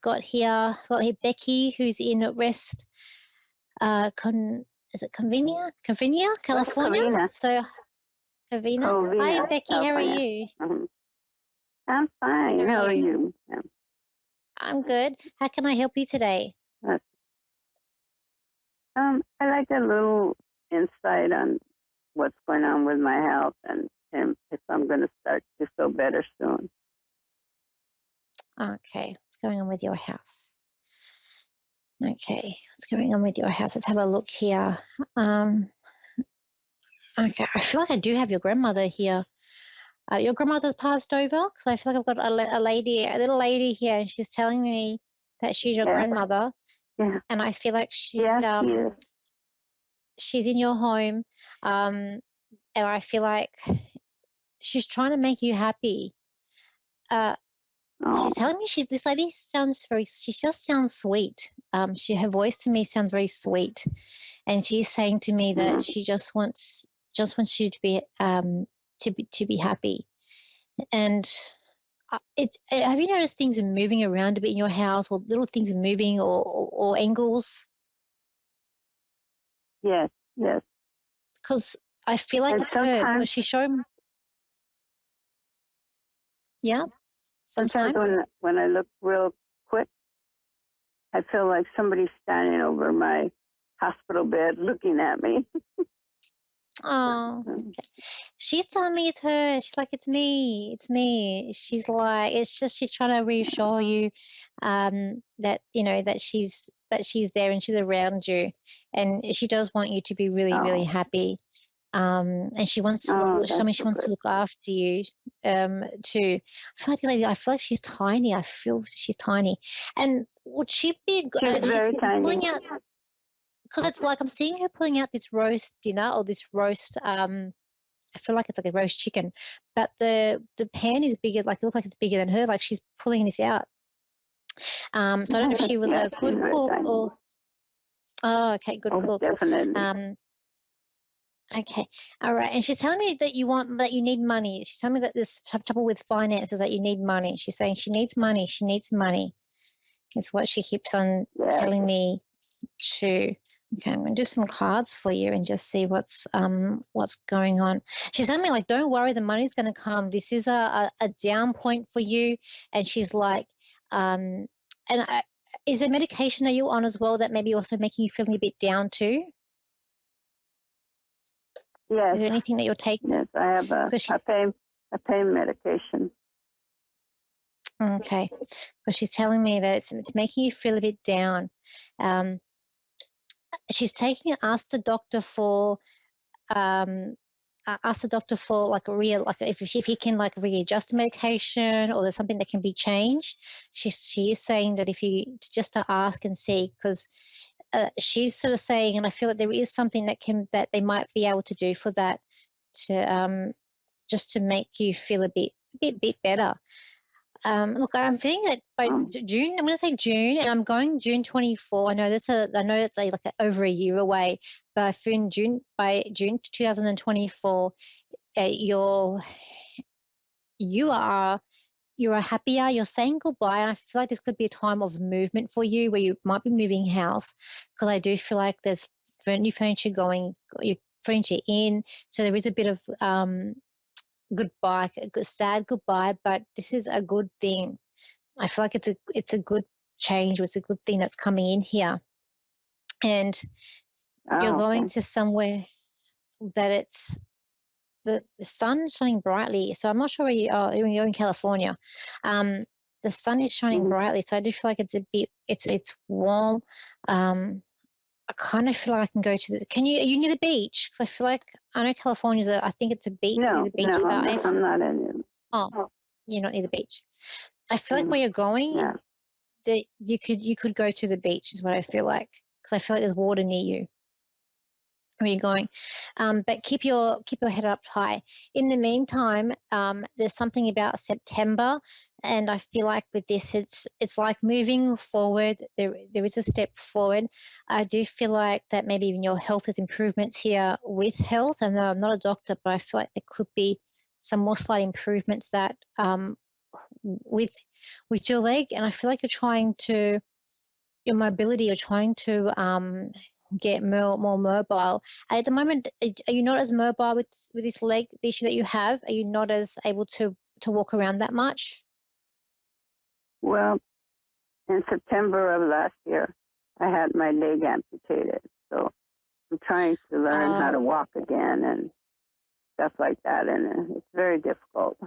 got here Becky, who's in rest. Is it Convenia, California? Covina. So Covina. Hi, Covina, Becky. How are California. you? I'm fine. How are you? I'm good. How can I help you today? I'd like a little insight on what's going on with my health and if I'm going to start to feel better soon. Okay, what's going on with your house? Okay, what's going on with your house? Let's have a look here. Okay, I feel like I do have your grandmother here. Your grandmother's passed over, because I feel like I've got a little lady here, and she's telling me that she's your grandmother, and I feel like she's in your home, and I feel like she's trying to make you happy. She's telling me this lady she just sounds sweet. Her voice to me sounds very sweet, and she's saying to me that she just wants you to be happy. And have you noticed things are moving around a bit in your house, or little things moving, or angles? Yes. Because I feel like it's her, because she's showing. Yeah. Sometimes when I look real quick, I feel like somebody's standing over my hospital bed looking at me. Oh, she's telling me it's her. She's like, it's me. She's like, it's just, she's trying to reassure you that, that she's there and she's around you, and she does want you to be really, really happy. And she wants to she wants to look after you too. I feel like she's tiny. I feel she's tiny. And would she be very tiny. pulling out, because it's like I'm seeing her pulling out this roast dinner, or this roast I feel like it's like a roast chicken, but the pan is bigger, like it looks like it's bigger than her, like she's pulling this out. So I don't know if she was a good cook or okay, good cook. Definitely. Okay, all right. And she's telling me that you need money. She's telling me that there's trouble with finances, that you need money. She's saying she needs money. She needs money. It's what she keeps on telling me to. Okay, I'm going to do some cards for you and just see what's going on. She's telling me, like, don't worry, the money's going to come. This is a down point for you. And she's like, is there medication are you on as well that maybe also making you feeling a bit down too? Yes. Is there anything that you're taking? Yes, I have a pain medication. Okay, because she's telling me that it's making you feel a bit down. She's asked the doctor for like if he can like readjust the medication, or there's something that can be changed. She is saying that if you just to ask and see, because she's sort of saying, and I feel that there is something that they might be able to do for that, to just to make you feel a bit better. Look, I'm feeling that by June, I'm going to say June, and I'm going June 24. I know it's like over a year away, but I feel by June 2024, you are happier. You're saying goodbye, and I feel like this could be a time of movement for you, where you might be moving house, because I do feel like there's new furniture your furniture in, so there is a bit of goodbye, a sad goodbye, but this is a good thing. I feel like it's a good change. It's a good thing that's coming in here, and you're going to somewhere that it's the sun is shining brightly. So I'm not sure where you are. You're in California. The sun is shining brightly, so I do feel like it's warm. I kind of feel like I can go to are you near the beach? Because I feel like, I know California's I think it's a beach, near the beach. No, I'm not in it. Oh, you're not near the beach. I feel like where you're going, that you could go to the beach is what I feel like, because I feel like there's water near you where you're going. But keep your head up high. In the meantime, there's something about September, and I feel like with this, it's like moving forward. There is a step forward. I do feel like that maybe even your health has improvements here with health. I know I'm not a doctor, but I feel like there could be some more slight improvements that with your leg, and I feel like you're trying to your mobility. You're trying to get more mobile. At the moment, are you not as mobile with this leg the issue that you have? Are you not as able to walk around that much? Well, in September of last year, I had my leg amputated. So I'm trying to learn how to walk again and stuff like that. And it's very difficult.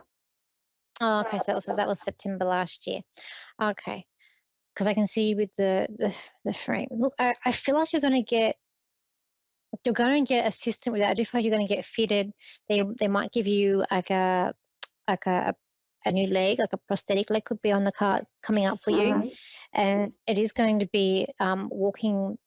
Oh, okay. So that was September last year. Okay, because I can see with the frame. Look, I feel like you're going to get assistance with that. I do feel like you're going to get fitted. They might give you like a new leg, like a prosthetic leg could be on the card coming up for you, and it is going to be walking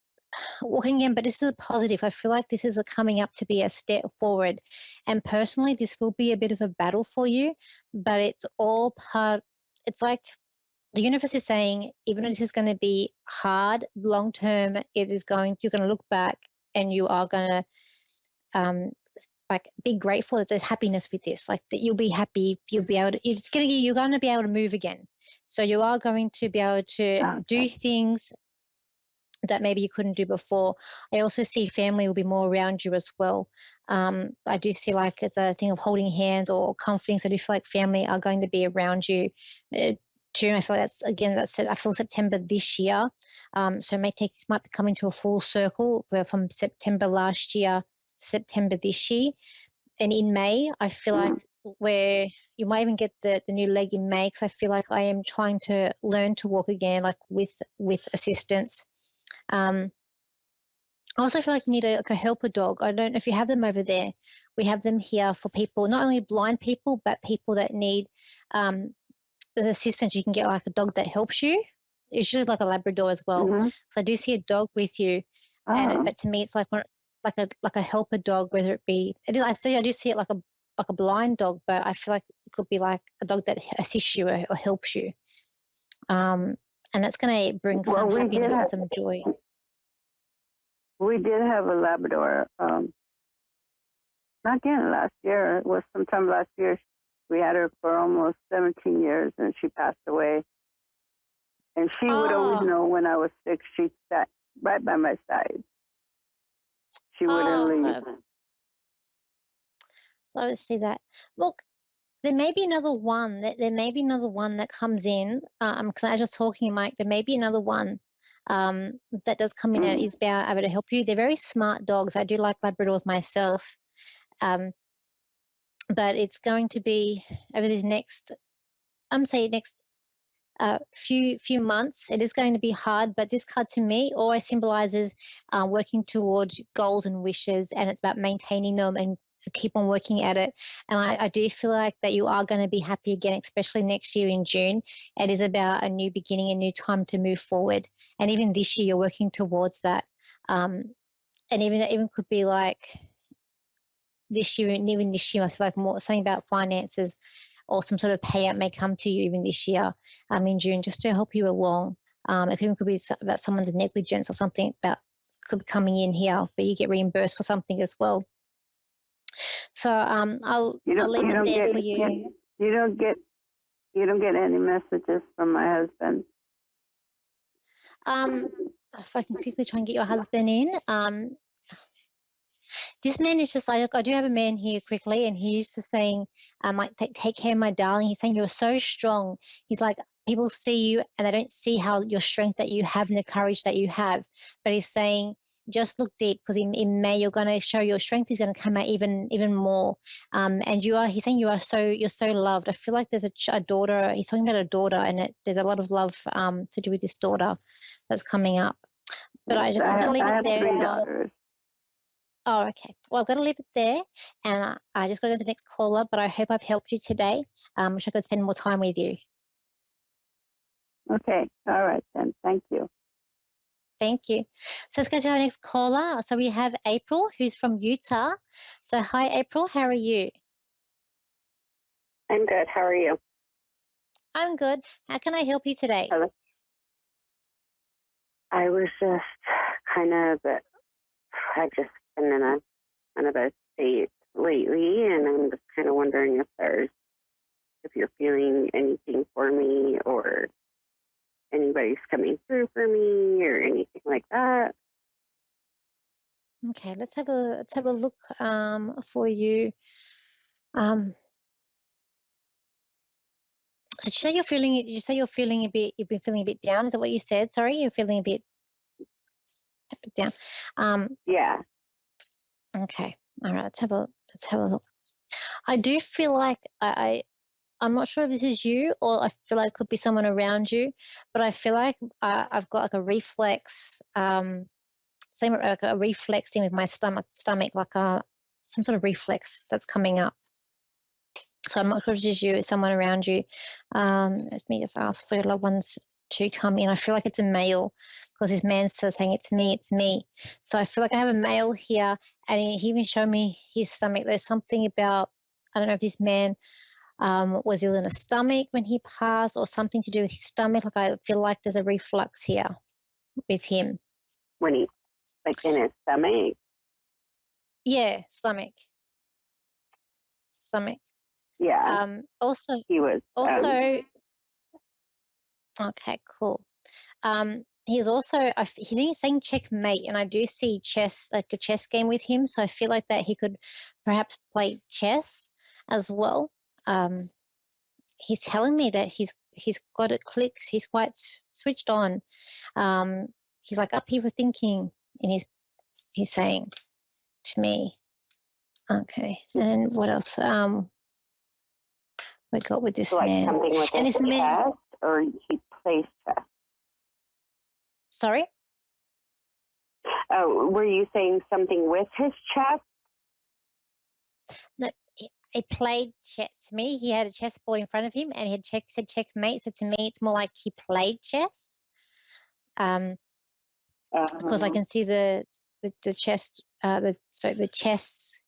in. But this is a positive. I feel like this is coming up to be a step forward, and personally, this will be a bit of a battle for you, but it's all part. It's like the universe is saying, even though this is going to be hard long term, you're going to look back and you are going to um, like be grateful that there's happiness with this, like that you'll be happy, you're going to be able to move again. So you are going to be able to do things that maybe you couldn't do before. I also see family will be more around you as well. I do see like it's a thing of holding hands or comforting. So I do feel like family are going to be around you. June, I feel like I feel September this year. So this might be coming to a full circle where from September last year, September this year. And in May, I feel like where you might even get the new leg in May, because I feel like I am trying to learn to walk again, like with assistance. I also feel like you need a helper dog. I don't know if you have them over there. We have them here for people, not only blind people, but people that need there's assistance. You can get like a dog that helps you. It's usually like a Labrador as well. So I do see a dog with you, but to me it's like a helper dog, whether it be I do see it like a blind dog, but I feel like it could be like a dog that assists you or helps you. And that's going to bring some happiness and some joy. We did have a Labrador. Not again last year. It was sometime last year. We had her for almost 17 years, and she passed away. And she would always know when I was sick. She sat right by my side. She wouldn't leave. So I would see that. Look, there may be another one. There may be another one that comes in. Because as I was talking, Mike, there may be another one that does come in and is able to help you. They're very smart dogs. I do like Labradors myself. But it's going to be over these next few months. It is going to be hard, but this card to me always symbolizes working towards goals and wishes, and it's about maintaining them and keep on working at it. And I do feel like that you are going to be happy again, especially next year in June. It is about a new beginning, a new time to move forward. And even this year, you're working towards that. And even could be like this year, and even this year, I feel like more something about finances or some sort of payout may come to you even this year in June, just to help you along. It could be about someone's negligence or something could be coming in here, but you get reimbursed for something as well. So I'll leave it there for you. You don't get any messages from my husband. If I can quickly try and get your husband in. This man is just like, I do have a man here quickly, and he's just saying, like, take care of my darling. He's saying, you're so strong. He's like, people see you and they don't see how your strength that you have and the courage that you have. But he's saying, just look deep, because in May you're going to show your strength is going to come out even more. And he's saying you're so loved. I feel like there's a daughter. He's talking about a daughter, and there's a lot of love to do with this daughter that's coming up. But I'm going to leave it there. 3 daughters. Oh, okay. Well, I've got to leave it there, and I just got to go to the next caller, but I hope I've helped you today. Wish I could spend more time with you. Okay. All right, then. Thank you. Thank you. So let's go to our next caller. So we have April, who's from Utah. So hi, April. How are you? I'm good. How are you? I'm good. How can I help you today? Hello. I was just I've just been in a state lately, and I'm just kind of wondering if there's if you're feeling anything for me or anybody's coming through for me or anything like that. Okay, let's have a look for you. So did you say you're feeling it? Did you say you've been feeling a bit down? Is that what you said? Sorry, you're feeling a bit down. Yeah. Okay. All right. Let's have a look. I do feel like I'm not sure if this is you or I feel like it could be someone around you, but I feel like I've got like a reflex, same like a reflex thing with my stomach, like some sort of reflex that's coming up. So I'm not sure if it's you, it's someone around you. Let me just ask for your loved ones to come in. I feel like it's a male because his man's still saying it's me, it's me. So I feel like I have a male here, and he even showed me his stomach. There's something about, I don't know if this man was ill in the stomach when he passed or something to do with his stomach. Like I feel like there's a reflux here with him. When he, like in his stomach? Yeah, stomach. Yeah. Also, He was. okay, cool. He's also, he's saying checkmate, and I do see chess, like a chess game with him. So I feel like that he could perhaps play chess as well. He's telling me that he's got it clicked. He's quite switched on. He's like up here for thinking, and he's saying to me, okay. And what else? We got with this so like man, something with and his this man. chest, or he plays chess? Sorry. Oh, were you saying something with his chest? No, he played chess to me. He had a chessboard in front of him, and he had said checkmate. So to me, it's more like he played chess. Because I can see the chest, the chess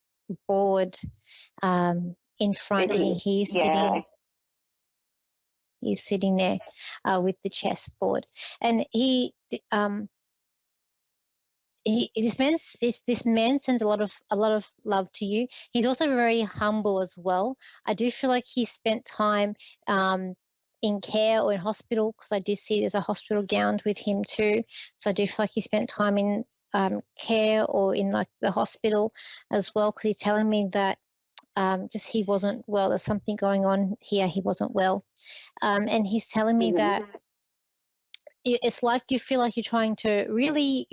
board in front, and he's Yeah. sitting there with the chessboard, and this man sends a lot of love to you. He's also very humble as well. I do feel like he spent time in care or in hospital, because I do see there's a hospital gown with him too. So I do feel like he spent time in care or in like the hospital as well, because he's telling me that just he wasn't well. There's something going on here. He wasn't well, and he's telling me that it's like you feel like you're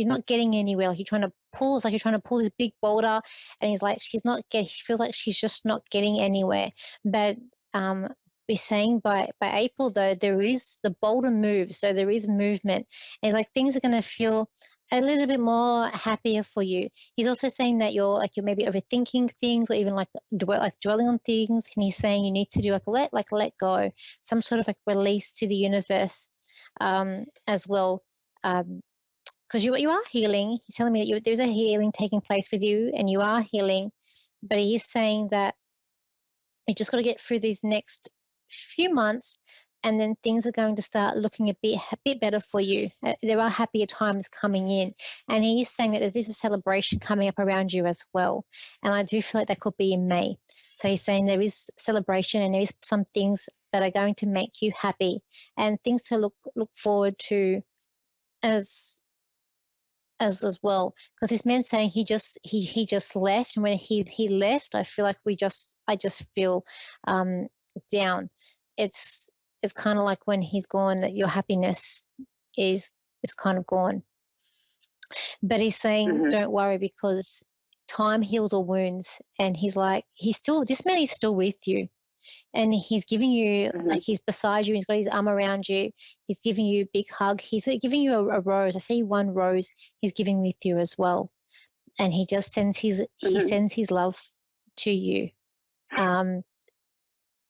not getting anywhere. Like you're trying to pull this big boulder, and he's like, she feels like she's just not getting anywhere. But we're saying by April though, the boulder moves, so there is movement. And he's like, things are going to feel a little bit more happier for you. He's also saying that you're maybe overthinking things, or even like dwelling on things. And he's saying you need to do let go, some sort of like release to the universe. As well, because you are healing. He's telling me that there's a healing taking place with you, and you are healing. But he's saying that you just got to get through these next few months, and then things are going to start looking a bit better for you. There are happier times coming in, and he's saying that there is a celebration coming up around you as well. And I do feel like that could be in May. So he's saying there is celebration, and there is some things that are going to make you happy, and things to look forward to as well. Because this man's saying he just left, and when he left, I feel like I just feel down. It's kind of like when he's gone, that your happiness is kind of gone. But he's saying, don't worry, because time heals all wounds. And he's like, this man is still with you. And he's giving you, like he's beside you, he's got his arm around you, he's giving you a big hug, he's giving you a rose. I see one rose he's giving with you as well. And he just sends his love to you. And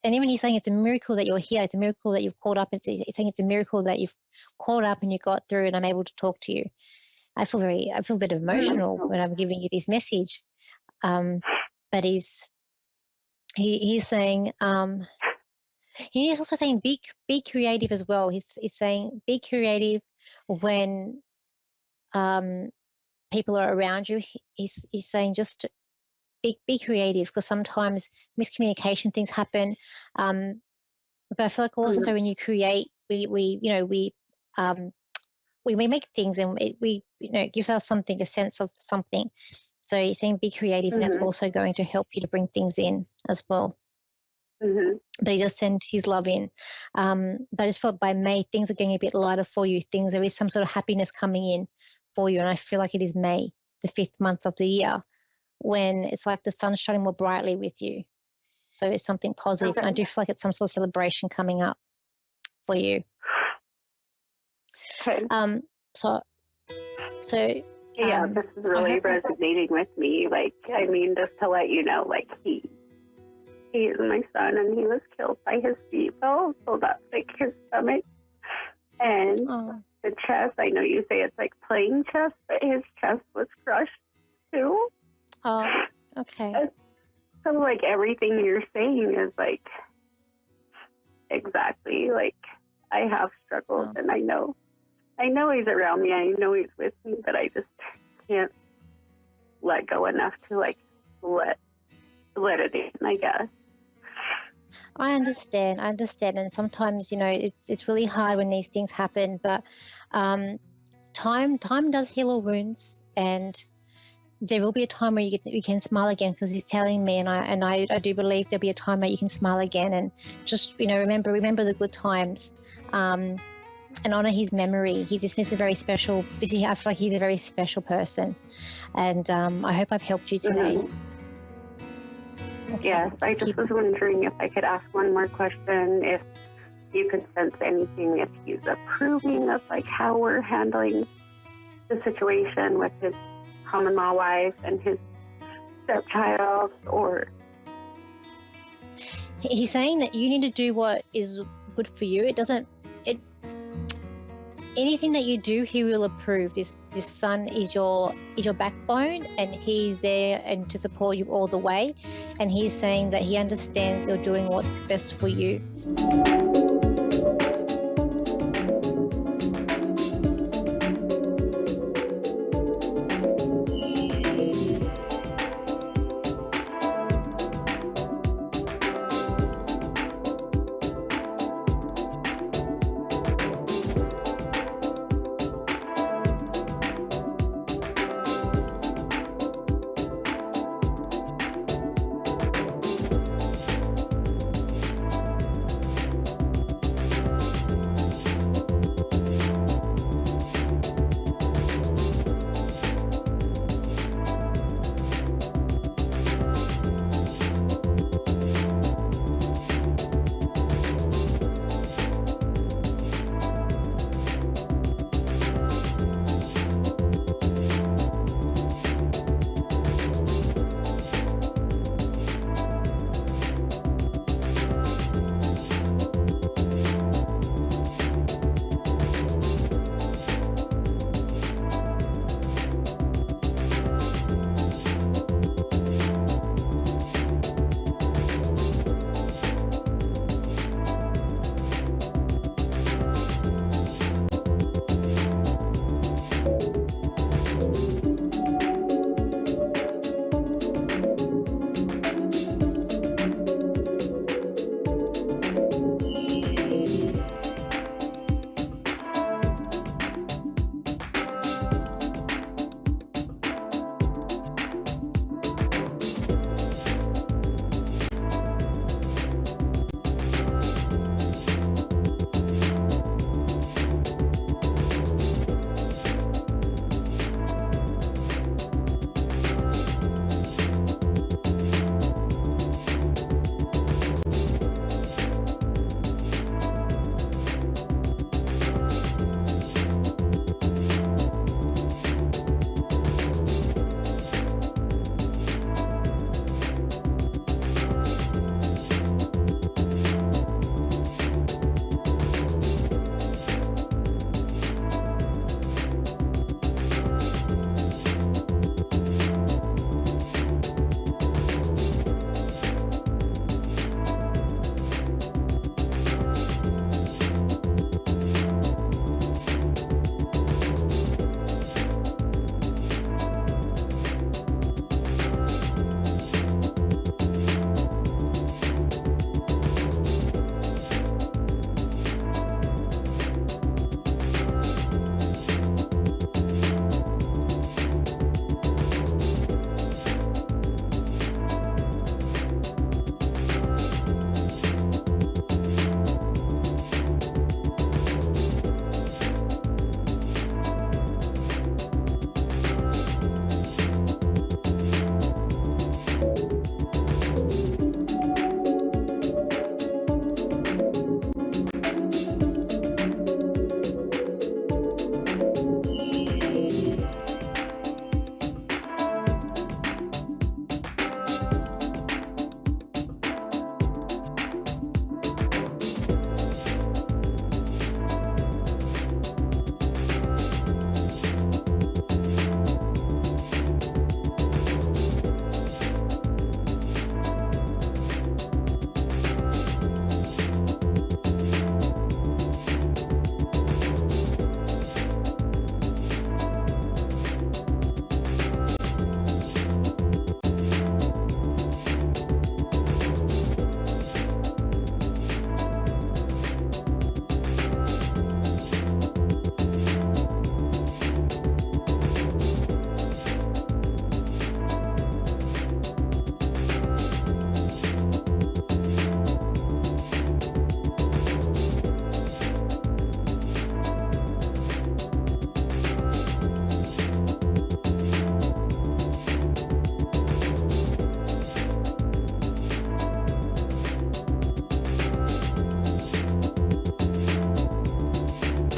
even he's saying it's a miracle that you're here, it's a miracle that you've called up, he's saying it's a miracle that you've called up and you got through, and I'm able to talk to you. I feel a bit emotional when I'm giving you this message. But he's saying, he's also saying be creative as well. He's saying be creative when people are around you. He's saying just be creative, because sometimes miscommunication things happen. But I feel like also when you create, we you know we make things, and it gives us something, a sense of something. So you're saying be creative, and it's also going to help you to bring things in as well. But he just sent his love in. But I just felt by May things are getting a bit lighter for you. There is some sort of happiness coming in for you, and I feel like it is May, the 5th month of the year, when it's like the sun's shining more brightly with you. So it's something positive, and I do feel like it's some sort of celebration coming up for you. Okay. So yeah, this is really resonating with me. Like, I mean, just to let you know, like he is my son, and he was killed by his vehicle, so that's like his stomach and the chest. I know you say it's like playing chess, but his chest was crushed too. Oh, okay. So like everything you're saying is like exactly like I have struggles, and I know he's around me. I know he's with me, but I just can't let go enough to like let it in, I guess. I understand, and sometimes it's really hard when these things happen. But time does heal all wounds, and there will be a time where you can smile again, because he's telling me, and I do believe there'll be a time where you can smile again, and just remember the good times, and honor his memory. He's just a very special. I feel like he's a very special person, and I hope I've helped you today. Okay, yes, I just was wondering if I could ask one more question. If you could sense anything, if he's approving of like how we're handling the situation with his common-law wife and his stepchild, or he's saying that you need to do what is good for you. Anything that you do, he will approve. This son is your backbone, and he's there and to support you all the way. And he's saying that he understands you're doing what's best for you.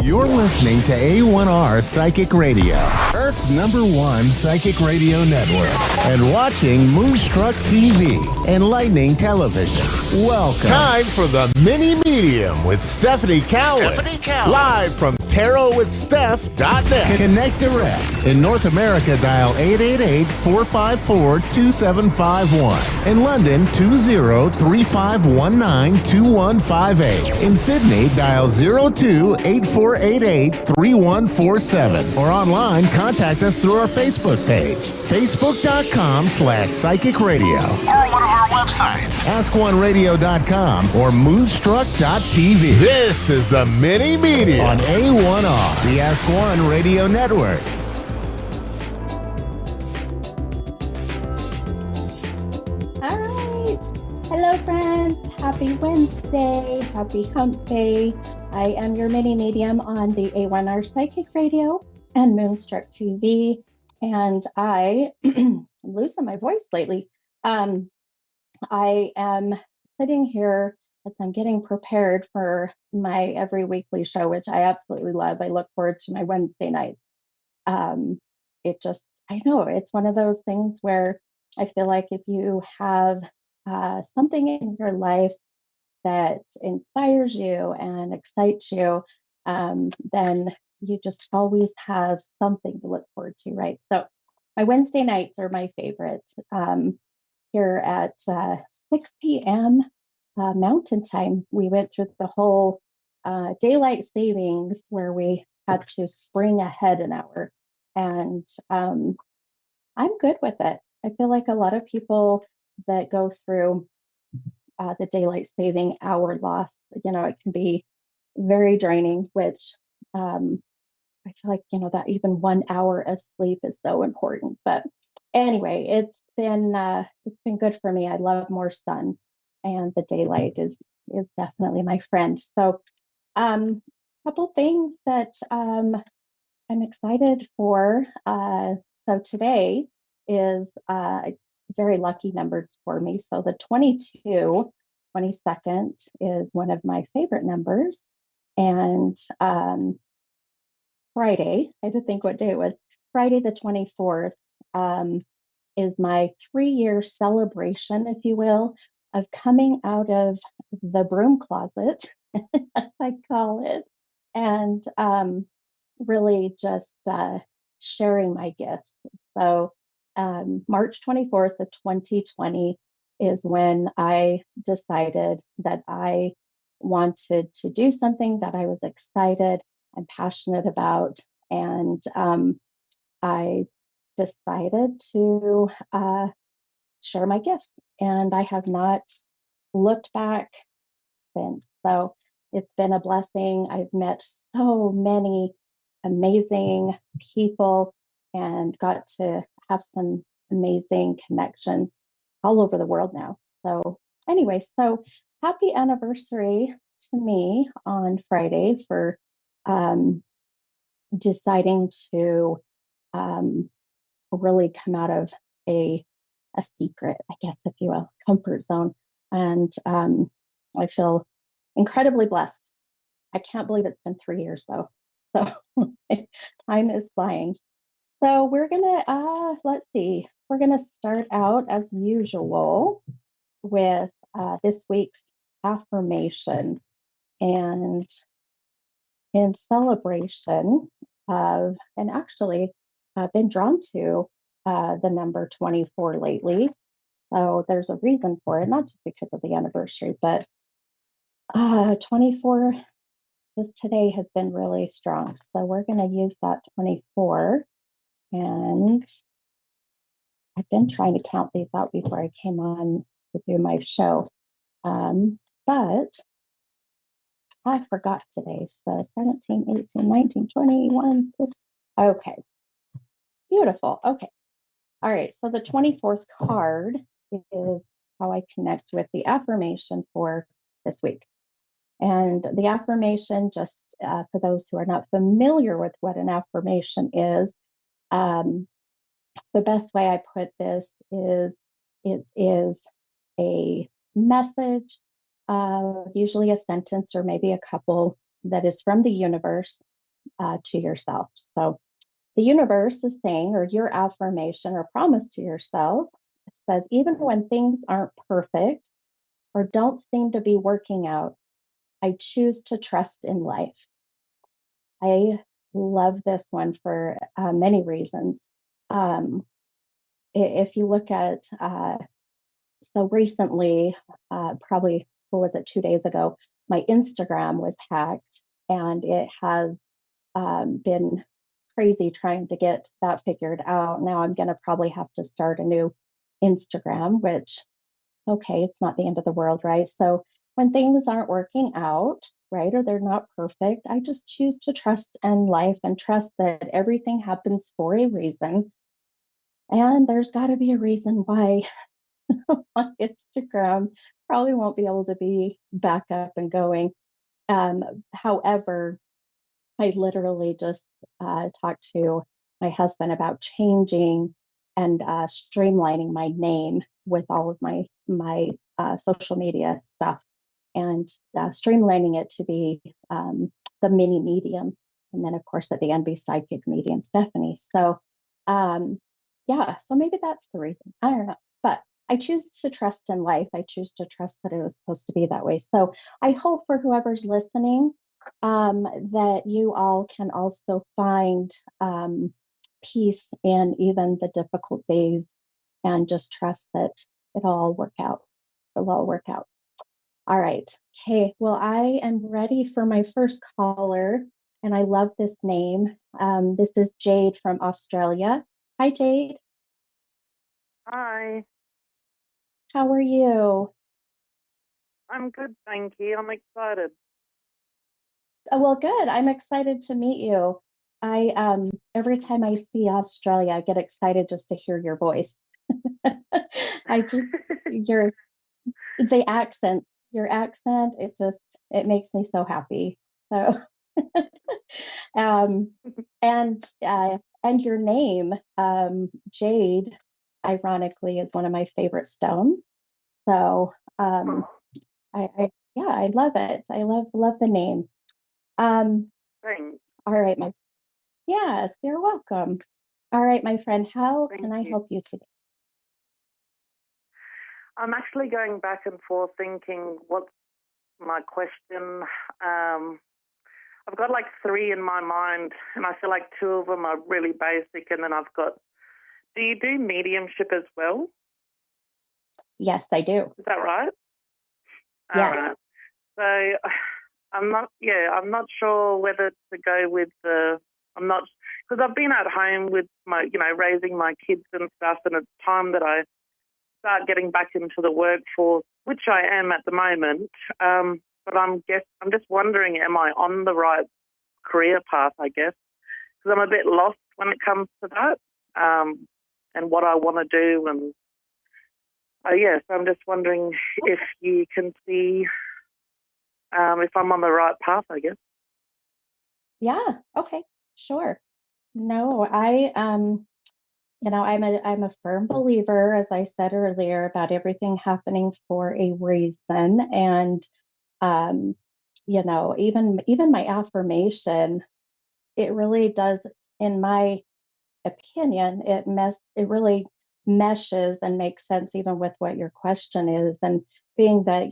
You're listening to A1R Psychic Radio, Earth's #1 psychic radio network, and watching Moonstruck TV, enlightening television. Welcome. Time for the Mini Medium with Stephanie Cowan. Live from TarotWithSteph.net. Connect direct. In North America, dial 888-454-2751. In London, 20-3519-2158. In Sydney, dial 02-8488-3147. Or online, contact us through our Facebook page, facebook.com/psychic radio. Or one of our websites, askoneradio.com or moonstruck.tv. This is the Mini Media on A1R, the Ask One Radio Network. All right. Hello, friends. Happy Wednesday. Happy hump day. I am your mini medium on the A1R Psychic Radio and Moonstruck TV. And I'm losing my voice lately. I am sitting here as I'm getting prepared for my every weekly show, which I absolutely love. I look forward to my Wednesday night. I know it's one of those things where I feel like if you have something in your life that inspires you and excites you, then you just always have something to look forward to, right? So my Wednesday nights are my favorite. Here at 6 p.m. Mountain Time, we went through the whole daylight savings where we had to spring ahead an hour. And I'm good with it. I feel like a lot of people that go through the daylight saving hour loss, it can be very draining, which I feel like, that even 1 hour of sleep is so important. But anyway, it's been good for me. I love more sun, and the daylight is definitely my friend. So couple things that I'm excited for. So today is very lucky numbers for me. So the 22nd is one of my favorite numbers. And Friday, I had to think what day it was. Friday the 24th is my 3-year celebration, if you will, of coming out of the broom closet, as I call it, and really just sharing my gifts. So March 24th of 2020 is when I decided that I wanted to do something that I was excited and passionate about. And I decided to share my gifts. And I have not looked back since. So it's been a blessing. I've met so many amazing people and got to have some amazing connections all over the world now. So anyway, so happy anniversary to me on Friday for deciding to really come out of a secret, I guess, if you will, comfort zone. And I feel incredibly blessed. I can't believe it's been 3 years though. So time is flying. So we're gonna let's see. We're gonna start out as usual with this week's affirmation, and in celebration of, and actually I've been drawn to the number 24 lately. So there's a reason for it, not just because of the anniversary, but 24 just today has been really strong. So we're going to use that 24. And I've been trying to count these out before I came on to do my show. But I forgot today. So 17, 18, 19, 21. Okay. Beautiful. Okay. All right. So the 24th card is how I connect with the affirmation for this week. And the affirmation, just for those who are not familiar with what an affirmation is, the best way I put this is it is a message, usually a sentence or maybe a couple that is from the universe to yourself. So the universe is saying, or your affirmation or promise to yourself, it says, even when things aren't perfect or don't seem to be working out, I choose to trust in life. I love this one for many reasons. If you look at, so recently, probably, what was it, 2 days ago, my Instagram was hacked, and it has been crazy trying to get that figured out. Now I'm going to probably have to start a new Instagram, which, okay, it's not the end of the world, right? So when things aren't working out, right, or they're not perfect, I just choose to trust in life and trust that everything happens for a reason. And there's got to be a reason why my Instagram probably won't be able to be back up and going. However, I literally just talked to my husband about changing and streamlining my name with all of my social media stuff, and streamlining it to be the mini medium, and then of course at the end be psychic medium Stephanie. So um, yeah, so maybe that's the reason. I don't know, but I choose to trust in life. I choose to trust that it was supposed to be that way. So I hope for whoever's listening that you all can also find peace in even the difficult days, and just trust that it'll all work out. It'll all work out. All right. Okay. Well, I am ready for my first caller, and I love this name. This is Jade from Australia. Hi, Jade. Hi, How are you? I'm good, thank you. I'm excited. Oh, well, good. I'm excited to meet you. I every time I see Australia, I get excited just to hear your voice. I just your the accent, your accent, it makes me so happy. So um and your name, Jade, ironically, is one of my favorite stones. So I yeah, I love it. I love the name. Um, Thanks, all right, my yes, you're welcome. All right, my friend, how thank can I you. help you today? I'm actually going back and forth thinking, what's my question? I've got like three in my mind, and I feel like two of them are really basic, and then I've got, do you do mediumship as well? Yes, I do. Is that right? All Yes. right. So I'm not sure whether to go with I'm not, because I've been at home with raising my kids and stuff, and it's time that I start getting back into the workforce, which I am at the moment. But I'm just wondering, am I on the right career path, I guess? Because I'm a bit lost when it comes to that, and what I want to do. And yes, I'm just wondering if you can see if I'm on the right path, I guess. Yeah. Okay. Sure. No, I'm a firm believer, as I said earlier, about everything happening for a reason. And um, even my affirmation, it really does, in my opinion, it really meshes and makes sense even with what your question is. And being that,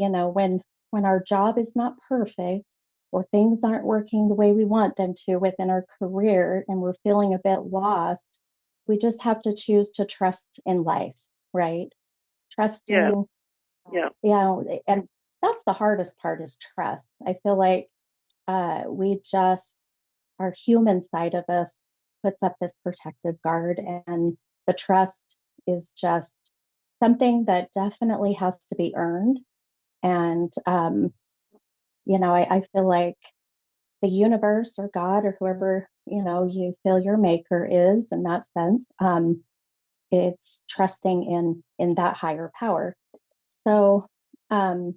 when our job is not perfect, or things aren't working the way we want them to within our career, and we're feeling a bit lost, we just have to choose to trust in life, right? Yeah, Trusting, yeah, and that's the hardest part, is trust. I feel like we just, our human side of us puts up this protective guard, and the trust is just something that definitely has to be earned. And I feel like the universe or God or whoever you feel your maker is, in that sense, it's trusting in that higher power. So um,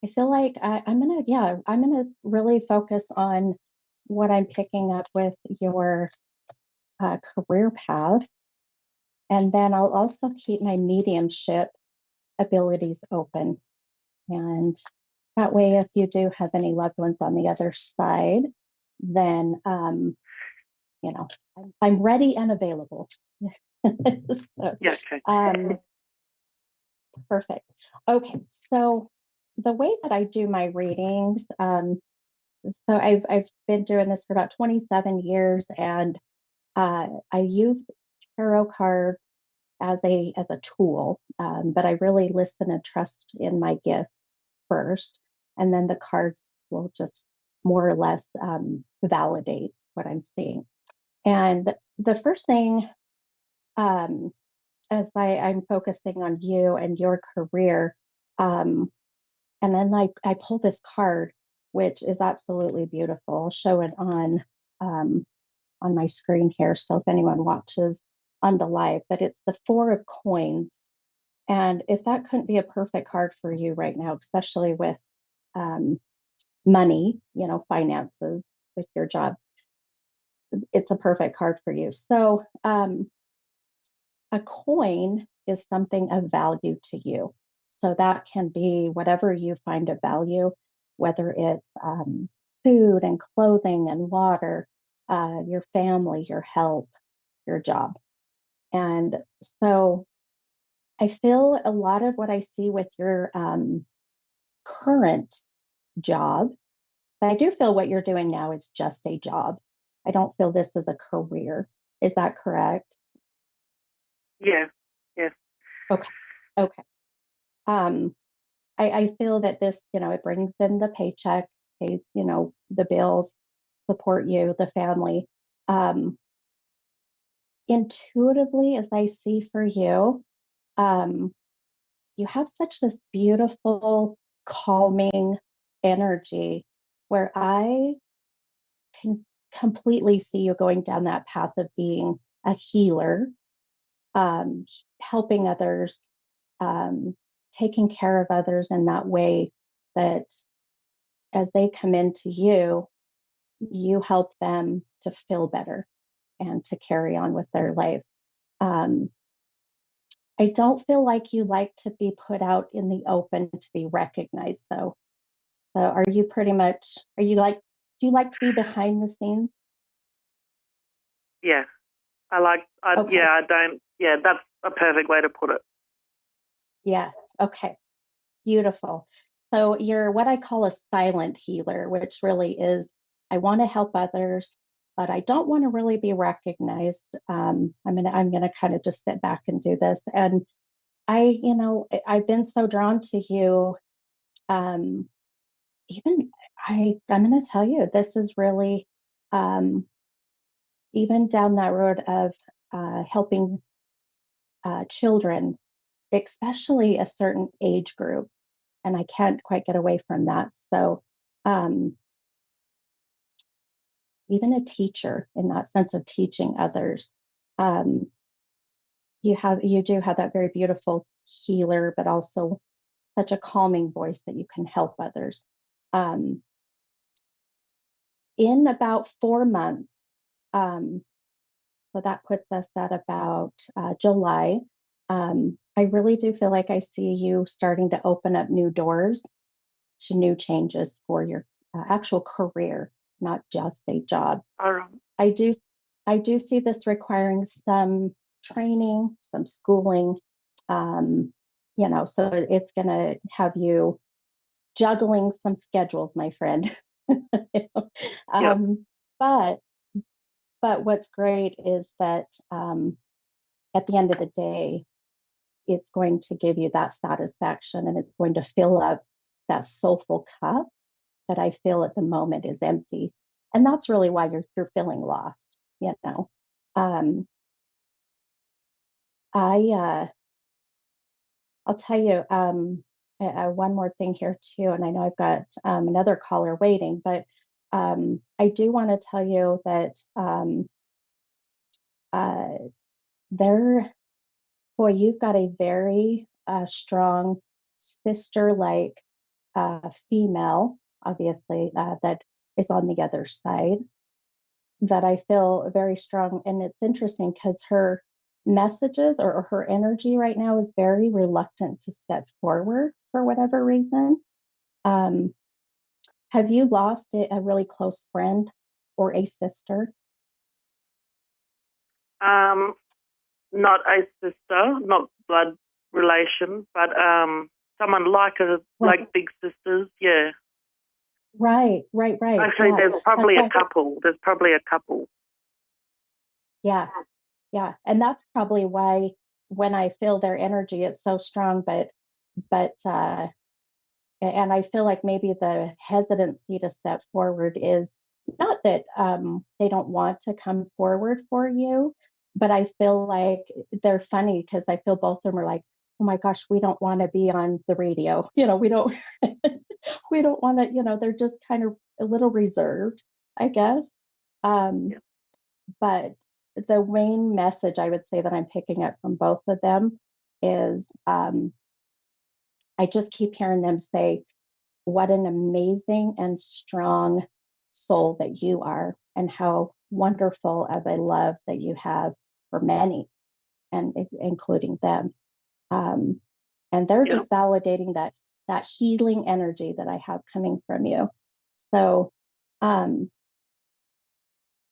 I feel like I'm gonna really focus on what I'm picking up with your career path, and then I'll also keep my mediumship abilities open. And that way, if you do have any loved ones on the other side, then I'm ready and available. So, Yeah, okay. perfect. Okay, so the way that I do my readings, so I've been doing this for about 27 years, and I use tarot cards as a tool, but I really listen and trust in my gifts first, and then the cards will just more or less validate what I'm seeing. And the first thing, as I'm focusing on you and your career, and then I pull this card, which is absolutely beautiful. I'll show it on my screen here, so if anyone watches on the live, but it's the Four of Coins. And if that couldn't be a perfect card for you right now, especially with money, finances with your job, it's a perfect card for you. So a coin is something of value to you. So that can be whatever you find of value, whether it's food and clothing and water, your family, your health, your job. And so I feel a lot of what I see with your current job, but I do feel what you're doing now is just a job. I don't feel this is a career. Is that correct? Yeah. Yes. Okay. Okay. I feel that this, it brings in the paycheck, pays, the bills, support you, the family. Intuitively, as I see for you, you have such this beautiful, calming energy where I can completely see you going down that path of being a healer, helping others, taking care of others in that way that as they come into you, you help them to feel better and to carry on with their life. Um, I don't feel like you like to be put out in the open to be recognized, though. So, do you like to be behind the scenes? Yeah. Okay. That's a perfect way to put it. Yes. Okay. Beautiful. So you're what I call a silent healer, which really is I want to help others, but I don't want to really be recognized. I'm gonna kind of just sit back and do this. And I've been so drawn to you. Even I'm gonna tell you, this is really um, even down that road of helping children, especially a certain age group. And I can't quite get away from that. So, um, even a teacher in that sense of teaching others, um, you do have that very beautiful healer, but also such a calming voice that you can help others. Um, in about 4 months, um, so that puts us at about July. I really do feel like I see you starting to open up new doors to new changes for your actual career, not just a job. All right. I do I do see this requiring some training, some schooling. Um, so it's going to have you juggling some schedules, my friend. Yeah. But what's great is that at the end of the day, it's going to give you that satisfaction, and it's going to fill up that soulful cup that I feel at the moment is empty. And that's really why you're feeling lost, Um, I'll tell you one more thing here too, and I know I've got another caller waiting, but I do want to tell you that uh, there, boy, you've got a very strong sister-like female, obviously, that is on the other side that I feel very strong. And it's interesting because her messages or her energy right now is very reluctant to step forward for whatever reason. Um, have you lost a really close friend or a sister? Not a sister, not blood relation, but someone like like big sisters. Yeah. Right. Actually, Yeah. there's probably a couple. There's probably a couple. Yeah. And that's probably why when I feel their energy, it's so strong. But and I feel like maybe the hesitancy to step forward is not that they don't want to come forward for you, but I feel like they're funny because I feel both of them are like, oh my gosh, we don't want to be on the radio. We don't we don't want to, they're just kind of a little reserved, I guess. Um, but the main message I would say that I'm picking up from both of them is I just keep hearing them say, what an amazing and strong soul that you are, and how wonderful of a love that you have for many, and including them. And they're just validating that healing energy that I have coming from you. So, and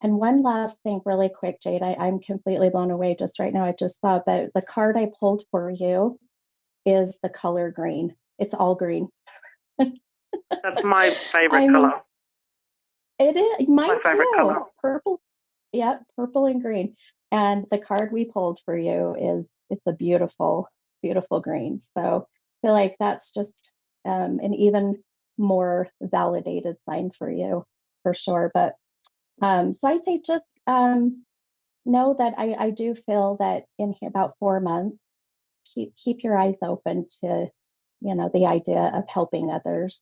one last thing, really quick, Jade, I'm completely blown away just right now. I just saw that the card I pulled for you is the color green. It's all green. That's my favorite color. It is mine my favorite too. Color. Purple. Yep, purple and green. And the card we pulled for you it's a beautiful, beautiful green. So I feel like that's just an even more validated sign for you, for sure. But so I say just know that I do feel that in about 4 months, keep your eyes open to the idea of helping others,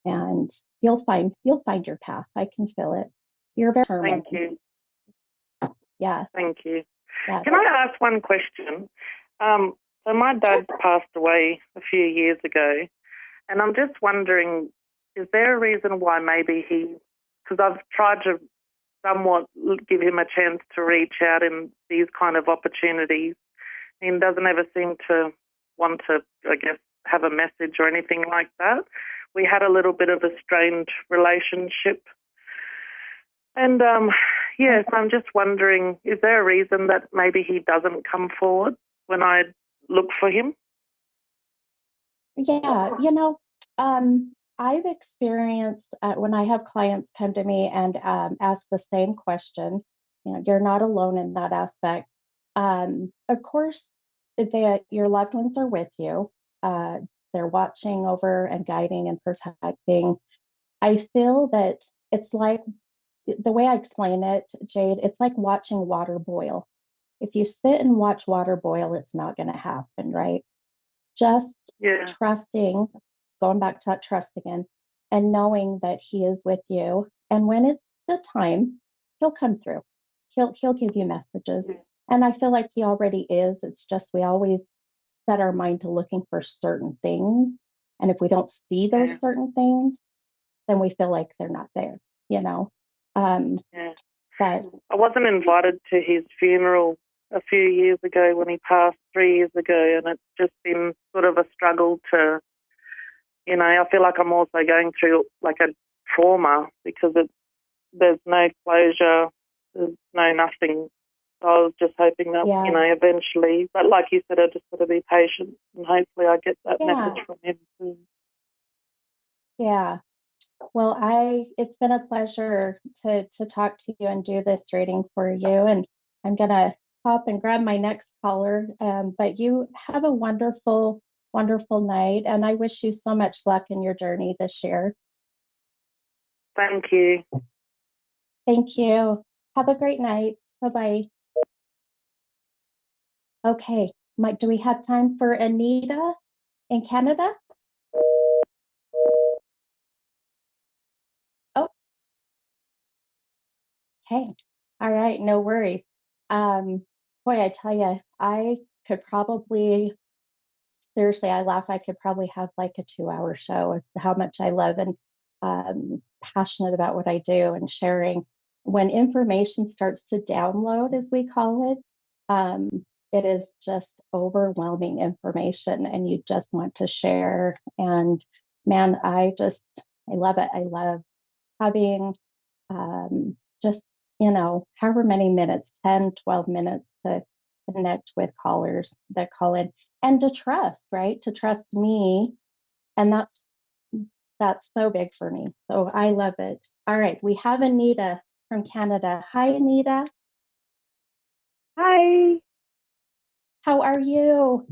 and you'll find your path. I can feel it. You're very determined. Thank you. Yes. Thank you. Yes. Can I ask one question? So my dad passed away a few years ago, and I'm just wondering, is there a reason why maybe because I've tried to somewhat give him a chance to reach out in these kind of opportunities, and he doesn't ever seem to want to, I guess, have a message or anything like that. We had a little bit of a strained relationship. And, yes, I'm just wondering, is there a reason that maybe he doesn't come forward when I look for him? Yeah, I've experienced when I have clients come to me and ask the same question. You're not alone in that aspect. Of course, your loved ones are with you. They're watching over and guiding and protecting. I feel that it's like the way I explain it, Jade, it's like watching water boil. If you sit and watch water boil, it's not going to happen, right? Just trusting, going back to that trust again, and knowing that he is with you. And when it's the time, he'll come through. He'll give you messages. And I feel like he already is. It's just we always set our mind to looking for certain things. And if we don't see those certain things, then we feel like they're not there, you know. But I wasn't invited to his funeral a few years ago when he passed 3 years ago, and it's just been sort of a struggle to, I feel like I'm also going through like a trauma because there's no closure, there's no nothing. So I was just hoping that, eventually, but like you said, I just got to be patient, and hopefully I get that message from him soon. Yeah. Well, it's been a pleasure to talk to you and do this reading for you. And I'm going to hop and grab my next caller. But you have a wonderful, wonderful night. And I wish you so much luck in your journey this year. Thank you. Thank you. Have a great night. Bye-bye. Okay. Do we have time for Anita in Canada? Oh, okay. All right. No worries. Boy, I tell you, I could probably, seriously, I laugh. I could probably have like a 2-hour show of how much I love and passionate about what I do and sharing. When information starts to download, as we call it, it is just overwhelming information, and you just want to share. And man, I love it. I love having just, however many minutes, 10, 12 minutes to connect with callers that call in and to trust, right? To trust me. And that's so big for me. So I love it. All right. We have Anita from Canada. Hi, Anita. Hi. How are you?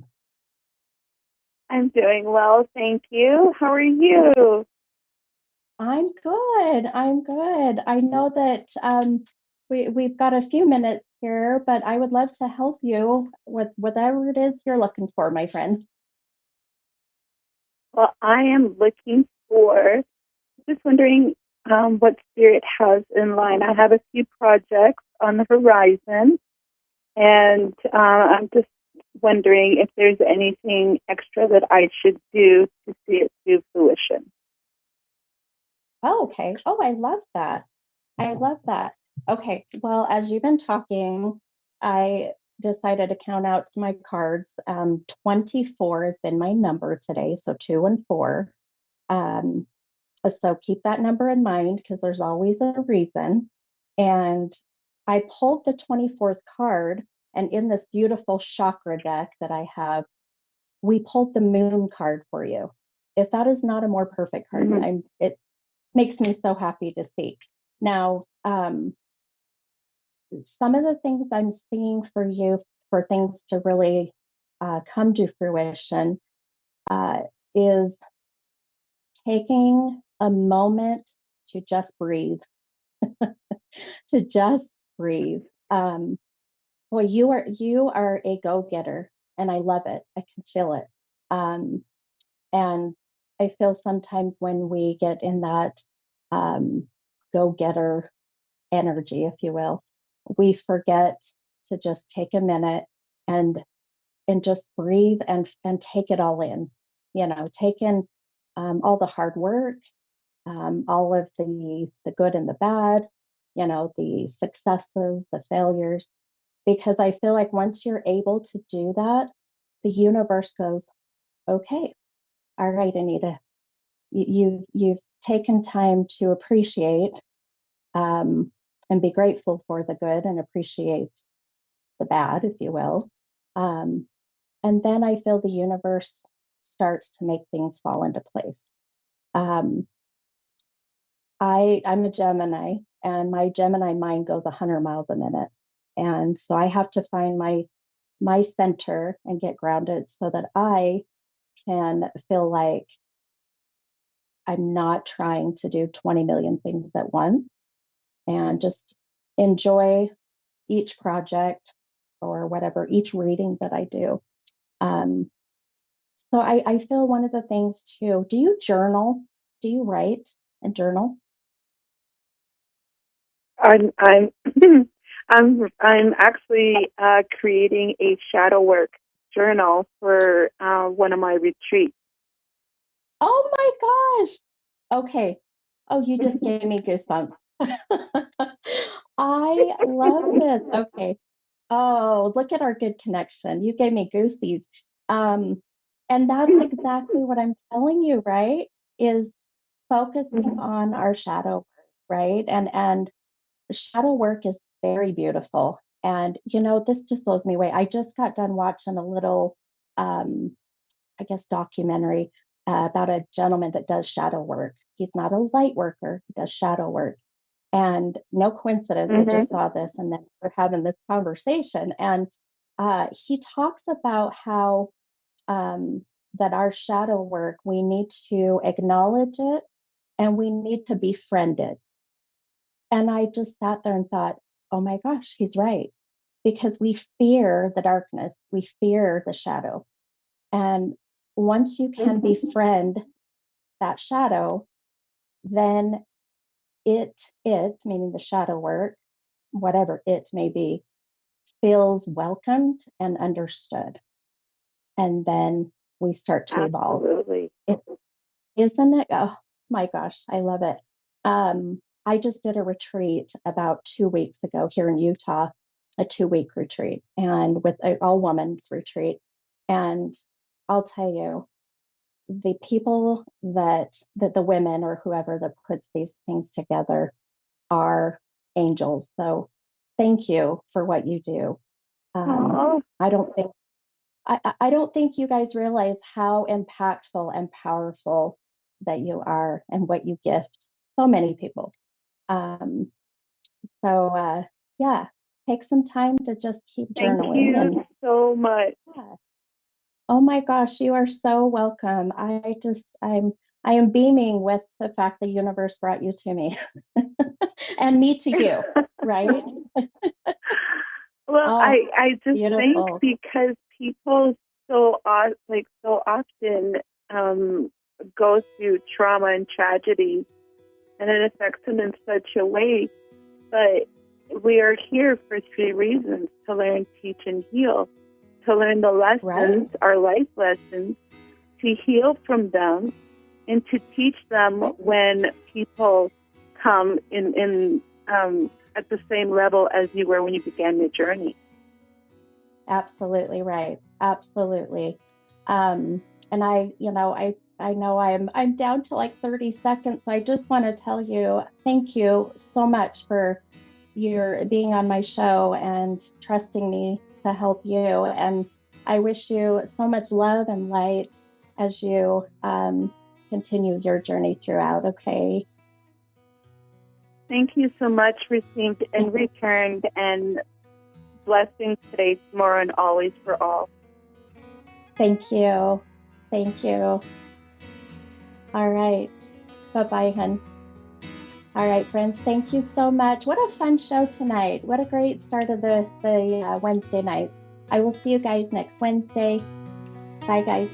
I'm doing well, thank you. How are you? I'm good. I'm good. I know that we've got a few minutes here, but I would love to help you with whatever it is you're looking for, my friend. Well, I am looking for, just wondering what Spirit has in line. I have a few projects on the horizon, and I'm just wondering if there's anything extra that I should do to see it through fruition. Oh, okay. Oh, I love that. I love that. Okay. Well, as you've been talking, I decided to count out my cards. 24 has been my number today, so 2 and 4. So keep that number in mind because there's always a reason. And I pulled the 24th card, and in this beautiful chakra deck that I have, we pulled the moon card for you. If that is not a more perfect card, it makes me so happy to see. Now, some of the things I'm seeing for you, for things to really come to fruition, is taking a moment to just breathe, to just breathe. Boy, you are a go-getter, and I love it. I can feel it. And I feel sometimes when we get in that go-getter energy, if you will, we forget to just take a minute and just breathe and take it all in. Take in all the hard work, all of the good and the bad, the successes, the failures, because I feel like once you're able to do that, the universe goes, okay, all right, Anita, you've taken time to appreciate and be grateful for the good and appreciate the bad, if you will. And then I feel the universe starts to make things fall into place. I'm a Gemini, and my Gemini mind goes 100 miles a minute. And so I have to find my center and get grounded so that I can feel like I'm not trying to do 20 million things at once and just enjoy each project or whatever, each reading that I do. Um, so I feel one of the things too, do you journal? Do you write and journal? I'm I'm actually creating a shadow work journal for one of my retreats. Oh my gosh. Okay. Oh, you just gave me goosebumps. I love this. Okay. Oh, look at our good connection. You gave me goosies. And that's exactly what I'm telling you, right? Is focusing on our shadow work, right? And shadow work is very beautiful. And this just blows me away. I just got done watching a little I guess, documentary about a gentleman that does shadow work. He's not a light worker, he does shadow work. And no coincidence, I just saw this, and then we're having this conversation. And he talks about how that our shadow work, we need to acknowledge it and we need to befriend it. And I just sat there and thought, oh my gosh, he's right. Because we fear the darkness, we fear the shadow. And once you can befriend that shadow, then it, meaning the shadow work, whatever it may be, feels welcomed and understood. And then we start to evolve. Absolutely. Isn't it? Oh my gosh, I love it. I just did a retreat about 2 weeks ago here in Utah, a 2-week retreat, and with an all women's retreat. And I'll tell you, the people that the women or whoever that puts these things together are angels. So thank you for what you do. I don't think you guys realize how impactful and powerful that you are and what you gift so many people. Yeah, take some time to just keep journaling. Thank you so much. Yeah. Oh my gosh, you are so welcome. I am beaming with the fact the universe brought you to me and me to you, right? Well, Oh, I just beautiful. think because people so often go through trauma and tragedy, and it affects them in such a way. But we are here for 3 reasons: to learn, teach, and heal. To learn the lessons, our life lessons, to heal from them, and to teach them when people come in at the same level as you were when you began your journey. Absolutely right. Absolutely. And I know I'm down to like 30 seconds. So I just want to tell you, thank you so much for your being on my show and trusting me to help you. And I wish you so much love and light as you continue your journey throughout. Okay. Thank you so much, received and returned, and blessings today, tomorrow, and always for all. Thank you. Thank you. All right. Bye-bye, hun. All right, friends. Thank you so much. What a fun show tonight. What a great start of the Wednesday night. I will see you guys next Wednesday. Bye, guys.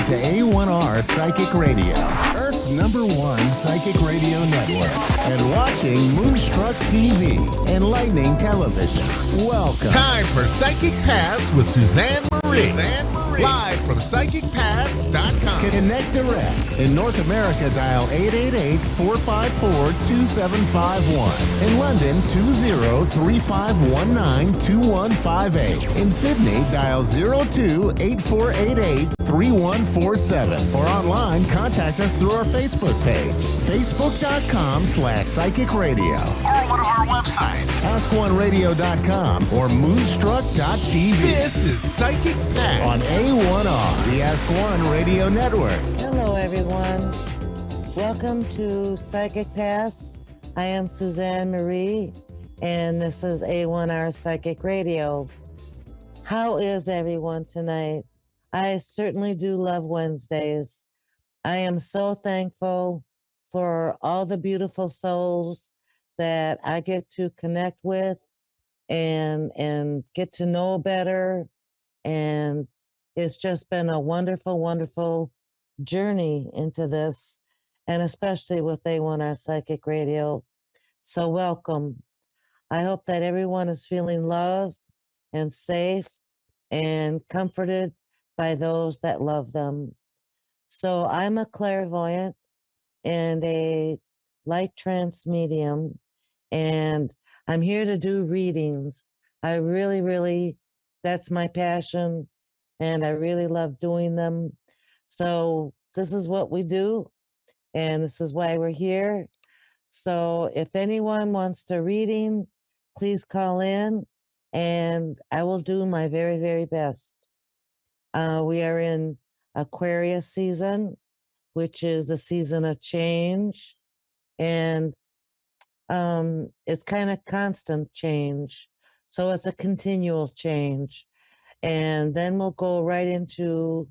A1R Psychic Radio, Earth's #1 psychic radio network, and watching Moonstruck TV, Enlightening Television. Welcome. Time for Psychic Paths with Suzanne Marie. Live from PsychicPaths.com. Connect direct. In North America, dial 888-454-2751. In London, 20-3519-2158. In Sydney, dial 02-8488-3147. Or online, contact us through our Facebook page, facebook.com/Psychic Radio. Or one of our websites, AskOneRadio.com or Moonstruck.tv. This is Psychic Paths on A1R, the Ask One Radio Network. Hello, everyone. Welcome to Psychic Paths. I am Suzanne Marie, and this is A1R Psychic Radio. How is everyone tonight? I certainly do love Wednesdays. I am so thankful for all the beautiful souls that I get to connect with and get to know better. And it's just been a wonderful, wonderful journey into this, and especially with A1R Psychic Radio. So welcome. I hope that everyone is feeling loved and safe and comforted by those that love them. So I'm a clairvoyant and a light trance medium, and I'm here to do readings. I really, really, that's my passion, and I really love doing them. So this is what we do, and this is why we're here. So if anyone wants to reading, please call in, and I will do my very, very best. We are in Aquarius season, which is the season of change, and it's kind of constant change. So it's a continual change. And then we'll go right into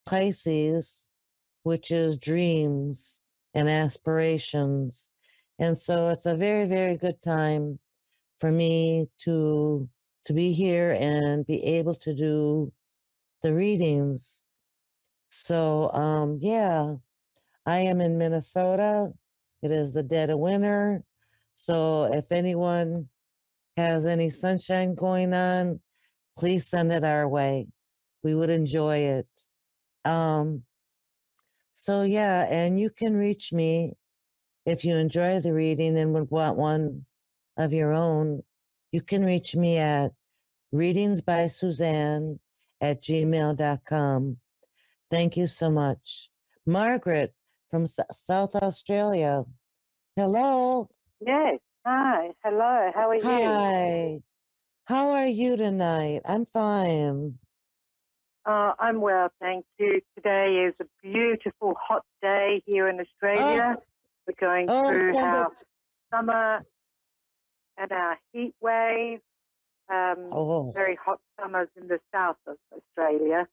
Pisces, which is dreams and aspirations. And so it's a very, very good time for me to be here and be able to do the readings. So yeah, I am in Minnesota. It is the dead of winter. So if anyone has any sunshine going on, please send it our way. We would enjoy it. Um, so yeah, and you can reach me if you enjoy the reading and would want one of your own. You can reach me at readingsbysuzanne@gmail.com. Thank you so much. Margaret from South Australia. Hello. Yes. Hi. Hello. How are you? Hi. How are you tonight? I'm fine. I'm well, thank you. Today is a beautiful hot day here in Australia. We're going through our summer and our heat wave. Very hot summers in the south of Australia.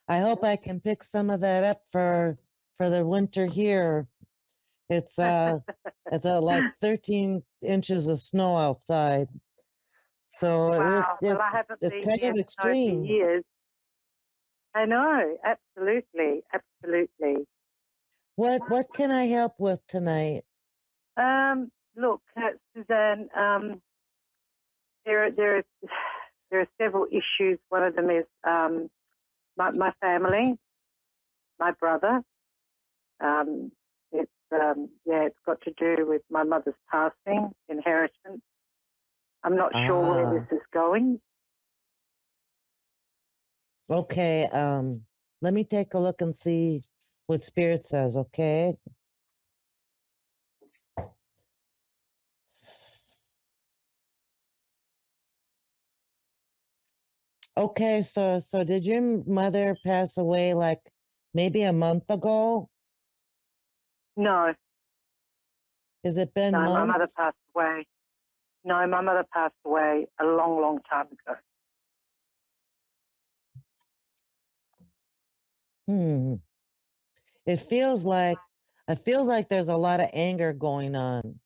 I hope I can pick some of that up for the winter here. It's it's like 13 inches of snow outside. So wow. Well, I haven't it's been kind here of in extreme. years. I know, absolutely, absolutely. What can I help with tonight? Look, Suzanne, there are several issues. One of them is my family, my brother. It's got to do with my mother's passing, inheritance. I'm not sure where this is going. Okay, let me take a look and see what Spirit says, okay? Okay, so did your mother pass away like maybe a month ago? No. Has it been months? No, my mother passed away. No, my mother passed away a long, long time ago. It feels like there's a lot of anger going on.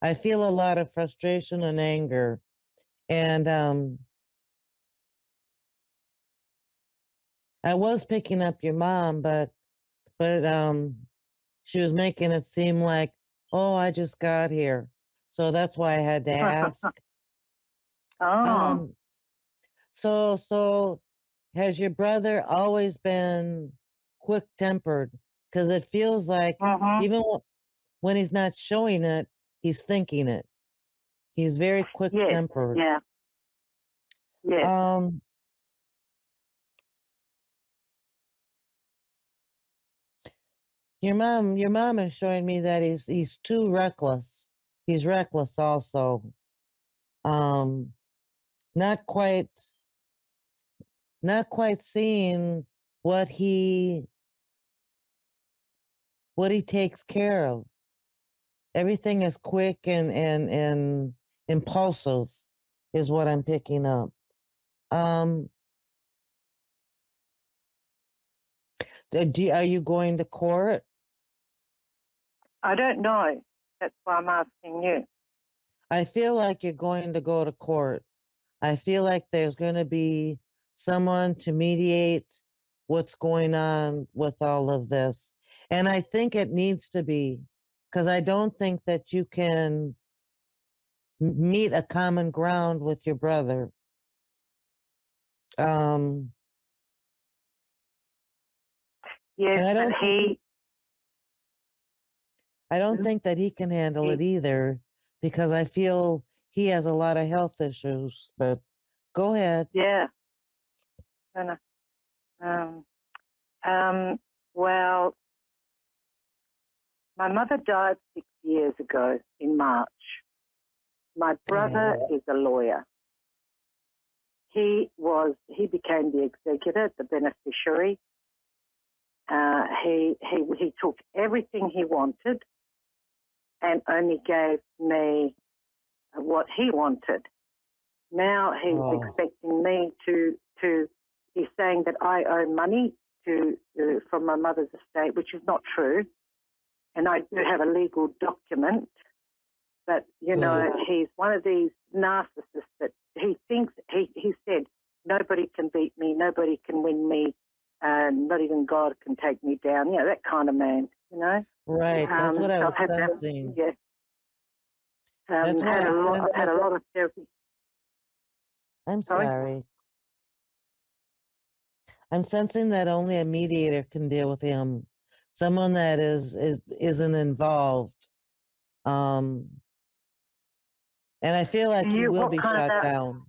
I feel a lot of frustration and anger. And I was picking up your mom, but she was making it seem like, oh, I just got here. So that's why I had to ask. So has your brother always been quick-tempered? Because it feels like even when he's not showing it, he's thinking it. He's very quick-tempered. Yeah. Yes. Your mom is showing me that he's too reckless. He's reckless also. Not quite seeing what he takes care of. Everything is quick and impulsive is what I'm picking up. Are you going to court? I don't know. That's why I'm asking you. I feel like you're going to go to court. I feel like there's going to be someone to mediate what's going on with all of this. And I think it needs to be, because I don't think that you can meet a common ground with your brother. Yes, I but I don't think that he can handle it either, because I feel he has a lot of health issues. But go ahead. Yeah. Well, my mother died 6 years ago in March. My brother is a lawyer. He became the executor, the beneficiary. He took everything he wanted and only gave me what he wanted. Now he's expecting me to. He's saying that I owe money from my mother's estate, which is not true. And I do have a legal document, but he's one of these narcissists that he thinks he said nobody can beat me, nobody can win me, not even God can take me down. That kind of man. Right. That's what I was sensing. Yeah. That's what I've had a lot of therapy. I'm sorry. I'm sensing that only a mediator can deal with him. Someone that isn't involved. And I feel like he will be shut down.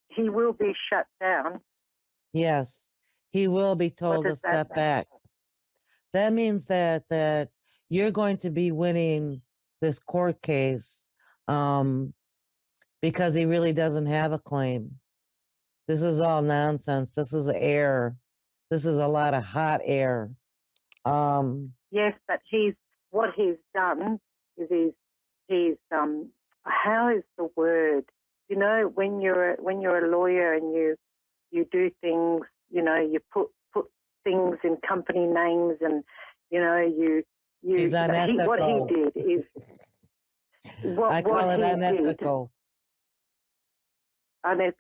He will be shut down? Yes. He will be told to step back. That means that you're going to be winning this court case because he really doesn't have a claim. This is all nonsense. This is air. This is a lot of hot air. Yes, but what he's done is he's how is the word? When you're a lawyer and you do things, you put things in company names and he's unethical. What he did is I call it unethical.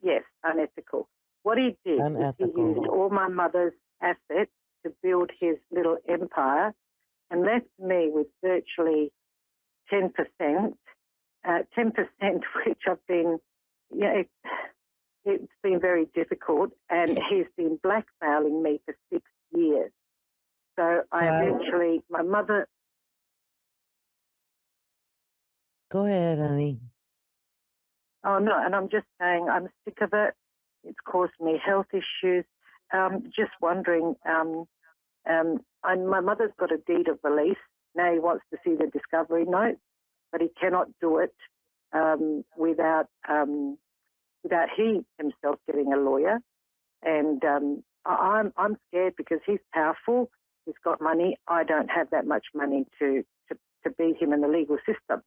Yes, unethical. What he did is he used all my mother's assets to build his little empire and left me with virtually 10%, 10% which I've been, it's been very difficult, and he's been blackmailing me for 6 years. So my mother... Go ahead, honey. Oh, no, and I'm just saying I'm sick of it. It's caused me health issues. Just wondering, my mother's got a deed of release. Now he wants to see the discovery note, but he cannot do it without he himself getting a lawyer. And I'm scared because he's powerful. He's got money. I don't have that much money to beat him in the legal system.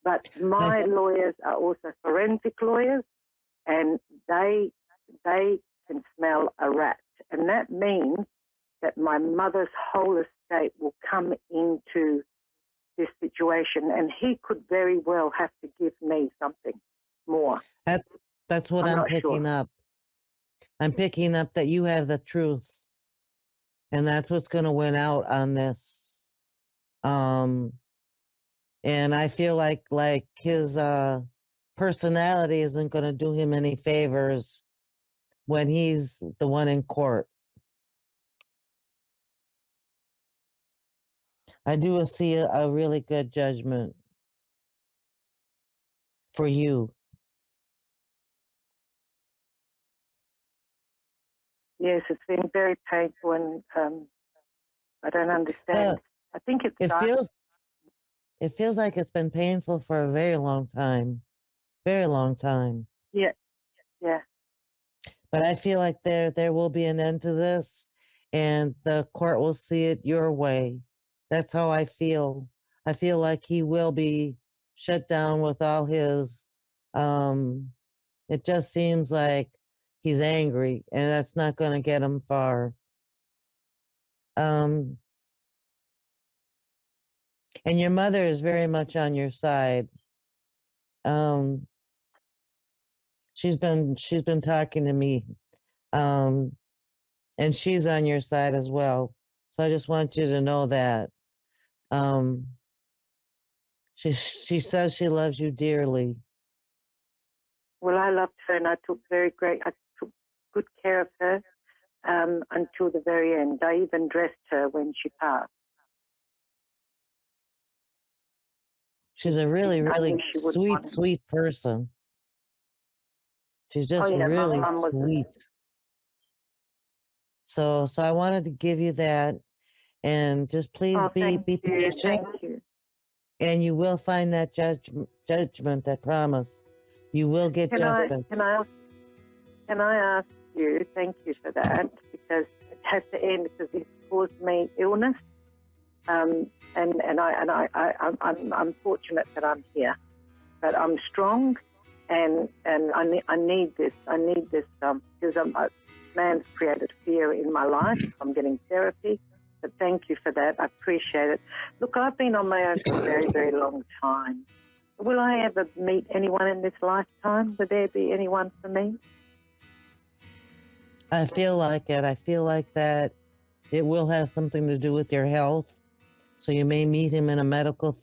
But my lawyers are also forensic lawyers, and they can smell a rat. And that means that my mother's whole estate will come into this situation, and he could very well have to give me something more. That's what I'm picking up. I'm picking up that you have the truth, and that's what's going to win out on this. And I feel like his personality isn't going to do him any favors when he's the one in court. I do see a really good judgment for you. Yes, it's been very painful, and I don't understand. I think it feels like it's been painful for a very long time. Very long time. Yeah. But I feel like there will be an end to this, and the court will see it your way. That's how I feel. I feel like he will be shut down with all his, it just seems like he's angry, and that's not going to get him far. And your mother is very much on your side. She's been talking to me, and she's on your side as well. So I just want you to know that. She says she loves you dearly. Well, I loved her, and I took good care of her until the very end. I even dressed her when she passed. She's a really, really sweet person. She's just really sweet. So I wanted to give you that, and just please be patient. Thank you. And you will find that judgment, I promise. You will get justice. Can I ask you, thank you for that, because it has to end because it's caused me illness. And I'm fortunate that I'm here, but I'm strong, and I need this. I need this because man's created fear in my life. I'm getting therapy, but thank you for that. I appreciate it. Look, I've been on my own for a very, very long time. Will I ever meet anyone in this lifetime? Will there be anyone for me? I feel like it. I feel like that it will have something to do with your health. So you may meet him in a medical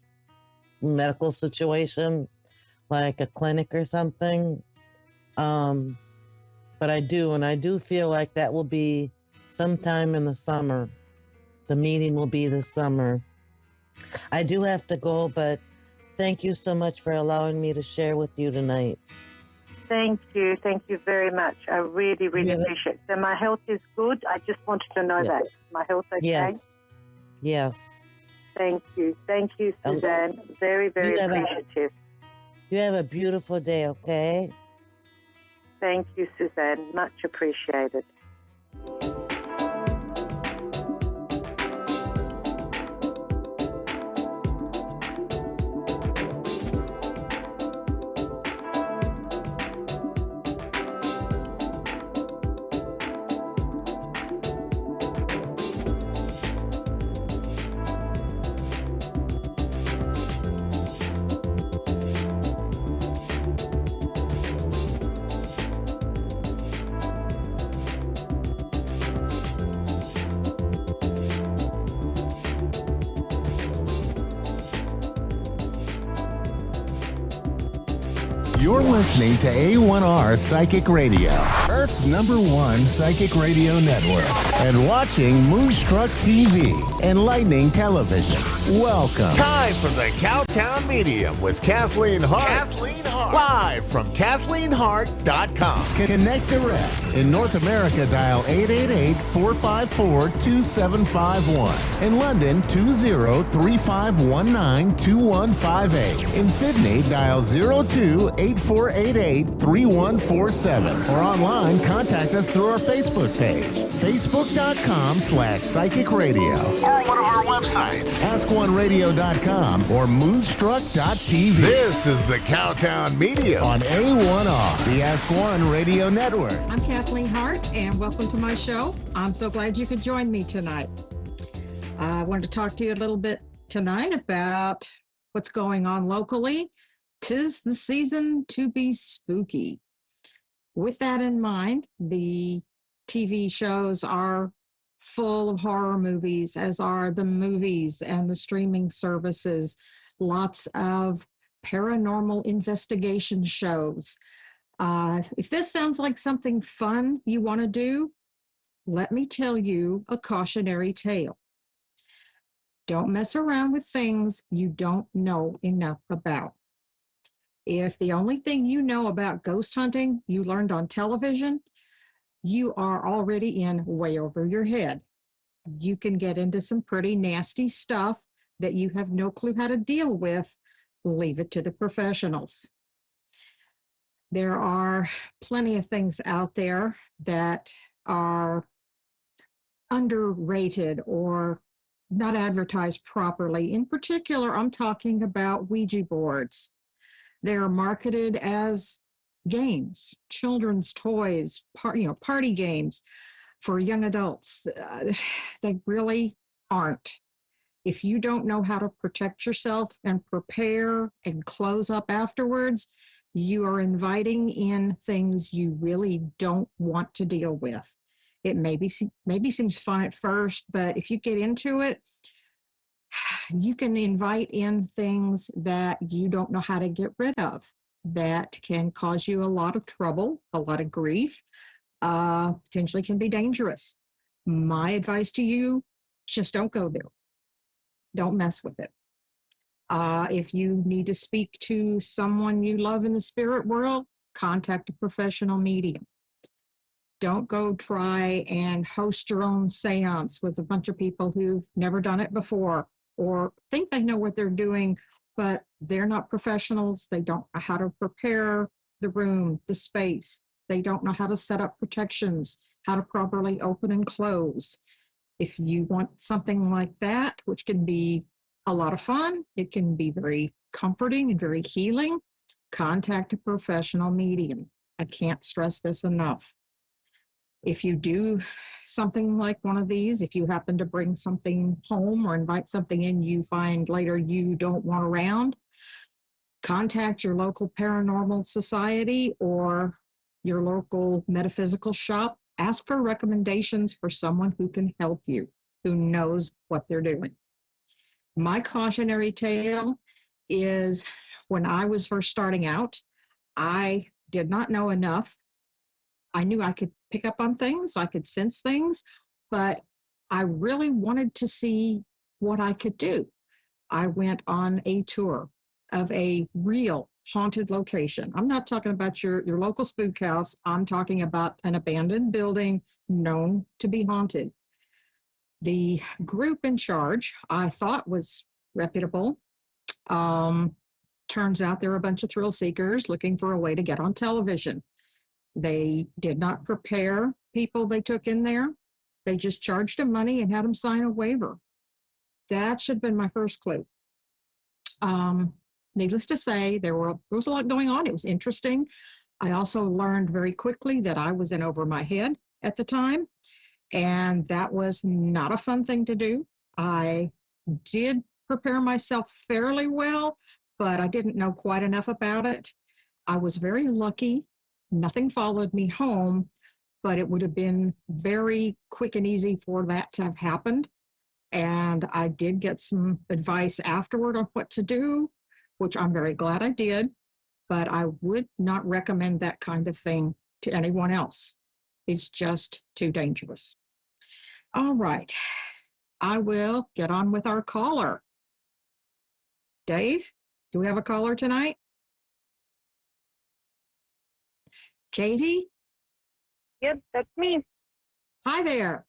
situation, like a clinic or something. But I do feel like that will be sometime in the summer. The meeting will be this summer. I do have to go, but thank you so much for allowing me to share with you tonight. Thank you. Thank you very much. I really, really appreciate it. So my health is good. I just wanted to know that. My health okay? Yes. Thank you. Thank you, Suzanne. Very, very appreciative. You have a beautiful day, okay? Thank you, Suzanne. Much appreciated. You're listening to A1R Psychic Radio, Earth's #1 psychic radio network, and watching Moonstruck TV and Lightning Television. Welcome. Time for the Cowtown Medium with Kathleen Hart. Live from KathleenHart.com. Connect direct. In North America, dial 888-454-2751. In London, 20-3519-2158. In Sydney, dial 02-8488-3147. Or online, contact us through our Facebook page, facebook.com/psychic radio. Or one of our websites, askoneradio.com or moonstruck.tv. This is the Cowtown Medium on A1R, the Ask One Radio Network. I'm Kathleen Hart, and welcome to my show. I'm so glad you could join me tonight. I wanted to talk to you a little bit tonight about what's going on locally. 'Tis the season to be spooky. With that in mind, the TV shows are full of horror movies, as are the movies and the streaming services. Lots of paranormal investigation shows. If this sounds like something fun you want to do, let me tell you a cautionary tale. Don't mess around with things you don't know enough about. If the only thing you know about ghost hunting you learned on television, you are already in way over your head. You can get into some pretty nasty stuff that you have no clue how to deal with. Leave it to the professionals. There are plenty of things out there that are underrated or not advertised properly. In particular, I'm talking about Ouija boards. They're marketed as games, children's toys, party games. for young adults. They really aren't. If you don't know how to protect yourself and prepare and close up afterwards, you are inviting in things you really don't want to deal with. It maybe seems fun at first, but if you get into it, you can invite in things that you don't know how to get rid of that can cause you a lot of trouble, a lot of grief, potentially can be dangerous. My advice to you, just don't go there. Don't mess with it. If you need to speak to someone you love in the spirit world, contact a professional medium. Don't go try and host your own seance with a bunch of people who've never done it before or think they know what they're doing, but they're not professionals. They don't know how to prepare the room, the space. They don't know how to set up protections, how to properly open and close. If you want something like that, which can be a lot of fun, it can be very comforting and very healing, contact a professional medium. I can't stress this enough. If you do something like one of these, if you happen to bring something home or invite something in you find later you don't want around, contact your local paranormal society or your local metaphysical shop. Ask for recommendations for someone who can help you, who knows what they're doing. My cautionary tale is when I was first starting out, I did not know enough. I knew I could pick up on things, I could sense things, but I really wanted to see what I could do. I went on a tour of a real haunted location. I'm not talking about your local spook house. I'm talking about an abandoned building known to be haunted. The group in charge, I thought was reputable. Turns out they were a bunch of thrill seekers looking for a way to get on television. They did not prepare people they took in there. They just charged them money and had them sign a waiver. That should have been my first clue. Needless to say, there was a lot going on. It was interesting. I also learned very quickly that I was in over my head at the time, and that was not a fun thing to do. I did prepare myself fairly well, but I didn't know quite enough about it. I was very lucky. Nothing followed me home, but it would have been very quick and easy for that to have happened. And I did get some advice afterward on what to do, which I'm very glad I did, but I would not recommend that kind of thing to anyone else. It's just too dangerous. All right, I will get on with our caller. Dave, do we have a caller tonight? Katie? Yep, that's me. Hi there.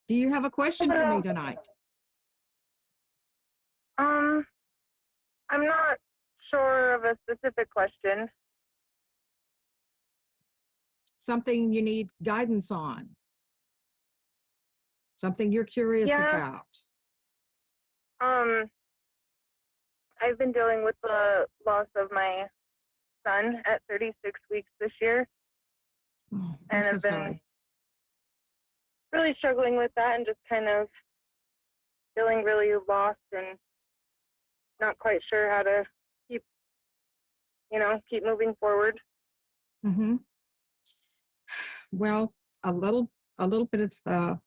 Do you have a question for me tonight? I'm not sure of a specific question. Something you need guidance on? Something you're curious about? I've been dealing with the loss of my son at 36 weeks this year. Oh, and I've been sorry. really struggling with that and just kind of feeling really lost and not quite sure how to keep moving forward. Mm-hmm. Well, a little bit of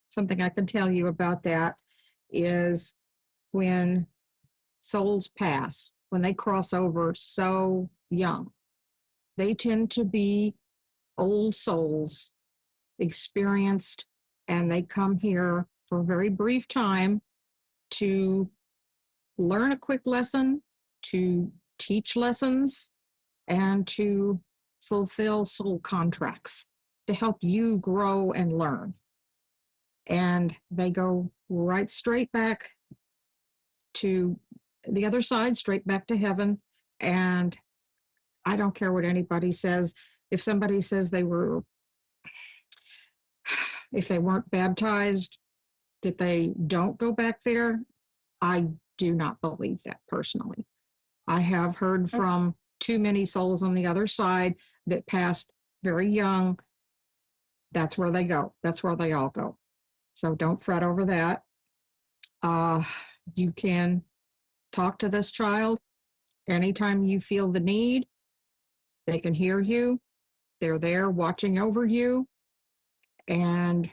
something I can tell you about that is when souls pass, when they cross over so young, they tend to be old souls, experienced, and they come here for a very brief time to learn a quick lesson, to teach lessons, and to fulfill soul contracts to help you grow and learn. And they go right straight back to the other side, straight back to heaven. And I don't care what anybody says. If somebody says if they weren't baptized, that they don't go back there, I do not believe that personally. I have heard from too many souls on the other side that passed very young that's where they go. That's where they all go. So don't fret over that. You can talk to this child anytime you feel the need. They can hear you. They're there watching over you. And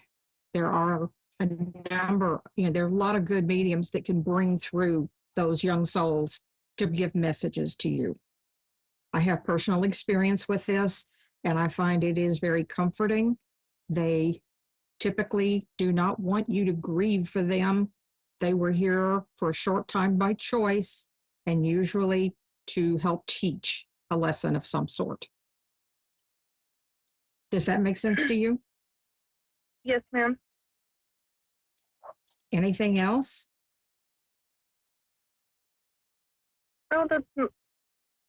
there are a number, there are a lot of good mediums that can bring through those young souls to give messages to you. I have personal experience with this, and I find it is very comforting. They typically do not want you to grieve for them. They were here for a short time by choice, and usually to help teach a lesson of some sort. Does that make sense to you? Yes, ma'am. Anything else? Oh, that's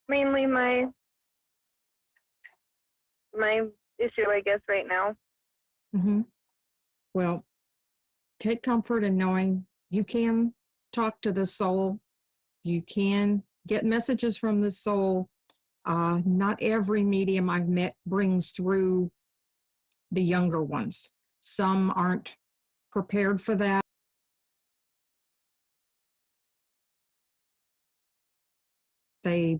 mainly my issue, I guess, right now. Mm-hmm. Well, take comfort in knowing you can talk to the soul. You can get messages from the soul. Not every medium I've met brings through the younger ones. Some aren't prepared for that. They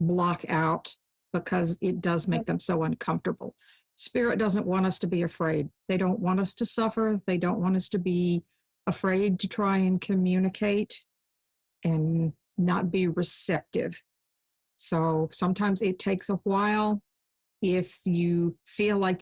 block out because it does make them so uncomfortable. Spirit doesn't want us to be afraid. They don't want us to suffer. They don't want us to be afraid to try and communicate and not be receptive. So sometimes it takes a while. If you feel like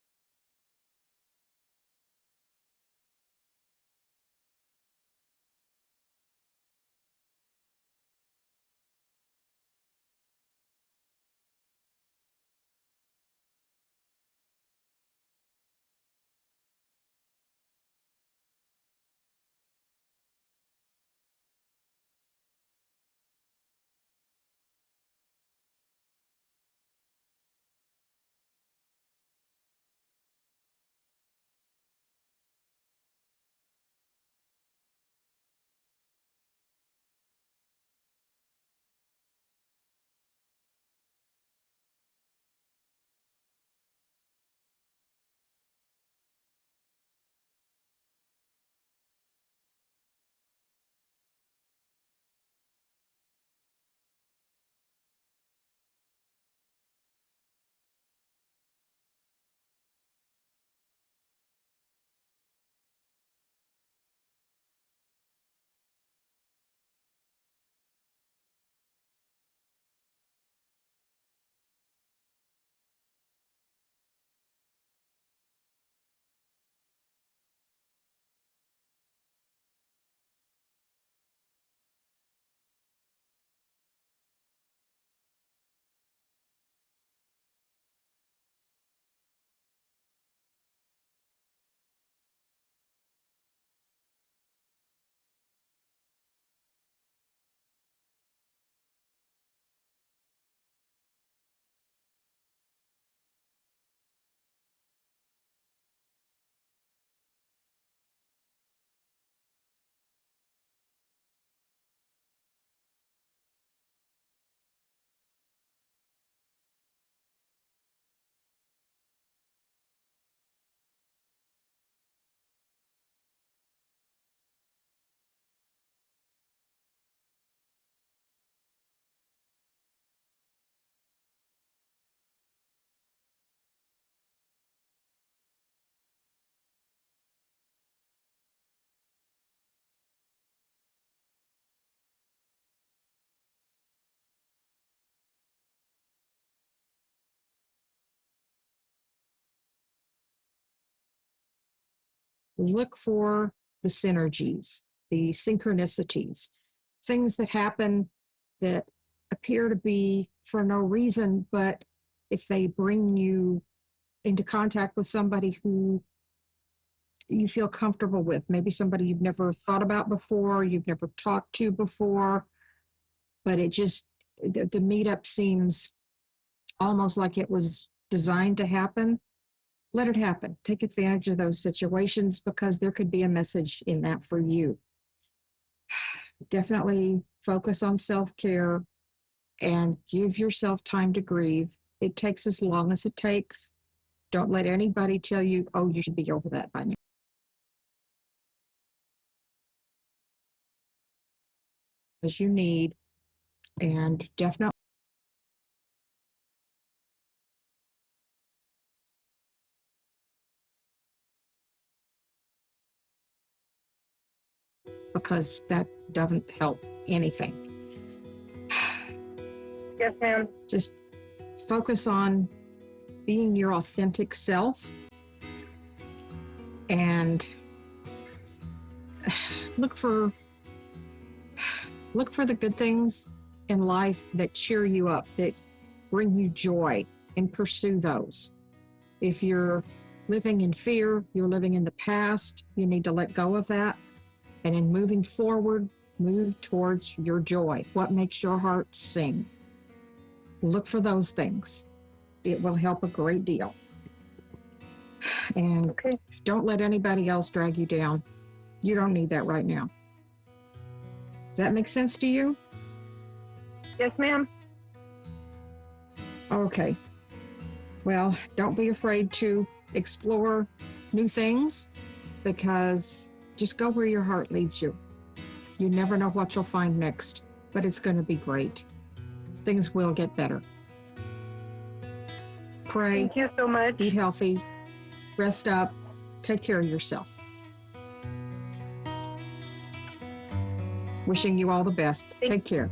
look for the synergies, the synchronicities, things that happen that appear to be for no reason, but if they bring you into contact with somebody who you feel comfortable with, maybe somebody you've never thought about before, you've never talked to before, but it just, the meetup seems almost like it was designed to happen. Let it happen. Take advantage of those situations because there could be a message in that for you. Definitely focus on self-care and give yourself time to grieve. It takes as long as it takes. Don't let anybody tell you, oh, you should be over that by now. As you need, and definitely because that doesn't help anything. Yes, ma'am. Just focus on being your authentic self and look for the good things in life that cheer you up, that bring you joy, and pursue those. If you're living in fear, you're living in the past, you need to let go of that. And in moving forward, move towards your joy. What makes your heart sing? Look for those things. It will help a great deal. And don't let anybody else drag you down. You don't need that right now. Does that make sense to you? Yes, ma'am. Okay. Well, don't be afraid to explore new things, because just go where your heart leads you. You never know what you'll find next, but it's going to be great. Things will get better. Pray. Thank you so much. Eat healthy. Rest up. Take care of yourself. Wishing you all the best. Take care.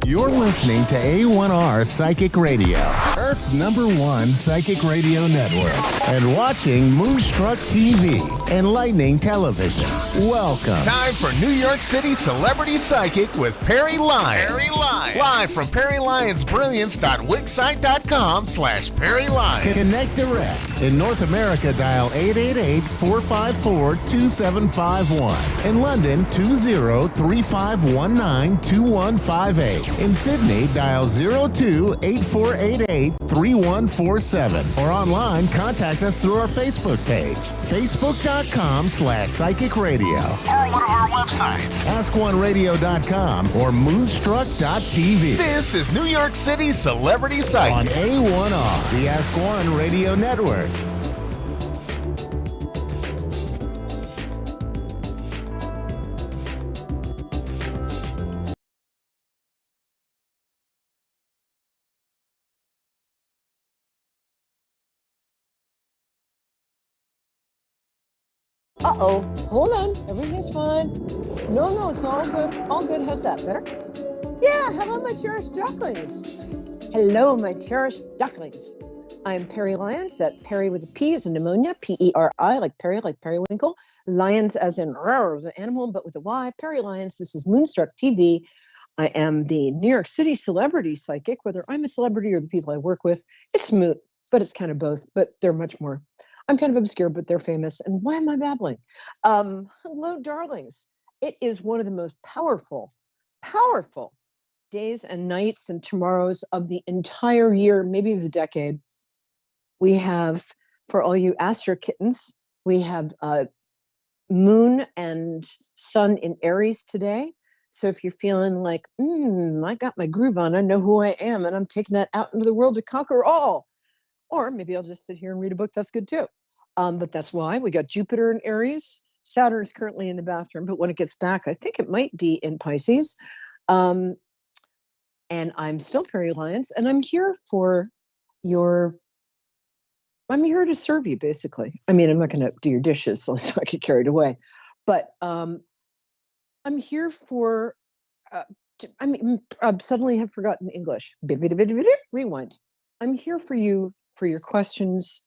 You're listening to A1R Psychic Radio, Earth's #1 psychic radio network, and watching Moonstruck TV, enlightening television. Welcome. Time for New York City Celebrity Psychic with Perry Lyons. Perry Lyons. Live from PerryLyonsBrilliance.wixsite.com/Perry Lyons. Connect direct. In North America, dial 888-454-2751. In London, 20-3519-2158. In Sydney, dial 02-8488-3147. Or online, contact us through our Facebook page, facebook.com/psychic radio. Or one of our websites, askoneradio.com or moonstruck.tv. This is New York City Celebrity Psychic on A1R, the Ask One Radio Network. Hold on. Everything's fine. No, it's all good. All good. How's that? Better? Yeah, hello, my cherished ducklings. Hello, my cherished ducklings. I'm Perry Lyons. That's Perry with a P as in pneumonia, P-E-R-I, like periwinkle. Lyons as in as an animal, but with a Y. Perry Lyons. This is Moonstruck TV. I am the New York City celebrity psychic. Whether I'm a celebrity or the people I work with, it's moot, but it's kind of both, but they're much more. I'm kind of obscure, but they're famous. And why am I babbling? Hello, darlings. It is one of the most powerful days and nights and tomorrows of the entire year, maybe of the decade. We have, for all you Astro kittens, we have Moon and Sun in Aries today. So if you're feeling like, I got my groove on, I know who I am, and I'm taking that out into the world to conquer all. Or maybe I'll just sit here and read a book. That's good too. But that's why we got Jupiter in Aries. Saturn is currently in the bathroom, but when it gets back, I think it might be in Pisces. And I'm still Perry Lyons, and I'm here I'm here to serve you, basically. I mean, I'm not going to do your dishes, so I get carried away. But I'm here for, suddenly have forgotten English. Rewind. I'm here for you, for your questions,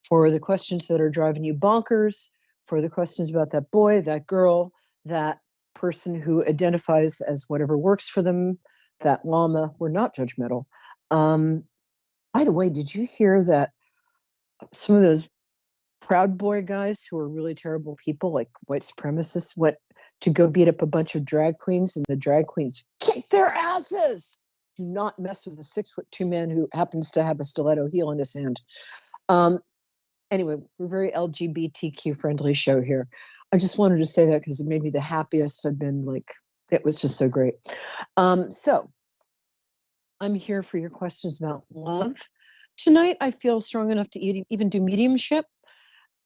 for the questions that are driving you bonkers, for the questions about that boy, that girl, that person who identifies as whatever works for them, that llama. We're not judgmental. By the way, did you hear that some of those Proud Boy guys who are really terrible people, like white supremacists, went to go beat up a bunch of drag queens, and the drag queens kicked their asses? Do not mess with a 6'2" man who happens to have a stiletto heel in his hand. Anyway, we're a very LGBTQ friendly show here. I just wanted to say that because it made me the happiest I've been. Like, it was just so great. So I'm here for your questions about love. Tonight, I feel strong enough to even do mediumship.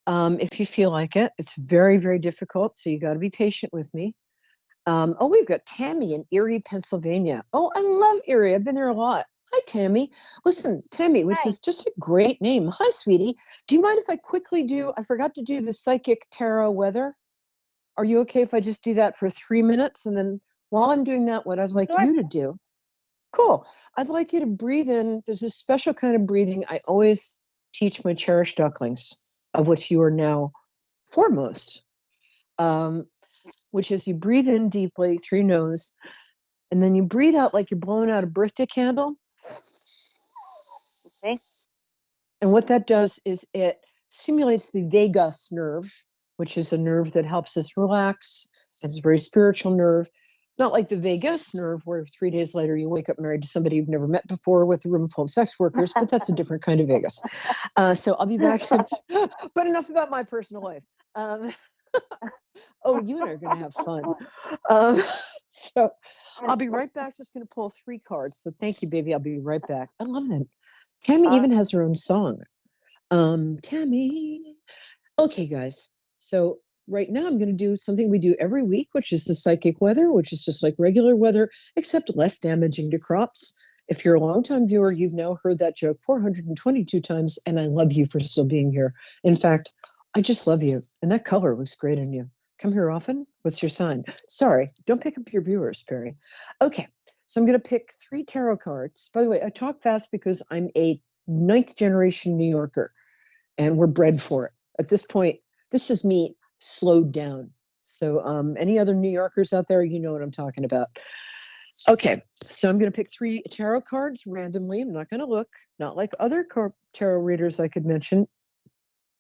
If you feel like it, it's very, very difficult. So you got to be patient with me. We've got Tammy in Erie, Pennsylvania. Oh, I love Erie. I've been there a lot. Hi, Tammy. Listen, Tammy, which is just a great name. Hi, sweetie. Do you mind if I quickly I forgot to do the psychic tarot weather. Are you okay if I just do that for 3 minutes? And then while I'm doing that, what I'd like you to do. Cool. I'd like you to breathe in. There's a special kind of breathing I always teach my cherished ducklings, of which you are now foremost, which is you breathe in deeply through your nose, and then you breathe out like you're blowing out a birthday candle. Okay. And what that does is it stimulates the vagus nerve, which is a nerve that helps us relax. It's a very spiritual nerve. Not like the vagus nerve, where 3 days later you wake up married to somebody you've never met before with a room full of sex workers, but that's a different kind of Vegas. So I'll be back. But enough about my personal life. You and I are going to have fun. So I'll be right back. Just going to pull 3 cards. So thank you, baby. I'll be right back. I love it. Tammy even has her own song. Tammy. Okay, guys. So right now I'm going to do something we do every week, which is the psychic weather, which is just like regular weather, except less damaging to crops. If you're a longtime viewer, you've now heard that joke 422 times, and I love you for still being here. In fact, I just love you, and that color looks great on you. Come here often? What's your sign? Sorry, don't pick up your viewers, Perry. Okay, so I'm going to pick 3 tarot cards. By the way, I talk fast because I'm a 9th generation New Yorker, and we're bred for it. At this point, this is me slowed down. So any other New Yorkers out there, you know what I'm talking about. Okay, so I'm going to pick 3 tarot cards randomly. I'm not going to look, not like other tarot readers I could mention.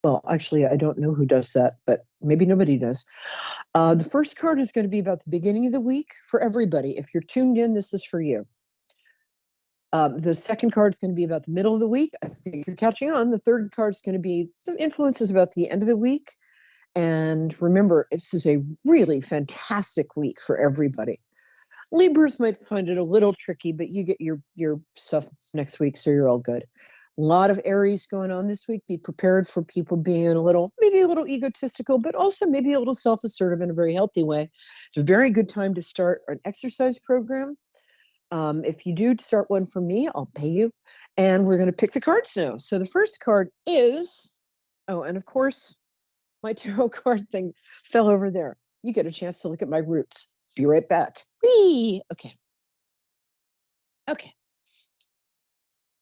Well, actually, I don't know who does that, but maybe nobody does. The first card is going to be about the beginning of the week for everybody. If you're tuned in, this is for you. The second card is going to be about the middle of the week. I think you're catching on. The third card is going to be some influences about the end of the week. And remember, this is a really fantastic week for everybody. Libras might find it a little tricky, but you get your stuff next week, so you're all good. A lot of Aries going on this week. Be prepared for people being maybe a little egotistical, but also maybe a little self-assertive in a very healthy way. It's a very good time to start an exercise program. If you do start one for me, I'll pay you. And we're going to pick the cards now. So the first card is, and of course, my tarot card thing fell over there. You get a chance to look at my roots. Be right back. Whee! Okay. Okay.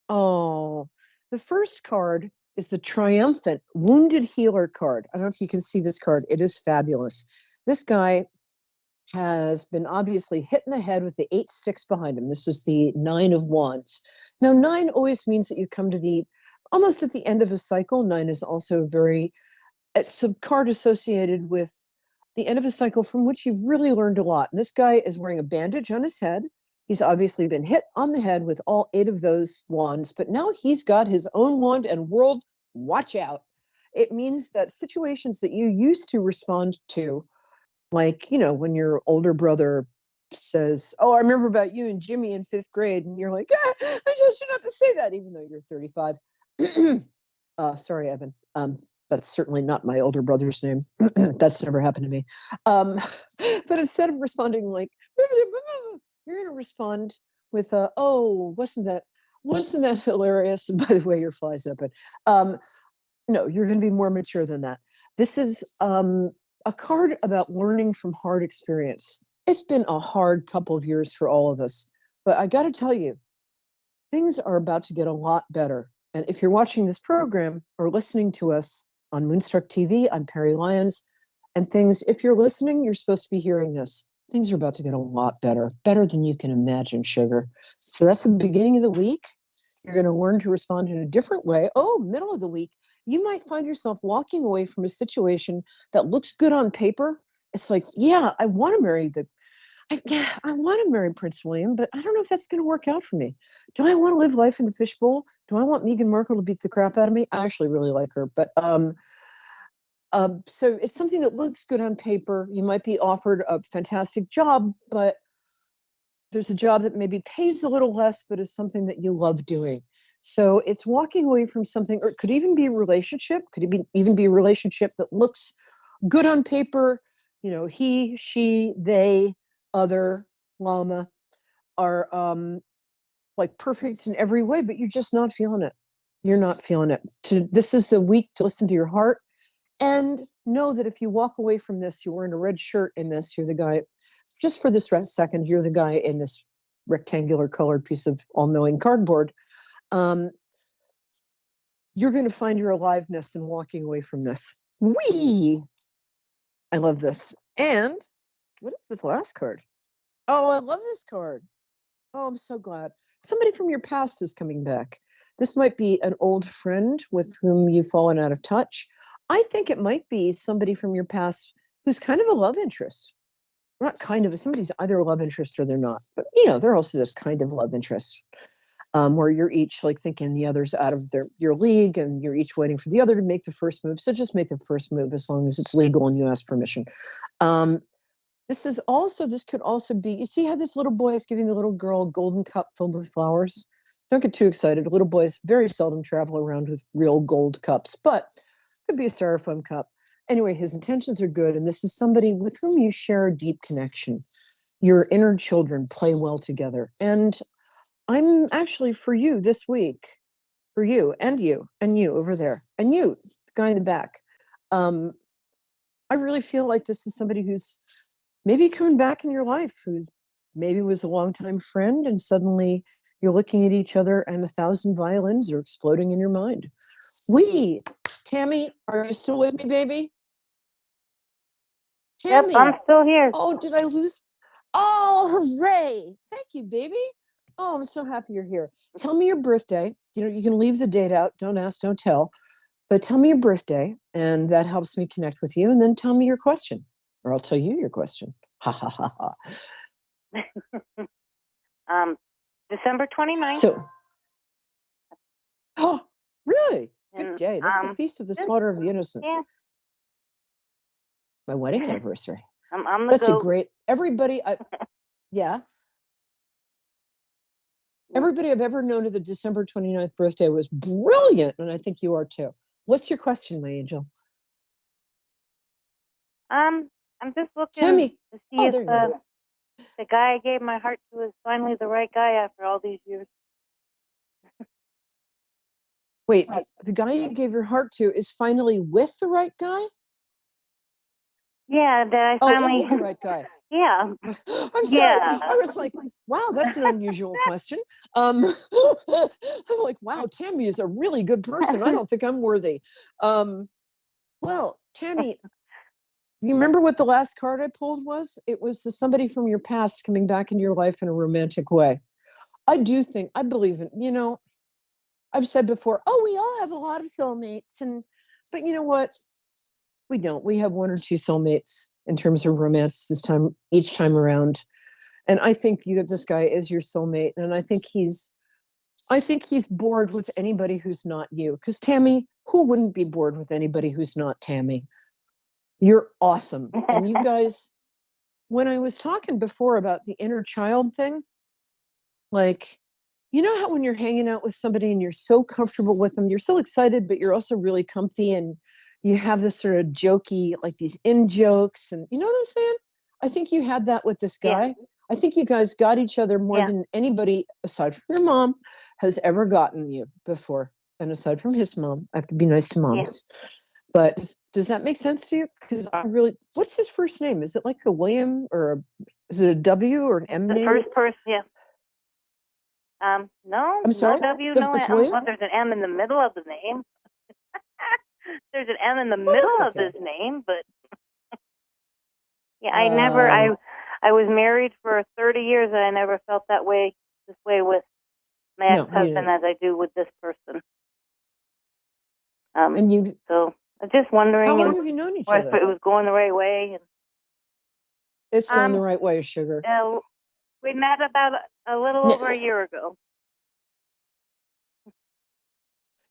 Oh, the first card is the triumphant wounded healer card. I don't know if you can see this card. It is fabulous. This guy has been obviously hit in the head with the 8 sticks behind him. This is the 9 of Wands. Now, 9 always means that you come to the almost at the end of a cycle. 9 is also it's a card associated with the end of a cycle from which you've really learned a lot. And this guy is wearing a bandage on his head. He's obviously been hit on the head with all 8 of those wands, but now he's got his own wand and world, watch out. It means that situations that you used to respond to, like, when your older brother says, "Oh, I remember about you and Jimmy in 5th grade," and you're like, "I told you not to say that," even though you're 35. Sorry, Evan. That's certainly not my older brother's name. That's never happened to me. But instead of responding like, you're going to respond with, "Oh, wasn't that hilarious?" And by the way, your fly's open. No, you're going to be more mature than that. This is a card about learning from hard experience. It's been a hard couple of years for all of us, but I got to tell you, things are about to get a lot better. And if you're watching this program or listening to us on Moonstruck TV, I'm Perry Lyons, and if you're listening, you're supposed to be hearing this. Things are about to get a lot better than you can imagine, sugar. So that's the beginning of the week. You're going to learn to respond in a different way. Oh, middle of the week, you might find yourself walking away from a situation that looks good on paper. It's like, yeah, I want to marry I want to marry Prince William, but I don't know if that's going to work out for me. Do I want to live life in the fishbowl? Do I want Meghan Markle to beat the crap out of me? I actually really like her, but so it's something that looks good on paper. You might be offered a fantastic job, but there's a job that maybe pays a little less, but is something that you love doing. So it's walking away from something, or it could even be a relationship. Could even be a relationship that looks good on paper. He, she, they, other, llama are like perfect in every way, but you're just not feeling it. You're not feeling it. This is the week to listen to your heart. And know that if you walk away from this, you're wearing a red shirt in this, you're the guy, just for this second, you're the guy in this rectangular colored piece of all-knowing cardboard. You're going to find your aliveness in walking away from this. Whee! I love this. And what is this last card? Oh, I love this card. Oh, I'm so glad. Somebody from your past is coming back. This might be an old friend with whom you've fallen out of touch. I think it might be somebody from your past who's kind of a love interest. Not kind of, somebody's either a love interest or they're not. But, they're also this kind of love interest where you're each like thinking the other's out of your league and you're each waiting for the other to make the first move. So just make the first move as long as it's legal and you ask permission. This could also be, you see how this little boy is giving the little girl a golden cup filled with flowers? Don't get too excited. Little boys very seldom travel around with real gold cups, but could be a styrofoam cup. Anyway, his intentions are good, and this is somebody with whom you share a deep connection. Your inner children play well together. And I'm actually, for you this week, for you and you over there, and you, the guy in the back, I really feel like this is somebody who's maybe coming back in your life, who maybe was a longtime friend, and suddenly you're looking at each other and 1,000 violins are exploding in your mind. Tammy, are you still with me, baby? Tammy. Yep, I'm still here. Oh, did I lose? Oh, hooray. Thank you, baby. Oh, I'm so happy you're here. Tell me your birthday. You can leave the date out. Don't ask, don't tell. But tell me your birthday, and that helps me connect with you. And then tell me your question, or I'll tell you your question. Ha, ha, ha, ha. December 29th. So, oh, really? Good day. That's the Feast of the Slaughter of the Innocents. Yeah. My wedding anniversary. That's a great, everybody, yeah. Everybody I've ever known to the December 29th birthday was brilliant, and I think you are too. What's your question, my angel? I'm just looking Tammy. to see if the guy I gave my heart to is finally the right guy after all these years. Wait, the guy you gave your heart to is finally with the right guy? Yeah, that I finally. Is it the right guy? Yeah. I'm sorry. I was like, wow, that's an unusual question. I'm like, wow, Tammy is a really good person. I don't think I'm worthy. Well, Tammy, you remember what the last card I pulled was? It was somebody from your past coming back into your life in a romantic way. I believe in, I've said before, oh, we all have a lot of soulmates. But you know what? We don't. We have one or two soulmates in terms of romance each time around. And I think this guy is your soulmate. And I think he's bored with anybody who's not you. Because Tammy, who wouldn't be bored with anybody who's not Tammy? You're awesome. And you guys, when I was talking before about the inner child thing, like, you know how when you're hanging out with somebody and you're so comfortable with them, you're so excited, but you're also really comfy and you have this sort of jokey, like these in-jokes. And you know what I'm saying? I think you had that with this guy. Yeah. I think you guys got each other more than anybody, aside from your mom, has ever gotten you before. And aside from his mom, I have to be nice to moms. Yeah. But does that make sense to you? Because what's his first name? Is it like a William is it a W or an M name? The first person, yeah. No, I'm sorry? no W, no M. Well, there's an M in the middle of the name. There's an M in the middle of his name, but yeah, I was married for 30 years and I never felt this way with my ex-husband as I do with this person. So I'm just wondering how long have you known each other? If it was going the right way. It's going the right way, sugar. We met about a little over a year ago.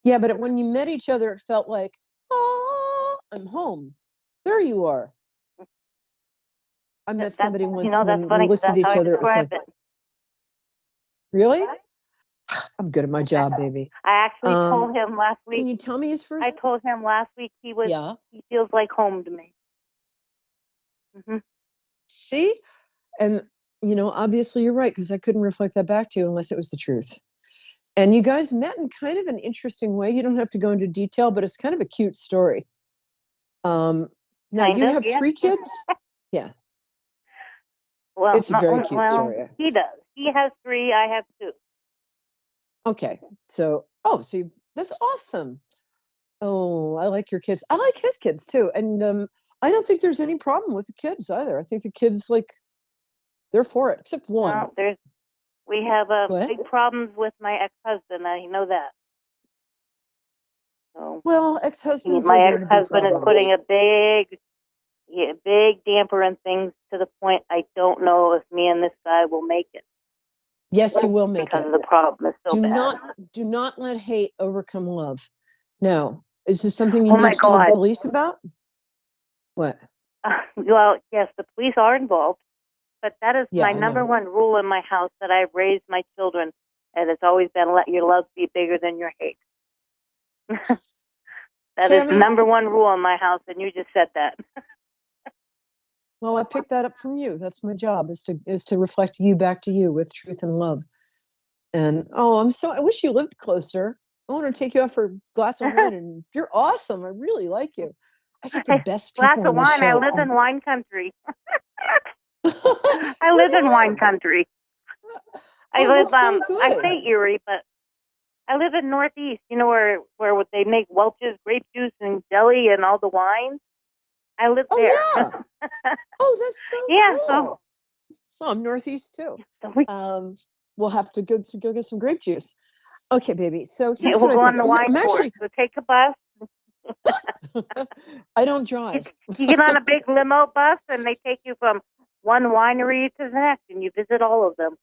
Yeah, but when you met each other, it felt like, oh, I'm home. There you are. I met somebody once when we looked at each other. It was like, really? I'm good at my job, baby. I actually told him last week. Can you tell me his first? I told him last week he feels like home to me. Mm-hmm. See? And, obviously you're right, because I couldn't reflect that back to you unless it was the truth. And you guys met in kind of an interesting way. You don't have to go into detail, but it's kind of a cute story. Now you have 3 kids? Yeah. Well, it's a very cute story. He does. He has 3. I have 2. Okay. So that's awesome. Oh, I like your kids. I like his kids too. And I don't think there's any problem with the kids either. I think the kids, they're for it, except one. No, we have big problems with my ex-husband. I know that. So, well, ex-husbands. My ex-husband is putting a big damper in things to the point I don't know if me and this guy will make it. Yes, you will make it. Because the problem is so bad. Do not let hate overcome love. Now, is this something you need to tell the police about? What? Well, yes, the police are involved, but that is my number one rule in my house that I've raised my children, and it's always been let your love be bigger than your hate. That is the number one rule in my house, and you just said that. Well, I picked that up from you. That's my job, is to reflect you back to you with truth and love. And I wish you lived closer. I want to take you out for a glass of wine, and you're awesome. I really like you. I get the best people glass of wine. I live in wine country. I live in wine country. I say Erie, but I live in Northeast. You know where they make Welch's grape juice and jelly and all the wines. I live there. Yeah. That's so cool. So I'm Northeast too. We'll have to go get some grape juice. Okay, baby. So here's we'll go on the wine tour. So take a bus. I don't drive. You get on a big limo bus, and they take you from one winery to the next, and you visit all of them.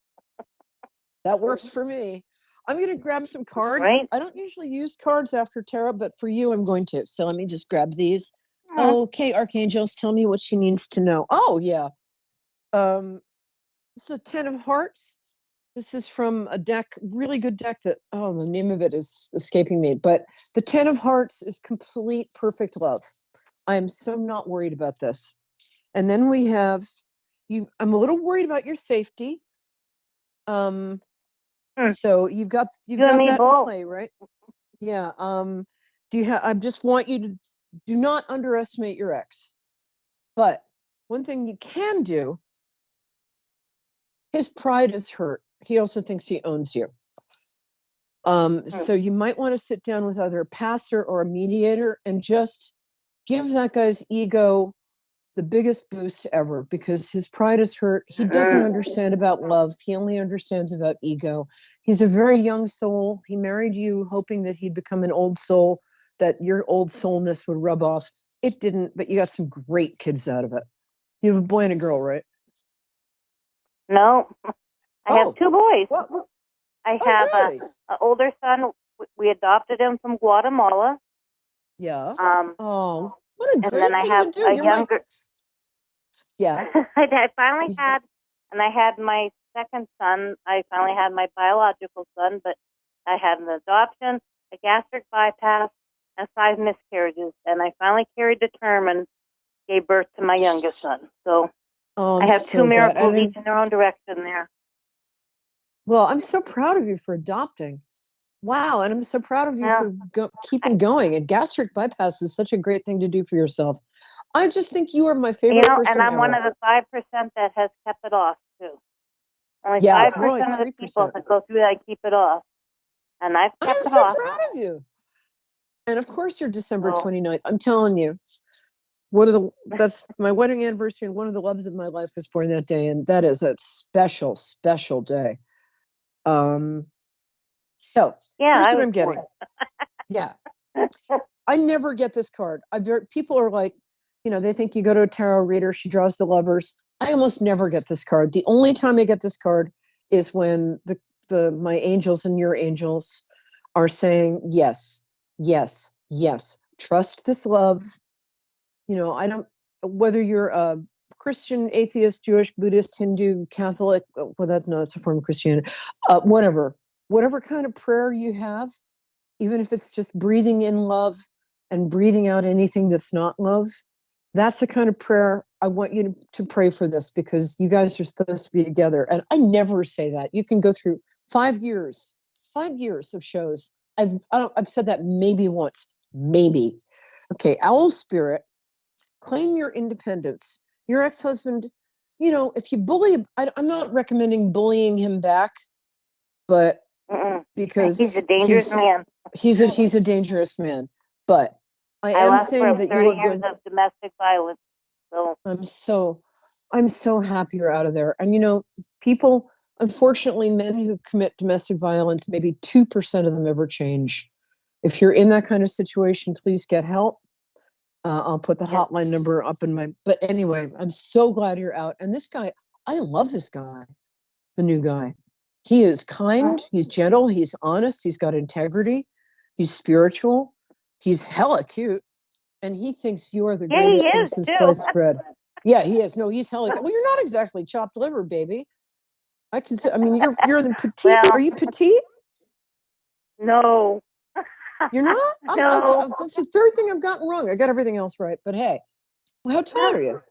That works for me. I'm going to grab some cards. Right. I don't usually use cards after tarot, but for you, I'm going to. So let me just grab these. Okay, archangels, tell me what she needs to know. Oh, yeah. This is a 10 of Hearts. This is from a deck, really good deck the name of it is escaping me. But the 10 of Hearts is complete, perfect love. I am so not worried about this. And then we have I'm a little worried about your safety. So you've got that in play, right? Yeah. I just want you to do not underestimate your ex. But one thing you can do his pride is hurt. He also thinks he owns you. So you might want to sit down with either a pastor or a mediator and just give that guy's ego the biggest boost ever, because his pride is hurt. He doesn't understand about love. He only understands about ego. He's a very young soul. He married you hoping that he'd become an old soul, that your old soulness would rub off. It didn't, but you got some great kids out of it. You have a boy and a girl, right? No, I have two boys. What? I have really? an older son. We adopted him from Guatemala. Yeah. Oh, what a and great then I thing have to do. a You're younger. Yeah. I finally had, and I had my second son. I finally had my biological son, but I had an adoption, a gastric bypass, and 5 miscarriages, and I finally carried the term and gave birth to my youngest son. So I have so two glad. miracles, And each in their own direction there. Well, I'm so proud of you for adopting. Wow. And I'm so proud of you for keeping going. And gastric bypass is such a great thing to do for yourself. I just think you are my favorite person and I'm ever. one of the 5% that has kept it off, too. Only Yeah, 5% well, it's of the 3%. people that go through that keep it off. And I've kept I'm it so off. proud of you. And of course, you're December 29th. I'm telling you, that's my wedding anniversary, and one of the loves of my life was born that day. And that is a special, special day. So here's what I'm getting. Yeah. I never get this card. People are like, they think you go to a tarot reader, she draws the lovers. I almost never get this card. The only time I get this card is when my angels and your angels are saying, yes, yes, yes. Trust this love. Whether you're a Christian, atheist, Jewish, Buddhist, Hindu, Catholic, well, that's a form of Christianity, whatever kind of prayer you have, even if it's just breathing in love and breathing out anything that's not love, that's the kind of prayer I want you to pray for this, because you guys are supposed to be together. And I never say that. You can go through 5 years of shows. I've said that maybe once, maybe. Okay, owl spirit, claim your independence. Your ex-husband, if you bully, I'm not recommending bullying him back, but because he's a dangerous man. He's a dangerous man. But I am saying that you are years of domestic violence. So I'm so happy you're out of there. And people, unfortunately, men who commit domestic violence, maybe 2% of them ever change. If you're in that kind of situation, please get help. I'll put the hotline number up but anyway, I'm so glad you're out. And this guy, I love this guy, the new guy. He is kind, he's gentle, he's honest, he's got integrity, he's spiritual, he's hella cute, and he thinks you are the greatest thing since sliced bread. Yeah, he is. No, he's hella cute. Well, you're not exactly chopped liver, baby. You're the petite. Are you petite? No. You're not? No. That's the third thing I've gotten wrong. I got everything else right. But hey, how tall are you?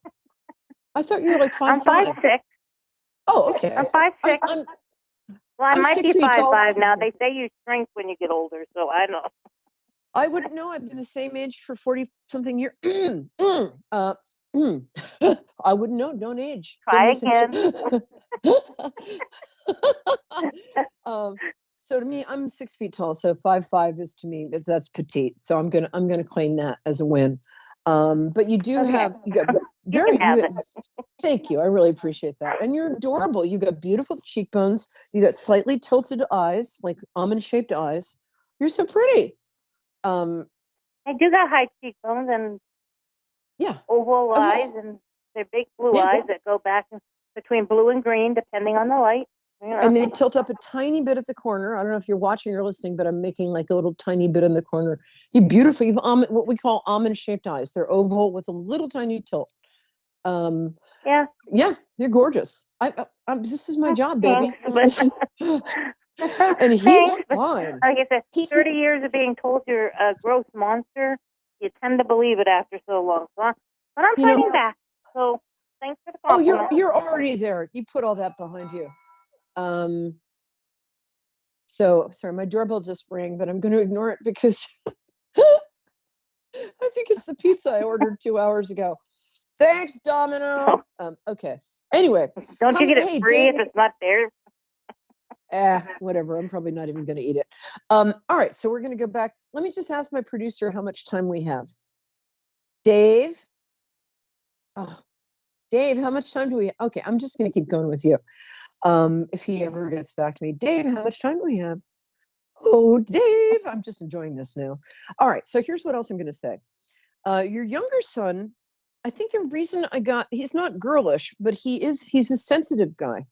I thought you were like 5'5". I'm 5'6". Oh, okay. I'm 5'6". Well, I might be 5'5" now. They say you shrink when you get older, so I know. I wouldn't know. I've been the same age for 40-something years. I wouldn't know. Don't age. Try again. So to me, I'm 6 feet tall. So 5'5" is to me, that's petite. So I'm gonna claim that as a win. But you do have thank you. I really appreciate that. And you're adorable. You got beautiful cheekbones. You got slightly tilted eyes, like almond-shaped eyes. You're so pretty. I do got high cheekbones and oval eyes, and they're big blue eyes that go back between blue and green, depending on the light. And they tilt up a tiny bit at the corner. I don't know if you're watching or listening, but I'm making like a little tiny bit in the corner. You're beautiful. You have what we call almond-shaped eyes. They're oval with a little tiny tilt. Yeah, you're gorgeous. This is my job, baby. And he's fine. Like I said, 30 years of being told you're a gross monster, you tend to believe it after so long. But I'm fighting back. So thanks for the compliment. Oh, you're already there. You put all that behind you. So sorry, my doorbell just rang, but I'm going to ignore it because I think it's the pizza I ordered 2 hours ago. Thanks, Domino. Okay. Anyway. Don't you get it hey, free Dave, if it's not there? whatever. I'm probably not even going to eat it. All right. So we're going to go back. Let me just ask my producer how much time we have. Dave? Oh, Dave, how much time do we? Okay, I'm just going to keep going with you. If he ever gets back to me, Dave, how much time do we have? Oh, Dave, I'm just enjoying this now. All right, so here's what else I'm going to say. Your younger son, I think the reason he's not girlish, but he's a sensitive guy.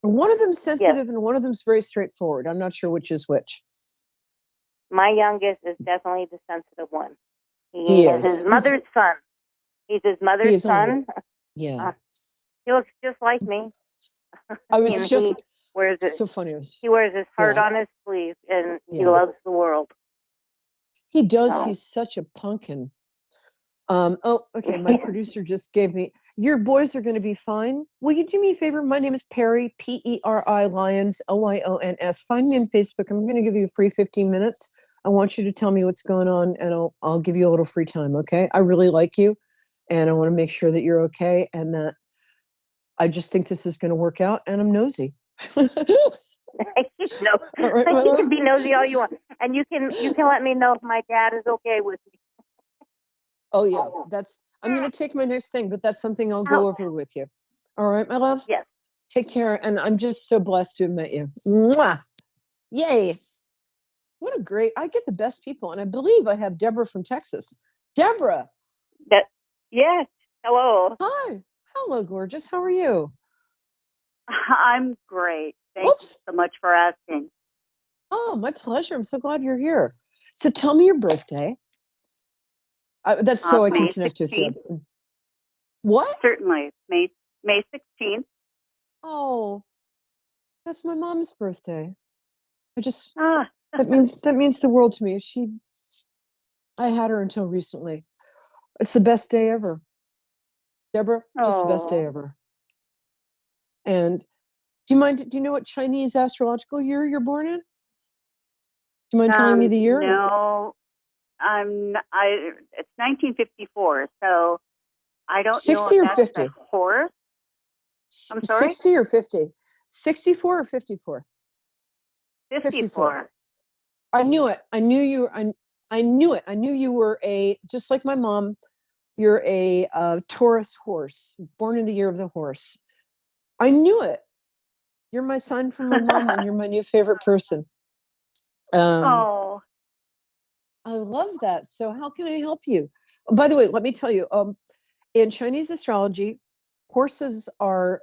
One of them's sensitive and one of them's very straightforward. I'm not sure which is which. My youngest is definitely the sensitive one. He is his mother's son. He's his mother's son. Yeah. He looks just like me. I was just he wears it. So funny. He wears his heart on his sleeve, and he loves the world. He does. Oh. He's such a pumpkin. Oh, okay. My producer just gave me. Your boys are going to be fine. Will you do me a favor? My name is Perry, Peri Lyons, Lyons. Find me on Facebook. I'm going to give you a free 15 minutes. I want you to tell me what's going on, and I'll give you a little free time. Okay? I really like you, and I want to make sure that you're okay, and that I just think this is going to work out. And I'm nosy. No, right, you can be nosy all you want, and you can let me know if my dad is okay with me. Oh yeah, I'm going to take my next thing, but that's something I'll go over with you. All right, my love? Yes. Take care, and I'm just so blessed to have met you. Mwah! Yay. What a great, I get the best people, and I believe I have Deborah from Texas. Deborah. Yes, hello. Hi. Hello, gorgeous. How are you? I'm great. Thank you so much for asking. Oh, my pleasure. I'm so glad you're here. So tell me your birthday. That's so I can connect 16th. With you. What? Certainly. May 16th. Oh, that's my mom's birthday. That means the world to me. I had her until recently. It's the best day ever. Deborah, just the best day ever. And do you know what Chinese astrological year you're born in? Do you mind telling me the year? No. It's 1954, so I don't 60 know or if 50? That's a horse. I'm sorry? 60 or 50? 64 or 54? 54. I knew it. I knew you. I knew it. I knew you were just like my mom. You're a Taurus horse, born in the year of the horse. I knew it. You're my sign from my mom, and you're my new favorite person. I love that. So how can I help you? By the way, let me tell you, in Chinese astrology, horses are,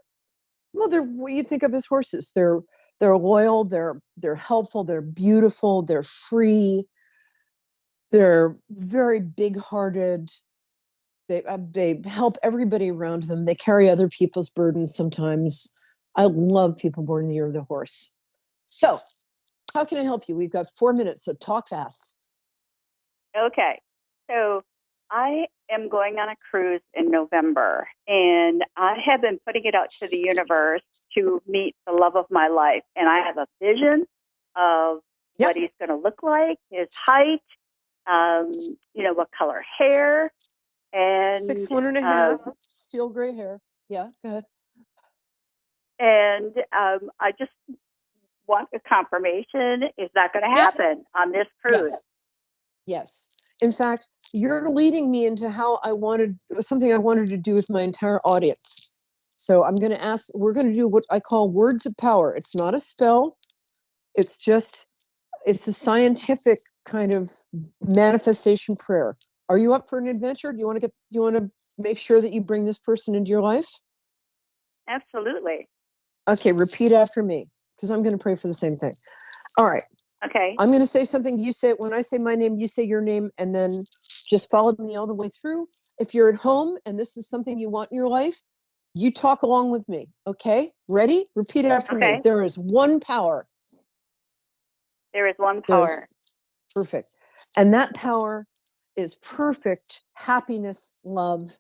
they're what you think of as horses. They're loyal, they're helpful, they're beautiful, they're free, they're very big-hearted. They help everybody around them. They carry other people's burdens sometimes. I love people born in the year of the horse. So how can I help you? We've got 4 minutes, so talk fast. Okay. So I am going on a cruise in November, and I have been putting it out to the universe to meet the love of my life. And I have a vision of what he's going to look like, his height, what color hair. And 6'1.5", steel gray hair. Yeah, go ahead. And I just want a confirmation. Is that going to happen on this cruise? Yes. In fact, you're leading me into something I wanted to do with my entire audience. So we're going to do what I call words of power. It's not a spell. It's a scientific kind of manifestation prayer. Are you up for an adventure? Do you want to make sure that you bring this person into your life? Absolutely. Okay, repeat after me, because I'm going to pray for the same thing. All right. Okay. I'm going to say something. You say it. When I say my name, you say your name, and then just follow me all the way through. If you're at home and this is something you want in your life, you talk along with me. Okay? Ready? Repeat it after me. There is one power. There is one power. Perfect. And that power is perfect happiness, love,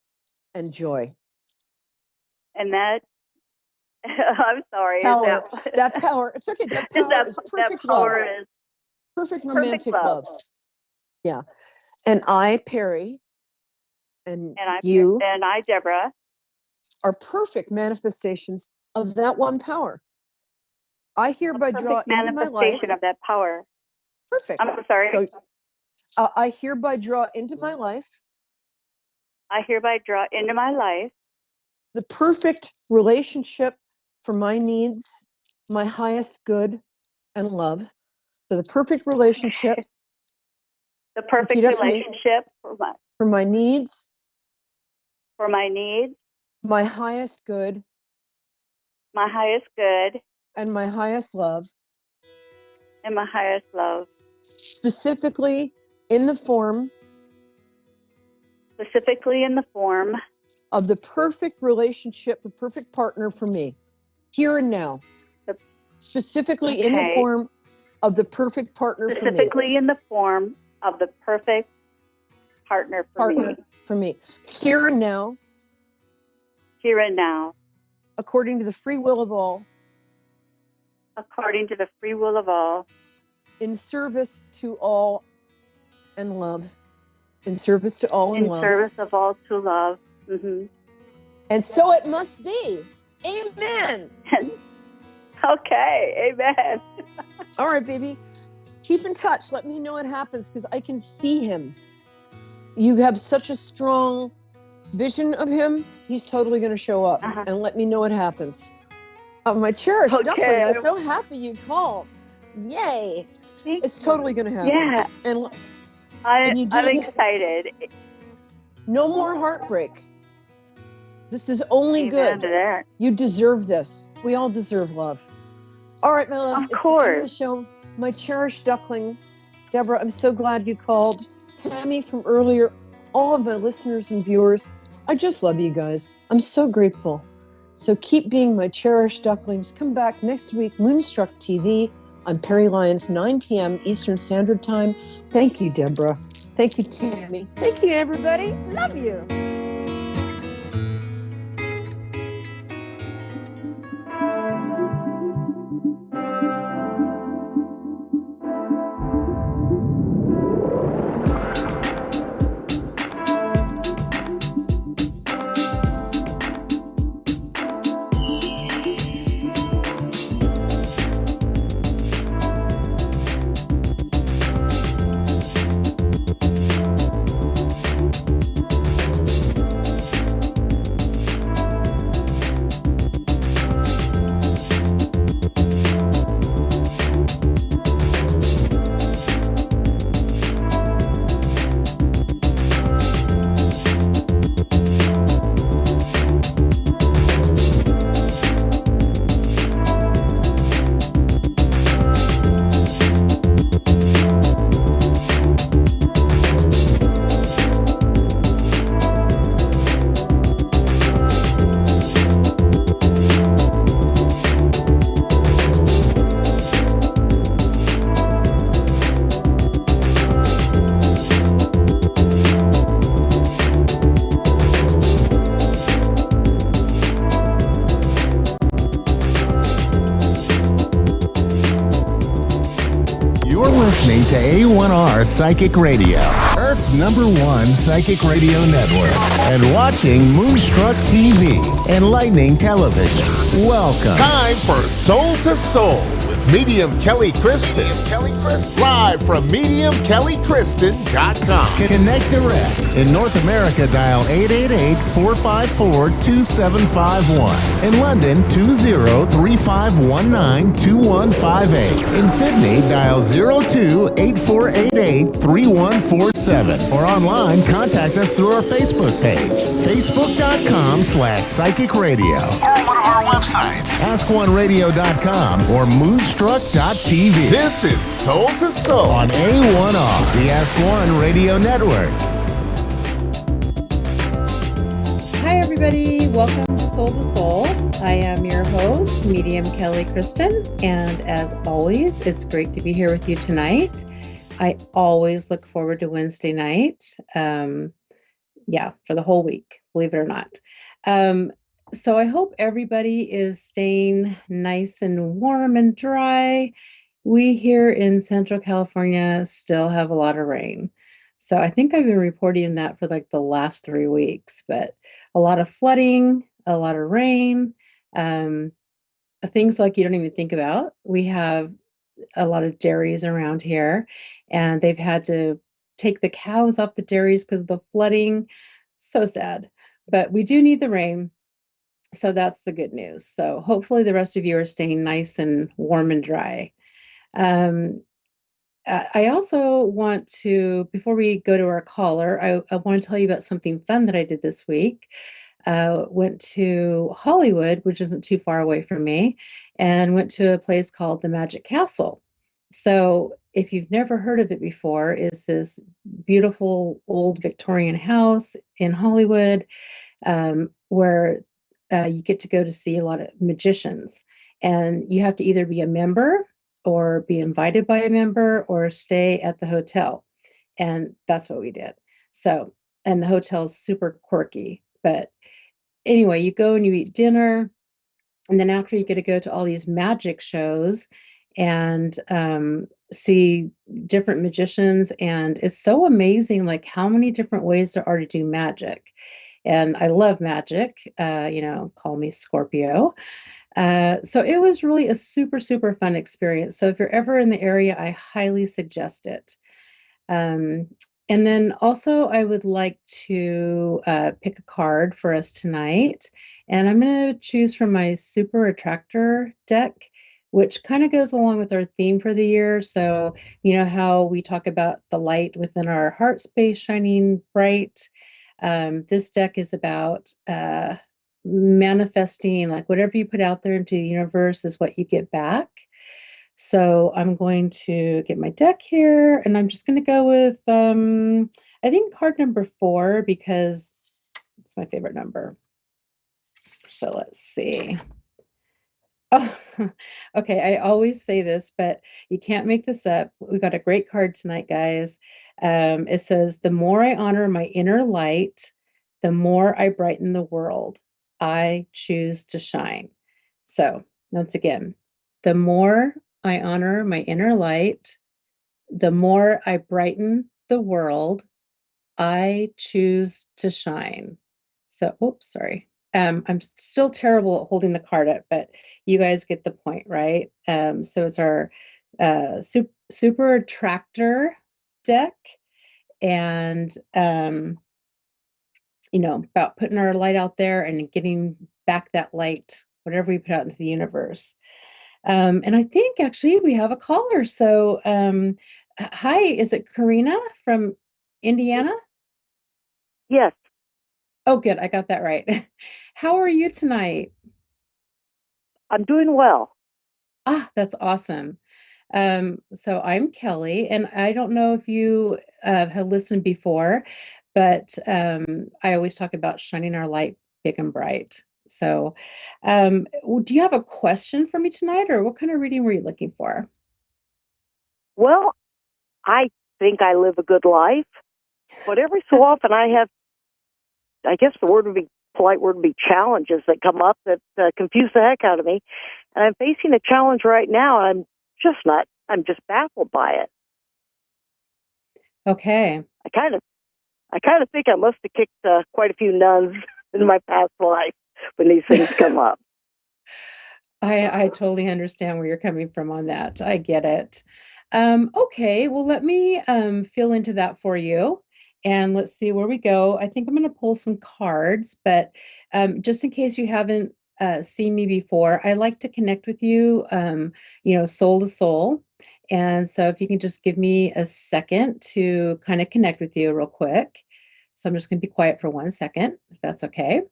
and joy. And that, I'm sorry. Power, that power, it's okay. That power is perfect love. Perfect romantic love. Yeah. And I, Perry, And and you and I, Deborah, are perfect manifestations of that one power. I hereby draw into my life. Manifestation of that power. Perfect. I'm sorry. So I hereby draw into my life I hereby draw into my life the perfect relationship for my needs, my highest good and love. So the perfect relationship. the perfect Repeat after me. relationship For my needs, for my needs, my highest good, my highest good, and my highest love. and my highest love. Specifically in the form of the perfect relationship, the perfect partner for me, here and now. Specifically in the form of the perfect partner for me. Specifically in the form of the perfect partner for me. Here and now. Here and now. According to the free will of all. According to the free will of all. In service to all and love. In service to all and love. In service of all to love. Mm-hmm. And so it must be. Amen. Okay. Amen. All right, baby. Keep in touch. Let me know what happens because I can see him. You have such a strong vision of him. He's totally going to show up and let me know what happens. My cherished duckling, I'm so happy you called. Yay. It's totally going to happen. Yeah. And I'm excited. No more heartbreak. This is only good. You deserve this. We all deserve love. All right, my love. Of course. It's the end of the show. My cherished duckling, Deborah, I'm so glad you called. Tammy from earlier, all of my listeners and viewers, I just love you guys. I'm so grateful. So keep being my cherished ducklings. Come back next week, Moonstruck TV on Perry Lyons, 9 p.m. Eastern Standard Time. Thank you, Deborah. Thank you, Tammy. Thank you, everybody. Love you. Listening to A1R Psychic Radio, Earth's #1 psychic radio network, and watching Moonstruck TV, Enlightening Television. Welcome. Time for Soul to Soul with Medium Kelly Kristen. Live from MediumKellyKristen.com. Connect direct. In North America, dial 888-454-2751. In London, 20-3519-2158. In Sydney, dial 02-8488-3147. Or online, contact us through our Facebook page, facebook.com/psychic radio. Or one of our websites, askoneradio.com or moonstruck.tv. This is Soul to Soul on A1R, the Ask One Radio Network. Hi, everybody. Welcome to Soul. I am your host, Medium Kelly Kristen, and as always, it's great to be here with you tonight. I always look forward to Wednesday night. For the whole week, believe it or not. So I hope everybody is staying nice and warm and dry. We here in Central California still have a lot of rain. So I think I've been reporting that for like the last 3 weeks, but a lot of flooding, a lot of rain, things like you don't even think about. We have a lot of dairies around here, and they've had to take the cows off the dairies because of the flooding. So sad. But we do need the rain. So that's the good news. So hopefully the rest of you are staying nice and warm and dry. Um, I also want to, before we go to our caller, I want to tell you about something fun that I did this week. Went to Hollywood, which isn't too far away from me, and went to a place called the Magic Castle. So if you've never heard of it before, it's this beautiful old Victorian house in Hollywood, where you get to go to see a lot of magicians. And you have to either be a member or be invited by a member or stay at the hotel. And that's what we did. So, and the hotel is super quirky. But anyway, you go and you eat dinner. And then after, you get to go to all these magic shows and see different magicians. And it's so amazing, like how many different ways there are to do magic. And I love magic, call me Scorpio. So it was really a super, super fun experience. So if you're ever in the area, I highly suggest it. And then also, I would like to pick a card for us tonight. And I'm going to choose from my Super Attractor deck, which kind of goes along with our theme for the year. So, you know how we talk about the light within our heart space shining bright. This deck is about manifesting, like whatever you put out there into the universe is what you get back. So I'm going to get my deck here, and I'm just going to go with, I think card number 4, because it's my favorite number. So let's see. Oh, okay. I always say this, but you can't make this up. We got a great card tonight, guys. It says, the more I honor my inner light, the more I brighten the world. I choose to shine. So once again, the more I honor my inner light, the more I brighten the world. I choose to shine. So, oops, sorry. I'm still terrible at holding the card up, but you guys get the point, right? So it's our super attractor deck, and about putting our light out there and getting back that light, whatever we put out into the universe. And I think actually we have a caller. So, hi, is it Karina from Indiana? Yes. Oh, good. I got that right. How are you tonight? I'm doing well. Ah, that's awesome. So I'm Kelly, and I don't know if you have listened before, but I always talk about shining our light big and bright. So, do you have a question for me tonight, or what kind of reading were you looking for? Well, I think I live a good life, but every so often I guess the polite word would be challenges that come up that confuse the heck out of me. And I'm facing a challenge right now. I'm just baffled by it. Okay. I kind of think I must have kicked quite a few nuns in my past life when these things come up. I totally understand where you're coming from on that. I get it. Okay, well, let me fill into that for you, and let's see where we go. I think I'm going to pull some cards, but just in case you haven't seen me before, I like to connect with you, soul to soul. And so if you can just give me a second to kind of connect with you real quick. So I'm just going to be quiet for 1 second, if that's okay.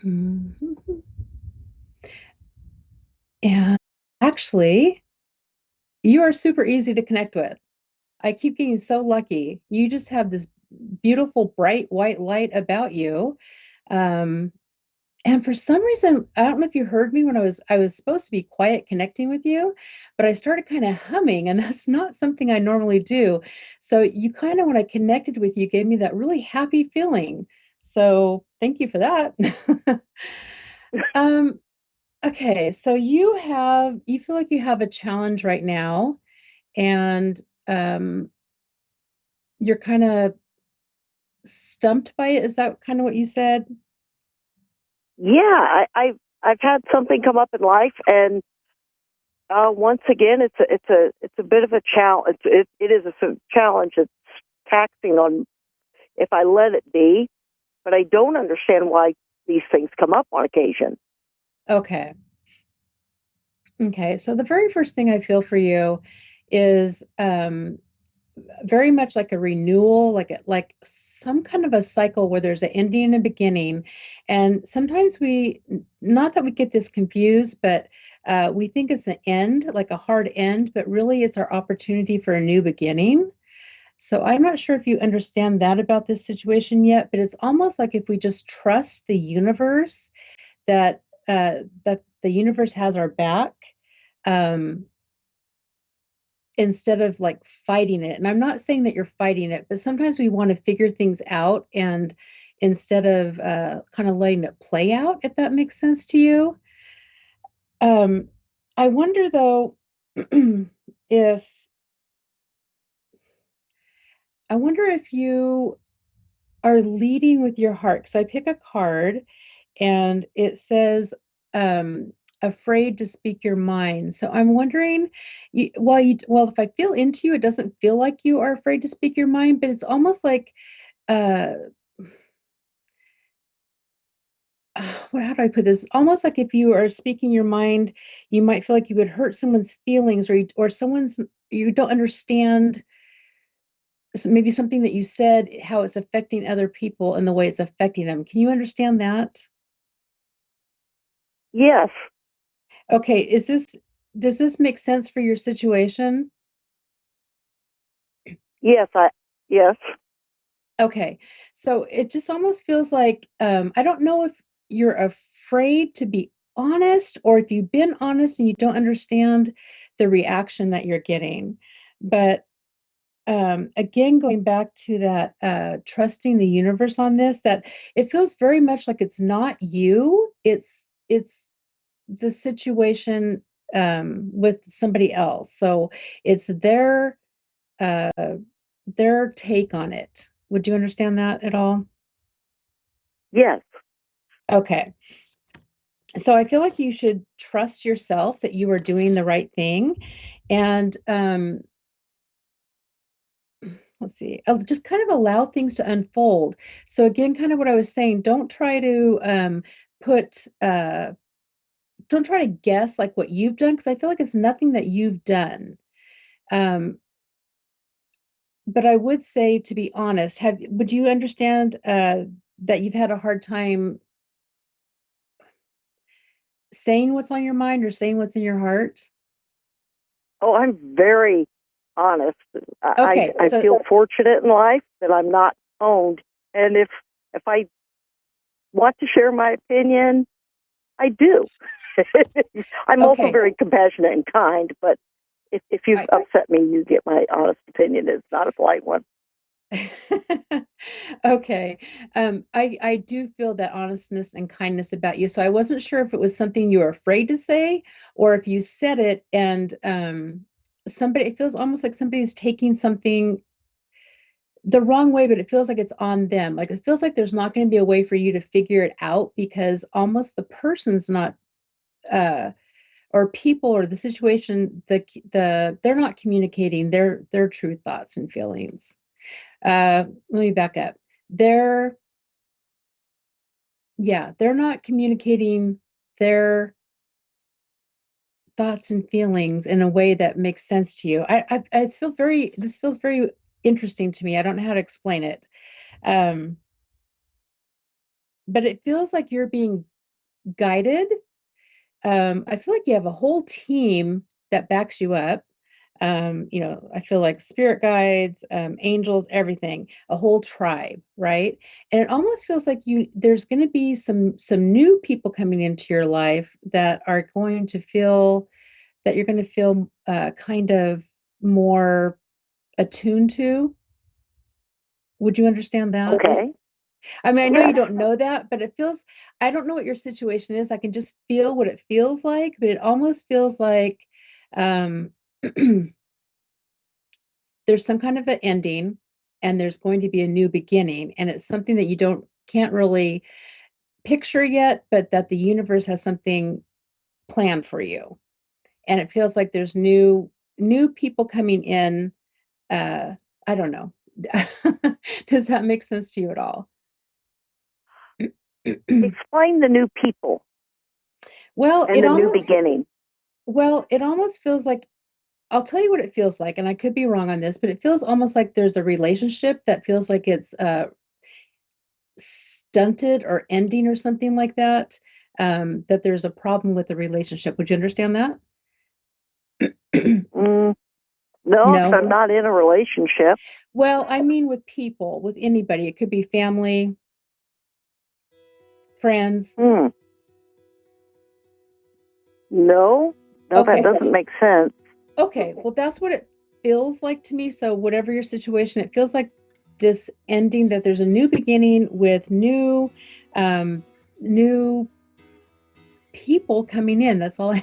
Mm-hmm. And actually, you are super easy to connect with. I keep getting so lucky. You just have this beautiful, bright white light about you. And for some reason, I don't know if you heard me when I was supposed to be quiet connecting with you, but I started kind of humming, and that's not something I normally do. So you kind of, when I connected with you, gave me that really happy feeling. So thank you for that. Okay, so you feel like you have a challenge right now, and you're kind of stumped by it. Is that kind of what you said? Yeah, I've had something come up in life, and once again, it's a bit of a challenge. It is a challenge. It's taxing on if I let it be, but I don't understand why these things come up on occasion. Okay. Okay. So the very first thing I feel for you is very much like a renewal, like some kind of a cycle where there's an ending and a beginning. And sometimes not that we get this confused, but we think it's an end, like a hard end, but really it's our opportunity for a new beginning. So I'm not sure if you understand that about this situation yet, but it's almost like if we just trust the universe that that the universe has our back. Um, Instead of like fighting it. And I'm not saying that you're fighting it, but sometimes we want to figure things out, and instead of kind of letting it play out, if that makes sense to you. I wonder though, if you are leading with your heart. So I pick a card and it says, afraid to speak your mind. So I'm wondering, if I feel into you, it doesn't feel like you are afraid to speak your mind, but it's almost like, uh, how do I put this? Almost like if you are speaking your mind, you might feel like you would hurt someone's feelings, or you don't understand maybe something that you said, how it's affecting other people and the way it's affecting them. Can you understand that? Yes. Okay. Does this make sense for your situation? Yes. Yes. Okay. So it just almost feels like, I don't know if you're afraid to be honest, or if you've been honest and you don't understand the reaction that you're getting. But again, going back to that, trusting the universe on this, that it feels very much like it's not you, it's the situation with somebody else. So it's uh, their take on it. Would you understand that at all? Yes. Okay. So I feel like you should trust yourself that you are doing the right thing. And let's see, just kind of allow things to unfold. So again, kind of what I was saying, don't try to put, don't try to guess like what you've done, because I feel like it's nothing that you've done. But I would say, to be honest, would you understand that you've had a hard time saying what's on your mind or saying what's in your heart? Oh, I'm very honest. Okay, I feel fortunate in life that I'm not owned. And if I want to share my opinion, I do. I'm also very compassionate and kind, but if you've upset me, you get my honest opinion. It's not a polite one. Okay. I do feel that honestness and kindness about you. So I wasn't sure if it was something you were afraid to say, or if you said it and it feels almost like somebody's taking something the wrong way, but it feels like it's on them. Like it feels like there's not going to be a way for you to figure it out, because almost the person's not or people or the situation, they're not communicating their true thoughts and feelings. Let me back up. They're not communicating their thoughts and feelings in a way that makes sense to you. I feel this feels very interesting to me. I don't know how to explain it. But it feels like you're being guided. I feel like you have a whole team that backs you up. I feel like spirit guides, angels, everything, a whole tribe, right? And it almost feels like there's going to be some new people coming into your life that are going to feel that you're going to feel kind of more attuned to. Would you understand that? Okay. I mean, I know you don't know that, but it feels, I don't know what your situation is. I can just feel what it feels like, but it almost feels like um, there's some kind of an ending. and there's going to be a new beginning, and it's something that you can't really picture yet, but that the universe has something planned for you. And it feels like there's new people coming in. I don't know. Does that make sense to you at all? Explain the new people. Well, and the new beginning. Well, it almost feels like, I'll tell you what it feels like, and I could be wrong on this, but it feels almost like there's a relationship that feels like it's stunted or ending or something like that, that there's a problem with the relationship. Would you understand that? No, if I'm not in a relationship. Well, I mean with people, with anybody. It could be family, friends. No, Okay. that doesn't make sense. Okay, well, that's what it feels like to me. So whatever your situation, it feels like this ending, that there's a new beginning with new people coming in. That's all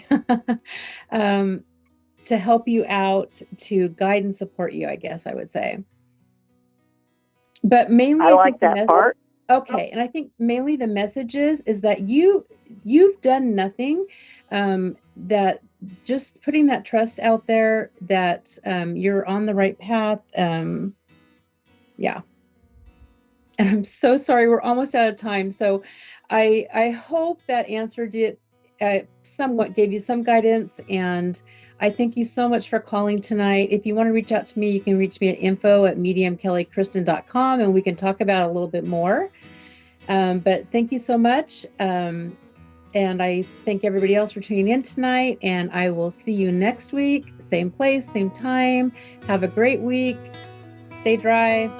I to help you out, to guide and support you, I guess I would say. But mainly, I like that part. Okay, and I think mainly the message is that you've done nothing, that just putting that trust out there that you're on the right path. Yeah. And I'm so sorry, we're almost out of time. So I hope that answered it, somewhat gave you some guidance, and I thank you so much for calling tonight. If you want to reach out to me, you can reach me at info@mediumkellykristen.com, and we can talk about it a little bit more. But thank you so much. And I thank everybody else for tuning in tonight, and I will see you next week, same place, same time. Have a great week. Stay dry.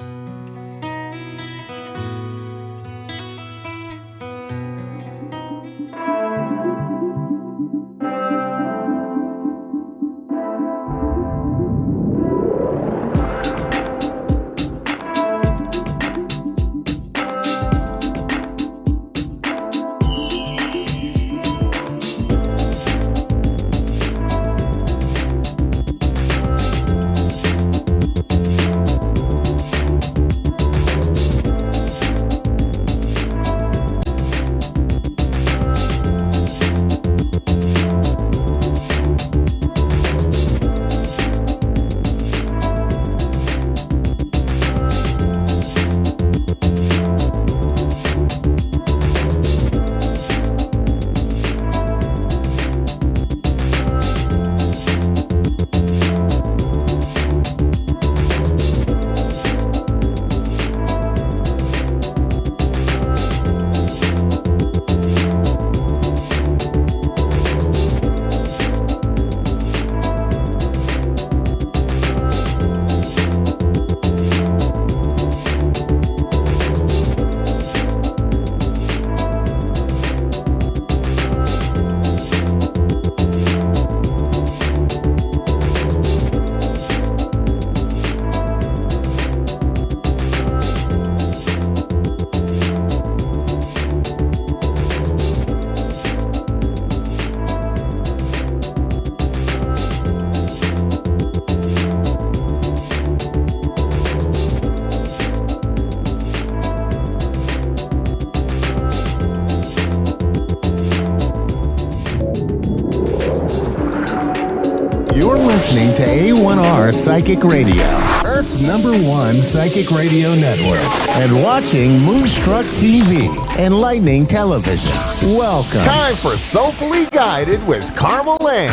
You're listening to A1R Psychic Radio, Earth's #1 psychic radio network, and watching Moonstruck TV, Enlightening Television. Welcome. Time for Soulfully Guided with Carmel Ann.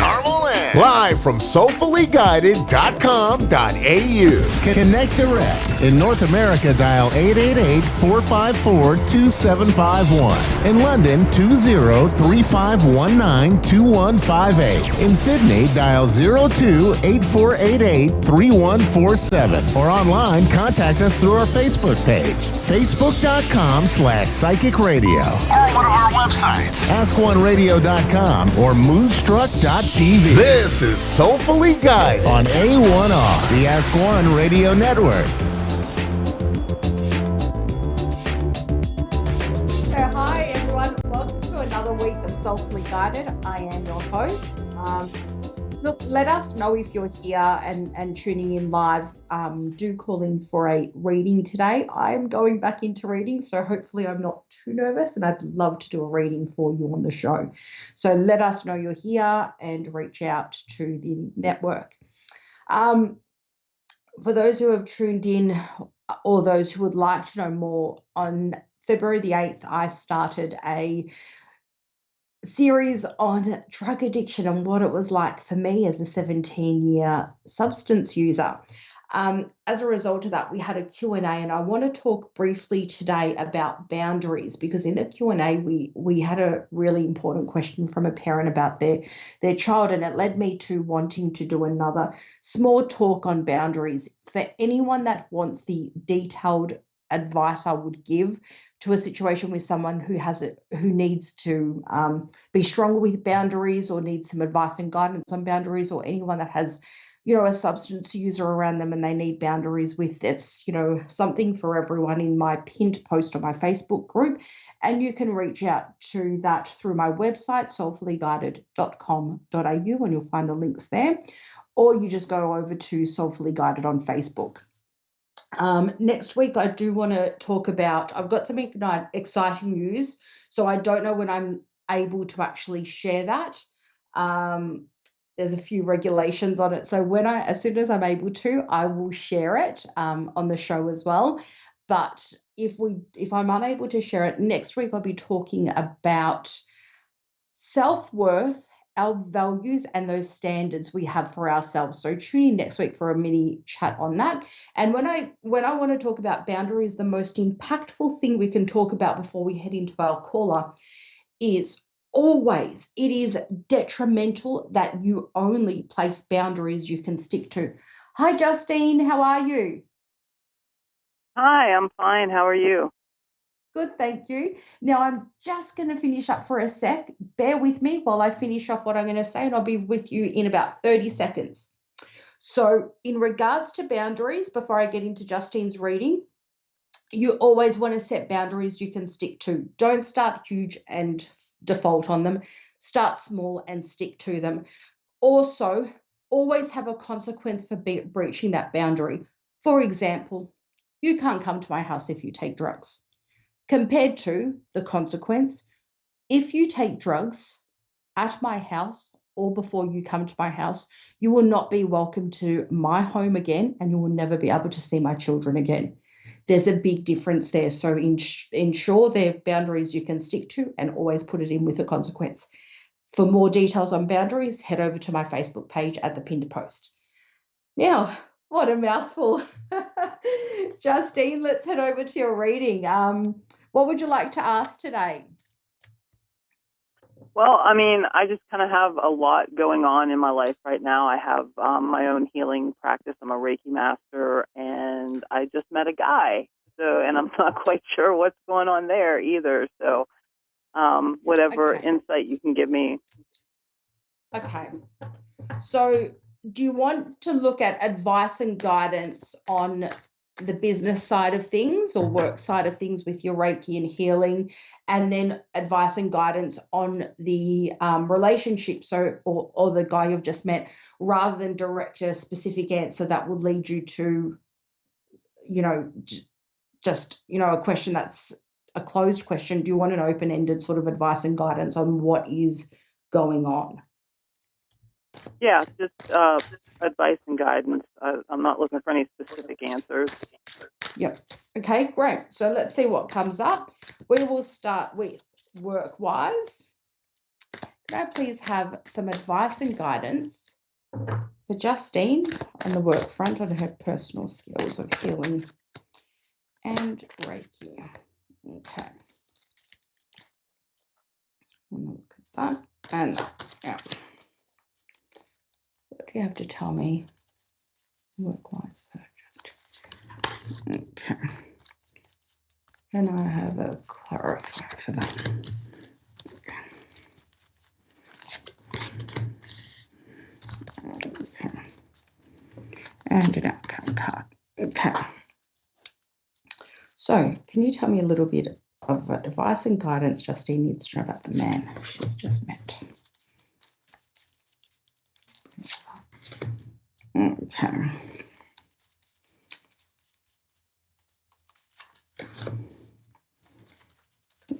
Live from soulfullyguided.com.au. Connect direct. In North America, dial 888-454-2751. In London, 20-3519-2158. In Sydney, dial 02-8488-3147. Or online, contact us through our Facebook page, facebook.com/psychic radio. Or one of our websites, askoneradio.com or moonstruck.tv. This is Soulfully Guided on A1R, the Ask One Radio Network. So hi everyone, welcome to another week of Soulfully Guided. I am your host. Look, let us know if you're here and tuning in live. Do call in for a reading today. I'm going back into reading, so hopefully I'm not too nervous, and I'd love to do a reading for you on the show. So let us know you're here and reach out to the network. For those who have tuned in or those who would like to know more, on February the 8th, I started a series on drug addiction and what it was like for me as a 17-year substance user. As a result of that, we had a Q&A, and I want to talk briefly today about boundaries, because in the Q&A we had a really important question from a parent about their child, and it led me to wanting to do another small talk on boundaries. For anyone that wants the detailed advice I would give to a situation with someone who needs to be stronger with boundaries, or needs some advice and guidance on boundaries, or anyone that has, a substance user around them and they need boundaries with, it's, something for everyone in my pinned post on my Facebook group. And you can reach out to that through my website, soulfullyguided.com.au, and you'll find the links there, or you just go over to Soulfully Guided on Facebook. Next week, I do want to talk about, I've got some exciting news, so I don't know when I'm able to actually share that. There's a few regulations on it, so as soon as I'm able to, I will share it on the show as well. But if I'm unable to share it next week, I'll be talking about self-worth, our values, and those standards we have for ourselves. So tune in next week for a mini chat on that. And when I want to talk about boundaries, the most impactful thing we can talk about before we head into our caller is always, it is detrimental that you only place boundaries you can stick to. Hi, Justine. How are you? Hi, I'm fine. How are you? Good, thank you. Now, I'm just going to finish up for a sec. Bear with me while I finish off what I'm going to say, and I'll be with you in about 30 seconds. So in regards to boundaries, before I get into Justine's reading, you always want to set boundaries you can stick to. Don't start huge and default on them. Start small and stick to them. Also, always have a consequence for breaching that boundary. For example, you can't come to my house if you take drugs. Compared to the consequence, if you take drugs at my house or before you come to my house, you will not be welcome to my home again, and you will never be able to see my children again. There's a big difference there. So ensure there are boundaries you can stick to, and always put it in with a consequence. For more details on boundaries, head over to my Facebook page at the pinned post. Now, what a mouthful. Justine, let's head over to your reading. What would you like to ask today? Well, I just kind of have a lot going on in my life right now. I have my own healing practice. I'm a Reiki master, and I just met a guy. And I'm not quite sure what's going on there either. So whatever insight you can give me. Okay. So do you want to look at advice and guidance on the business side of things or work side of things with your Reiki and healing, and then advice and guidance on the relationship, or the guy you've just met, rather than direct a specific answer that would lead you to, just a question that's a closed question? Do you want an open-ended sort of advice and guidance on what is going on? Yeah, just advice and guidance. I'm not looking for any specific answers. Yep. Okay, great. So let's see what comes up. We will start with work-wise. Can I please have some advice and guidance for Justine on the work front on her personal skills of healing and Reiki? Okay. Look at that. And yeah. What do you have to tell me work-wise for Justine? Okay. And I have a clarifier for that. Okay. And an outcome card. Okay. So, can you tell me a little bit of advice and guidance Justine needs to know about the man she's just met? Okay.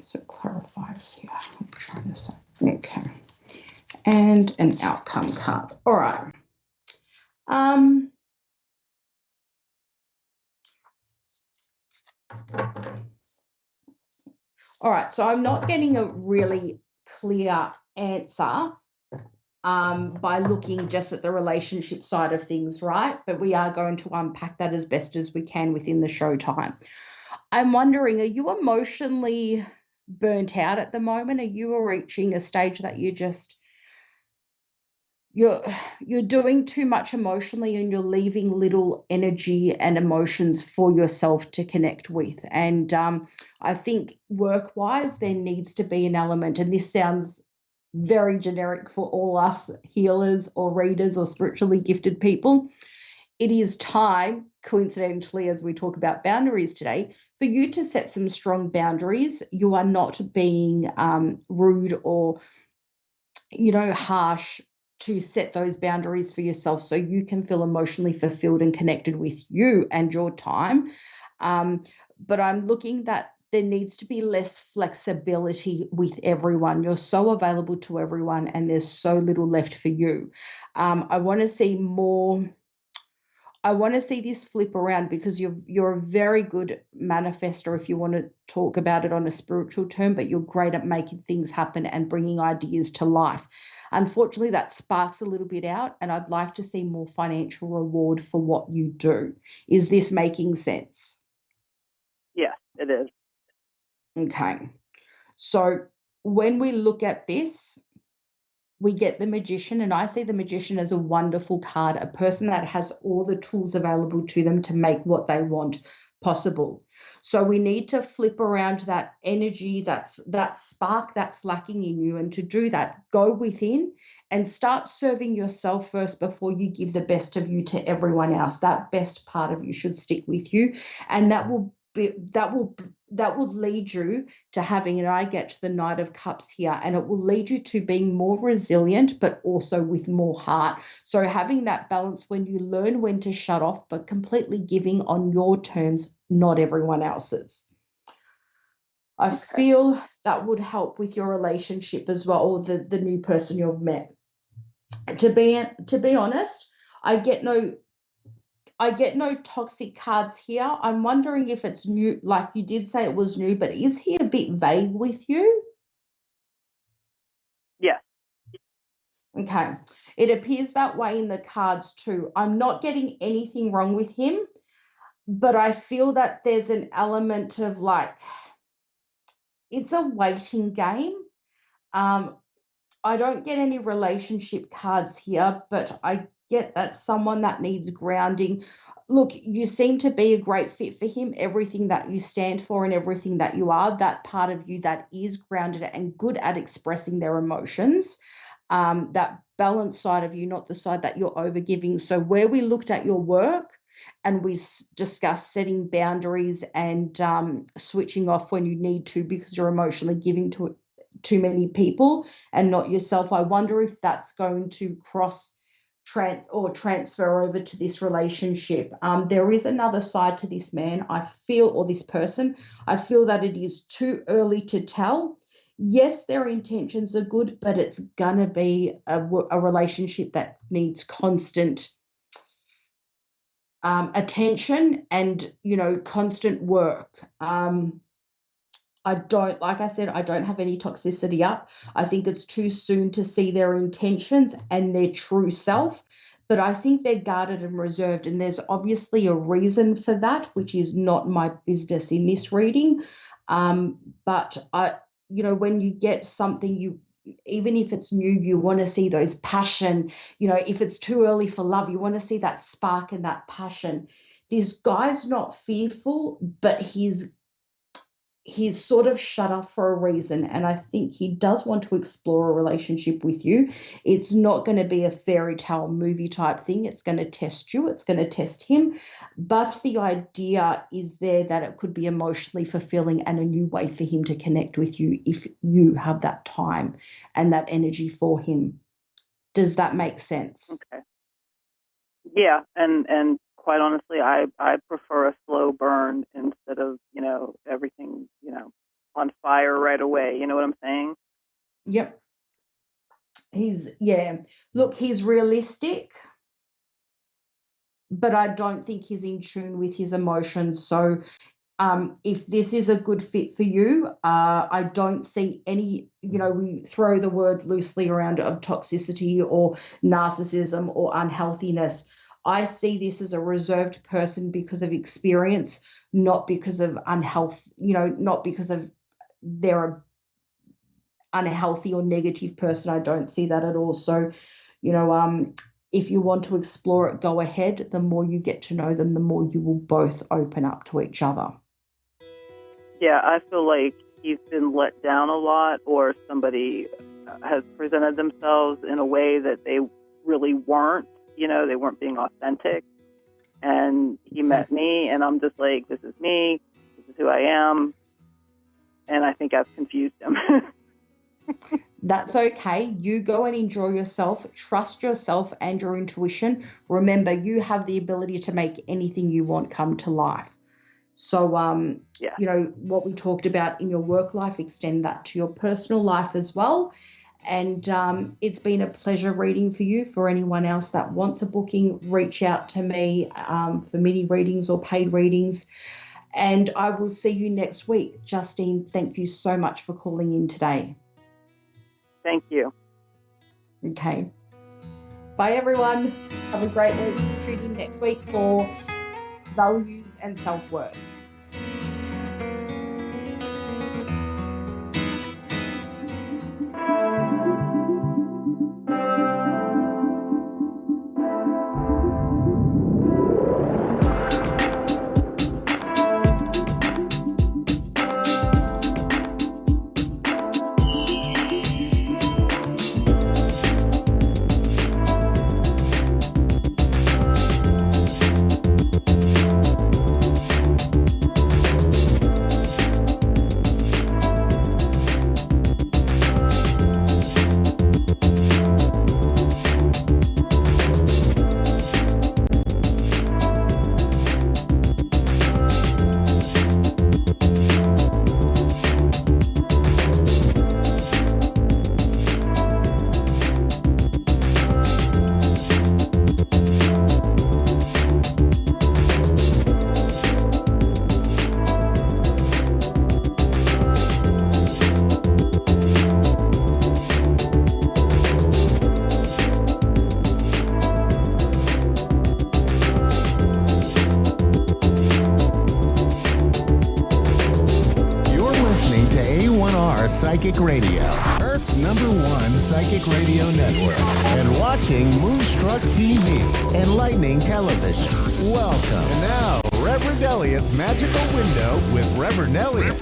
So it clarifies here. I'm trying to say. Okay. And an outcome card. All right. All right. So I'm not getting a really clear answer by looking just at the relationship side of things, right? But we are going to unpack that as best as we can within the show time. I'm wondering, are you emotionally burnt out at the moment? Are you reaching a stage that you're doing too much emotionally and you're leaving little energy and emotions for yourself to connect with? And I think work-wise, there needs to be an element, and this sounds very generic for all us healers or readers or spiritually gifted people. It is time, coincidentally, as we talk about boundaries today, for you to set some strong boundaries. You are not being rude or, harsh to set those boundaries for yourself so you can feel emotionally fulfilled and connected with you and your time. But I'm looking that there needs to be less flexibility with everyone. You're so available to everyone and there's so little left for you. I want to see more. I want to see this flip around because you're a very good manifestor if you want to talk about it on a spiritual term, but you're great at making things happen and bringing ideas to life. Unfortunately, that sparks a little bit out, and I'd like to see more financial reward for what you do. Is this making sense? Yes, it is. Okay. So when we look at this, we get the Magician, and I see the Magician as a wonderful card, a person that has all the tools available to them to make what they want possible. So we need to flip around that energy, that spark that's lacking in you. And to do that, go within and start serving yourself first before you give the best of you to everyone else. That best part of you should stick with you, and that will lead you to having, and I get to the Knight of Cups here, and it will lead you to being more resilient, but also with more heart. So having that balance when you learn when to shut off, but completely giving on your terms, not everyone else's. I feel that would help with your relationship as well, or the new person you've met. To be honest, I get no toxic cards here. I'm wondering if it's new, like you did say it was new, but is he a bit vague with you? Yes. Okay. It appears that way in the cards too. I'm not getting anything wrong with him, but I feel that there's an element of it's a waiting game. I don't get any relationship cards here, but I get that someone that needs grounding. Look, you seem to be a great fit for him. Everything that you stand for and everything that you are, that part of you that is grounded and good at expressing their emotions, that balanced side of you, not the side that you're overgiving. So where we looked at your work and we discussed setting boundaries and switching off when you need to because you're emotionally giving to too many people and not yourself. I wonder if that's going to transfer over to this relationship. There is another side to this man, I feel, or this person. I feel that it is too early to tell. Yes, their intentions are good, but it's gonna be a relationship that needs constant attention and constant work. Like I said, I don't have any toxicity up. I think it's too soon to see their intentions and their true self, but I think they're guarded and reserved, and there's obviously a reason for that, which is not my business in this reading. But when you get something, even if it's new, you want to see those passion. If it's too early for love, you want to see that spark and that passion. This guy's not fearful, but he's sort of shut up for a reason, and I think he does want to explore a relationship with you. It's not going to be a fairy tale movie type thing. It's going to test you. It's going to test him. But the idea is there that it could be emotionally fulfilling and a new way for him to connect with you if you have that time and that energy for him. Does that make sense? Okay. Yeah, and quite honestly, I prefer a slow burn instead of, everything, on fire right away. You know what I'm saying? Yep. Look, he's realistic, but I don't think he's in tune with his emotions. So if this is a good fit for you, I don't see any, we throw the word loosely around of toxicity or narcissism or unhealthiness. I see this as a reserved person because of experience, not because of unhealth, not because of they're a unhealthy or negative person. I don't see that at all. So, if you want to explore it, go ahead. The more you get to know them, the more you will both open up to each other. Yeah, I feel like he's been let down a lot, or somebody has presented themselves in a way that they really weren't. They weren't being authentic. And he met me, and I'm just like, this is me. This is who I am. And I think I've confused him. That's okay. You go and enjoy yourself. Trust yourself and your intuition. Remember, you have the ability to make anything you want come to life. So, what we talked about in your work life, extend that to your personal life as well. And it's been a pleasure reading for you. For anyone else that wants a booking, reach out to me for mini readings or paid readings. And I will see you next week. Justine, thank you so much for calling in today. Thank you. Okay. Bye, everyone. Have a great week. Tune in next week for values and self-worth. A1R Psychic Radio, Earth's #1 psychic radio network, and watching Moonstruck TV, Enlightening Television. Welcome. And now, Reverend Elliot's Magical Window with Reverend Elliot.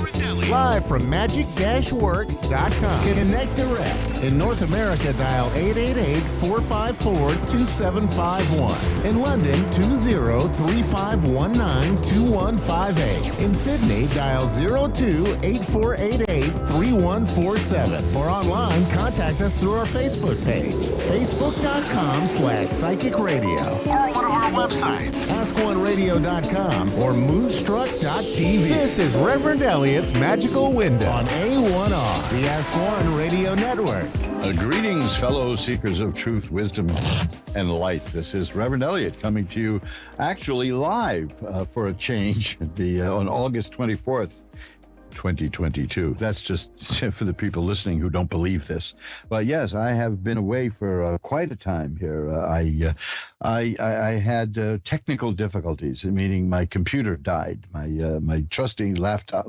Live from magic-works.com. Connect direct. In North America, dial 888-454-2751. In London, 20-3519-2158. In Sydney, dial 02-8488-3147. Or online, contact us through our Facebook page, facebook.com/psychic radio. Or one of our websites, askoneradio.com or moonstruck.tv. This is Reverend Elliot's Magical Window on A1R, the Ask One Radio Network. Greetings, fellow seekers of truth, wisdom, and light. This is Reverend Elliot coming to you actually live for a change on August 24th. 2022. That's just for the people listening who don't believe this. But yes, I have been away for quite a time here. I had technical difficulties, meaning my computer died. My trusty laptop.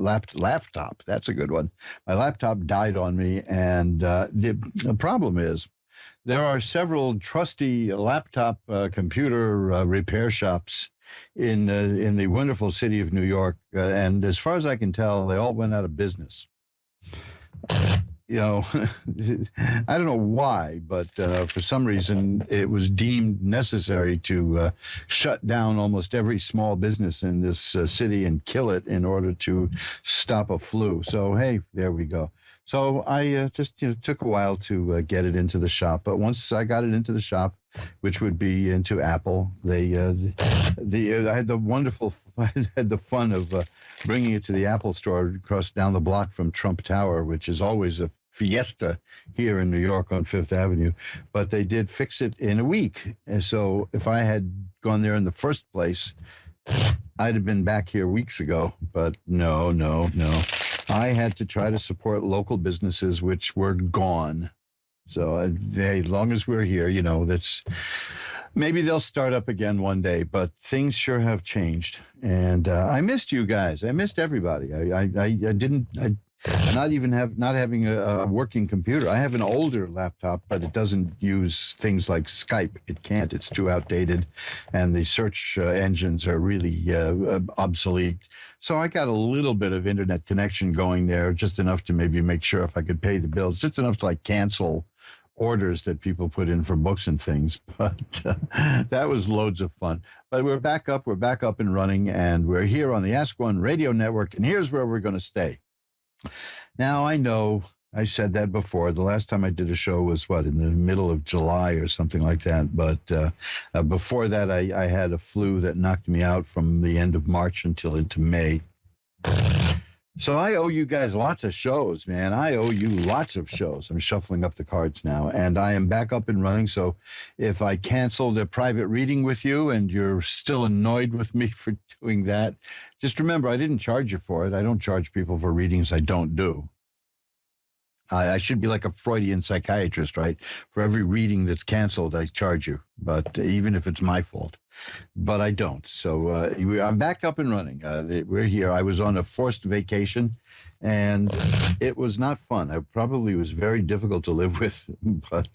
That's a good one. My laptop died on me, and the problem is there are several trusty laptop computer repair shops in the wonderful city of New York, and as far as I can tell, they all went out of business. I don't know why, but for some reason it was deemed necessary to shut down almost every small business in this city and kill it in order to stop a flu. So, hey, there we go. So I just took a while to get it into the shop. But once I got it into the shop, which would be into Apple, I had the wonderful, I had the fun of bringing it to the Apple store across down the block from Trump Tower, which is always a fiesta here in New York on Fifth Avenue. But they did fix it in a week. And so if I had gone there in the first place, I'd have been back here weeks ago. But no. I had to try to support local businesses which were gone. So as long as we're here, that's maybe they'll start up again one day, but things sure have changed. And I missed you guys. I missed everybody. Not having a working computer. I have an older laptop, but it doesn't use things like Skype. It can't. It's too outdated, and the search engines are really obsolete. So I got a little bit of internet connection going there, just enough to maybe make sure if I could pay the bills, just enough to cancel orders that people put in for books and things. But that was loads of fun. But we're back up and running, and we're here on the Ask One Radio Network, and here's where we're going to stay. Now, I know I said that before. The last time I did a show was, in the middle of July or something like that. But before that, I had a flu that knocked me out from the end of March until into May. So I owe you guys lots of shows, man. I owe you lots of shows. I'm shuffling up the cards now, and I am back up and running. So if I canceled a private reading with you and you're still annoyed with me for doing that, just remember, I didn't charge you for it. I don't charge people for readings I don't do. I should be like a Freudian psychiatrist, right? For every reading that's canceled, I charge you, but even if it's my fault. But I don't. So I'm back up and running. We're here. I was on a forced vacation, and it was not fun. I probably was very difficult to live with, but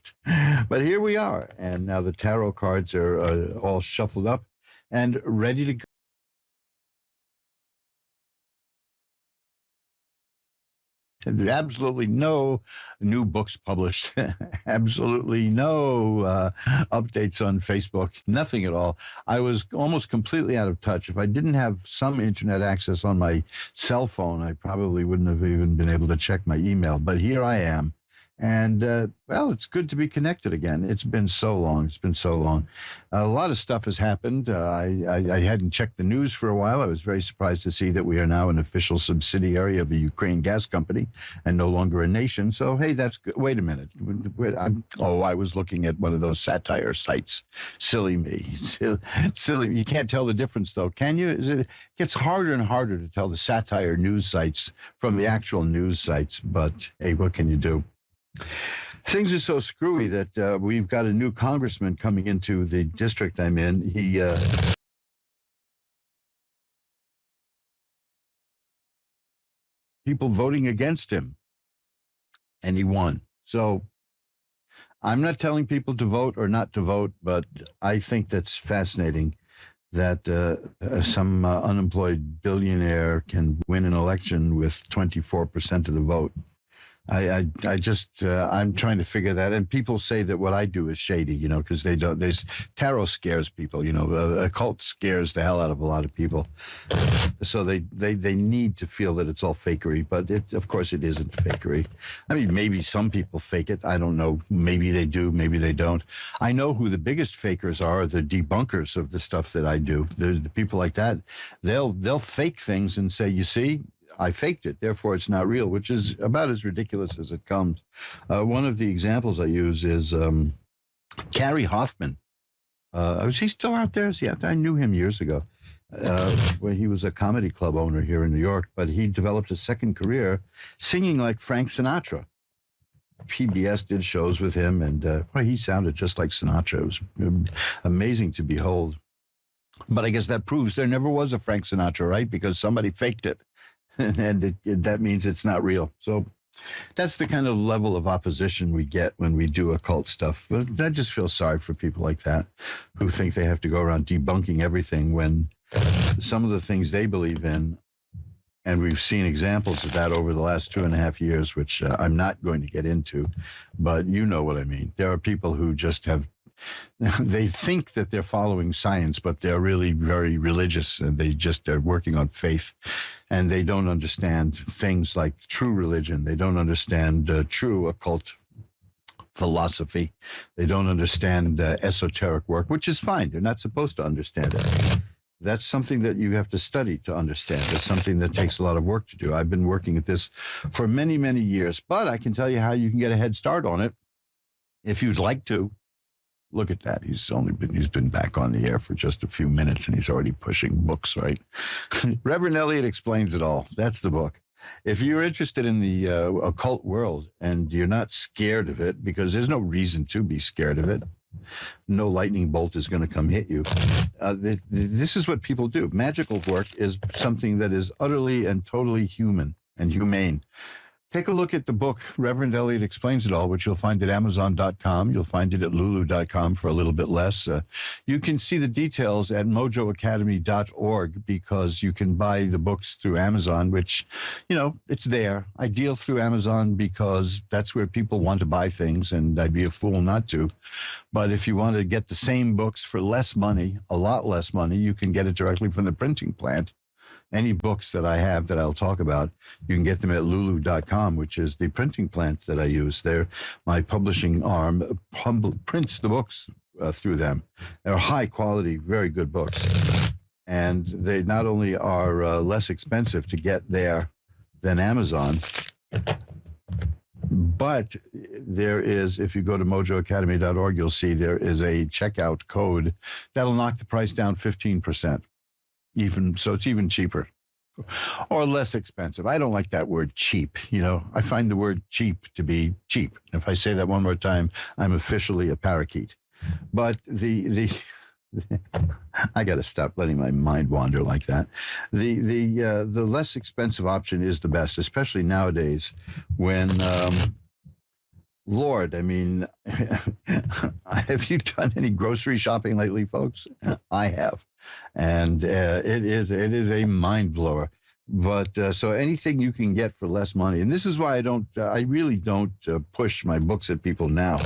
here we are. And now the tarot cards are all shuffled up and ready to go. There's absolutely no new books published, absolutely no updates on Facebook, nothing at all. I was almost completely out of touch. If I didn't have some internet access on my cell phone, I probably wouldn't have even been able to check my email. But here I am. And, it's good to be connected again. It's been so long. A lot of stuff has happened. I hadn't checked the news for a while. I was very surprised to see that we are now an official subsidiary of the Ukraine gas company and no longer a nation. So, hey, that's good. Wait a minute. I was looking at one of those satire sites. Silly me. Silly. You can't tell the difference, though, can you? It gets harder and harder to tell the satire news sites from the actual news sites. But, hey, what can you do? Things are so screwy that we've got a new congressman coming into the district I'm in. People voting against him, and he won. So I'm not telling people to vote or not to vote, but I think that's fascinating that some unemployed billionaire can win an election with 24% of the vote. I'm trying to figure that. And people say that what I do is shady, because tarot scares people, a cult scares the hell out of a lot of people. So they need to feel that it's all fakery, but of course it isn't fakery. I mean, maybe some people fake it. I don't know. Maybe they do, maybe they don't. I know who the biggest fakers are the debunkers of the stuff that I do. There's the people like that. They'll fake things and say, you see, I faked it, therefore it's not real, which is about as ridiculous as it comes. One of the examples I use is Carrie Hoffman. Was he still out there? Yeah, I knew him years ago. Where he was a comedy club owner here in New York, but he developed a second career singing like Frank Sinatra. PBS did shows with him, and he sounded just like Sinatra. It was amazing to behold. But I guess that proves there never was a Frank Sinatra, right? Because somebody faked it. And that means it's not real. So that's the kind of level of opposition we get when we do occult stuff. But I just feel sorry for people like that who think they have to go around debunking everything when some of the things they believe in, and we've seen examples of that over the last 2.5 years, which I'm not going to get into, but you know what I mean. There are people who just have they think that they're following science, but they're really very religious, and they just are working on faith, and they don't understand things like true religion. They don't understand true occult philosophy. They don't understand esoteric work, which is fine. They're not supposed to understand it. That's something that you have to study to understand. It's something that takes a lot of work to do. I've been working at this for many, many years, but I can tell you how you can get a head start on it if you'd like to. Look at that. He's been back on the air for just a few minutes, and he's already pushing books, right? Reverend Elliott Explains It All. That's the book. If you're interested in the occult world and you're not scared of it, because there's no reason to be scared of it, no lightning bolt is going to come hit you. This is what people do. Magical work is something that is utterly and totally human and humane. Take a look at the book, Reverend Elliott Explains It All, which you'll find at Amazon.com. You'll find it at Lulu.com for a little bit less. You can see the details at mojoacademy.org, because you can buy the books through Amazon, which, it's there. I deal through Amazon because that's where people want to buy things, and I'd be a fool not to. But if you want to get the same books for less money, a lot less money, you can get it directly from the printing plant. Any books that I have that I'll talk about, you can get them at lulu.com, which is the printing plant that I use. They're my publishing arm prints the books through them. They're high quality, very good books. And they not only are less expensive to get there than Amazon, but there is, if you go to mojoacademy.org, you'll see there is a checkout code that'll knock the price down 15%. So it's even cheaper or less expensive. I don't like that word cheap. I find the word cheap to be cheap. If I say that one more time, I'm officially a parakeet. But I got to stop letting my mind wander like that. The less expensive option is the best, especially nowadays when, Lord, have you done any grocery shopping lately, folks? I have. And it is a mind blower. But so anything you can get for less money, and this is why I really don't push my books at people now,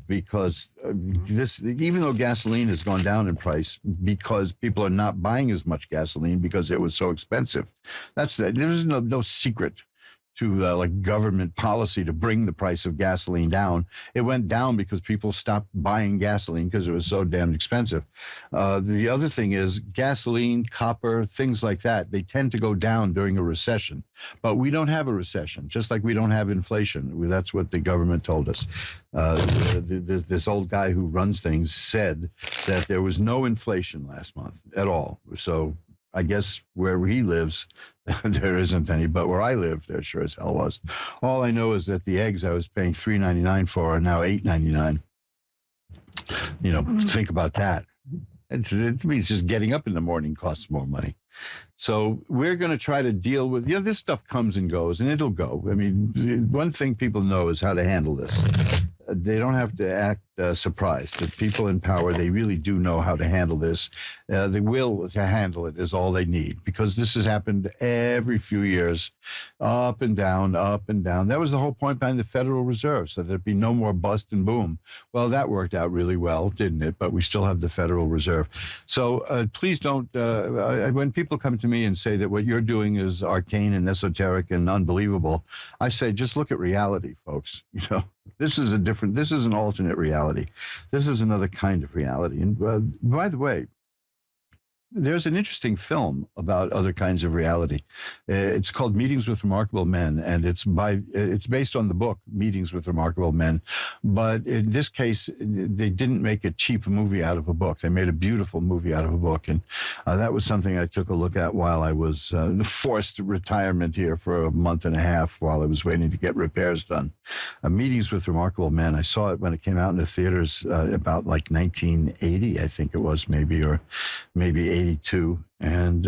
because even though gasoline has gone down in price because people are not buying as much gasoline because it was so expensive. There's no secret to like government policy to bring the price of gasoline down. It went down because people stopped buying gasoline because it was so damn expensive. The other thing is gasoline, copper, things like that, they tend to go down during a recession. But we don't have a recession, just like we don't have inflation. That's what the government told us. This old guy who runs things said that there was no inflation last month at all. So I guess where he lives, there isn't any, but where I live, there sure as hell was. All I know is that the eggs I was paying $3.99 for are now $8.99. Think about that. It means just getting up in the morning costs more money. So we're going to try to deal with, this stuff comes and goes, and it'll go. One thing people know is how to handle this. They don't have to act surprised. The people in power, they really do know how to handle this. The will to handle it is all they need, because this has happened every few years, up and down, up and down. That was the whole point behind the Federal Reserve, so there'd be no more bust and boom. Well, that worked out really well, didn't it? But we still have the Federal Reserve. So please don't, when people come to me and say that what you're doing is arcane and esoteric and unbelievable, I say, just look at reality, folks. This is an alternate reality. This is another kind of reality. And by the way, there's an interesting film about other kinds of reality. It's called Meetings with Remarkable Men, and it's based on the book Meetings with Remarkable Men. But in this case, they didn't make a cheap movie out of a book. They made a beautiful movie out of a book, and that was something I took a look at while I was forced retirement here for a month and a half while I was waiting to get repairs done. Meetings with Remarkable Men. I saw it when it came out in the theaters about like 1980, I think it was, maybe 82, and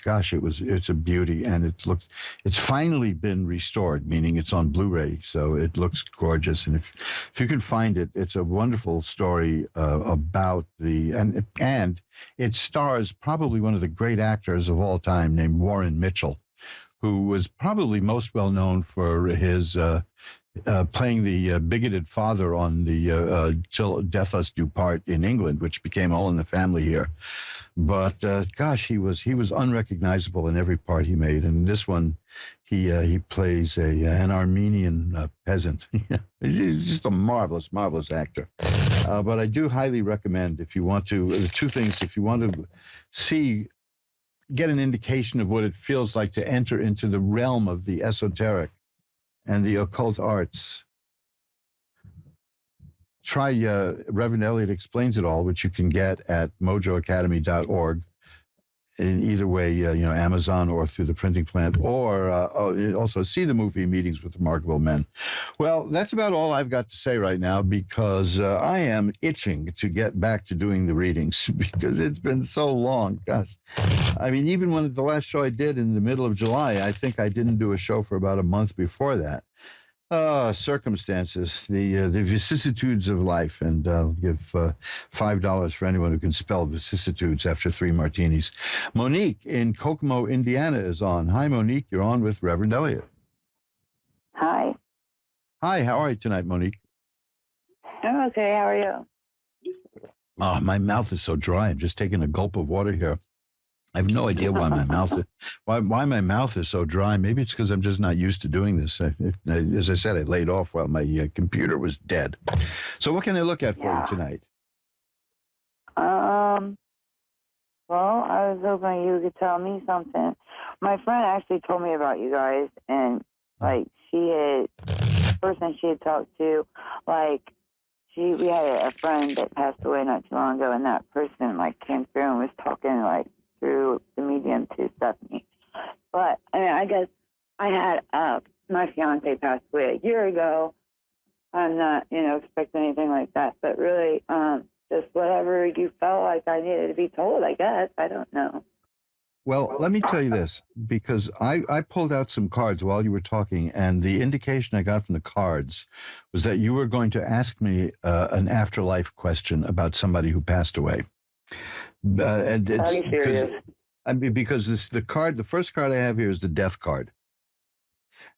gosh, it's a beauty, and it's finally been restored, meaning it's on Blu-ray, so it looks gorgeous. And if you can find it, it's a wonderful story about and it stars probably one of the great actors of all time named Warren Mitchell, who was probably most well known for his playing the bigoted father on the Till Death Us Do Part in England, which became All in the Family here. But gosh, he was unrecognizable in every part he made. And this one, he plays an Armenian peasant. He's just a marvelous, marvelous actor. But I do highly recommend, if you want to, the two things, if you want to get an indication of what it feels like to enter into the realm of the esoteric and the occult arts, try Reverend Elliot Explains It All, which you can get at mojoacademy.org. In either way, Amazon or through the printing plant, or also see the movie Meetings with Remarkable Men. Well, that's about all I've got to say right now, because I am itching to get back to doing the readings, because it's been so long. Gosh, I mean, even when the last show I did in the middle of July, I think I didn't do a show for about a month before that. Circumstances, the vicissitudes of life, and I'll give $5 for anyone who can spell vicissitudes after 3 martinis. Monique in Kokomo, Indiana is on. Hi, Monique. You're on with Reverend Elliot. Hi. Hi, how are you tonight, Monique? I'm okay. How are you? Oh, my mouth is so dry. I'm just taking a gulp of water here. I have no idea why my mouth is so dry. Maybe it's because I'm just not used to doing this. As I said, I laid off while my computer was dead. So what can I look at for you tonight? Well, I was hoping you could tell me something. My friend actually told me about you guys, and like the person she had talked to, we had a friend that passed away not too long ago, and that person came through and was talking through the medium to Stephanie. But I mean, I guess I had my fiance passed away a year ago. I'm not, expecting anything like that, but really, just whatever you felt like I needed to be told, I guess. I don't know. Well, let me tell you this, because I pulled out some cards while you were talking, and the indication I got from the cards was that you were going to ask me an afterlife question about somebody who passed away. And it's, Are you serious? Because the first card I have here is the death card,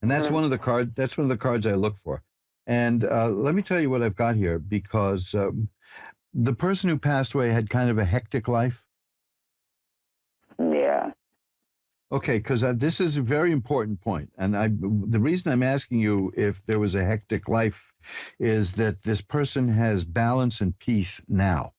and that's one of the cards. That's one of the cards I look for. And let me tell you what I've got here, because the person who passed away had kind of a hectic life. Yeah. Okay, because this is a very important point, and the reason I'm asking you if there was a hectic life is that this person has balance and peace now.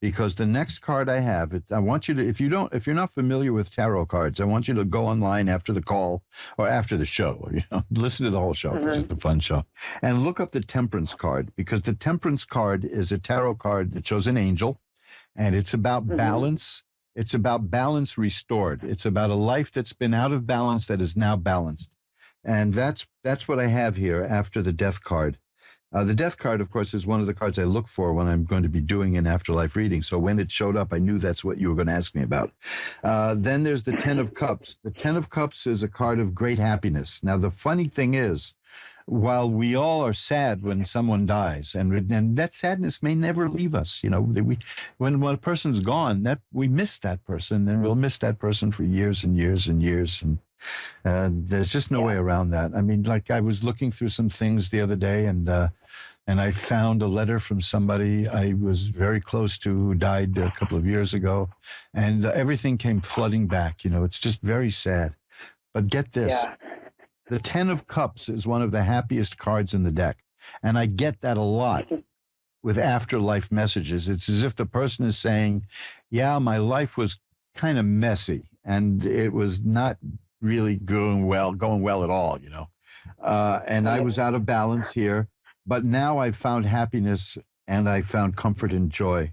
Because the next card I have, I want you to, if you're not familiar with tarot cards, I want you to go online after the call or after the show, listen to the whole show. It's just a fun show, and look up the Temperance card, because the Temperance card is a tarot card that shows an angel, and it's about balance. It's about balance restored. It's about a life that's been out of balance that is now balanced, and that's what I have here after the death card. The death card, of course, is one of the cards I look for when I'm going to be doing an afterlife reading. So when it showed up, I knew that's what you were going to ask me about. Then there's the 10 of Cups. The 10 of Cups is a card of great happiness. Now, the funny thing is, while we all are sad when someone dies, and that sadness may never leave us, when a person's gone, that we miss that person, and we'll miss that person for years and years and years. And there's just no way around that. I mean, I was looking through some things the other day, and I found a letter from somebody I was very close to who died a couple of years ago, and everything came flooding back. It's just very sad. But get this. Yeah. The 10 of Cups is one of the happiest cards in the deck, and I get that a lot with afterlife messages. It's as if the person is saying, yeah, my life was kind of messy, and it was not really going well at all, and I was out of balance here, but now I've found happiness, and I found comfort and joy,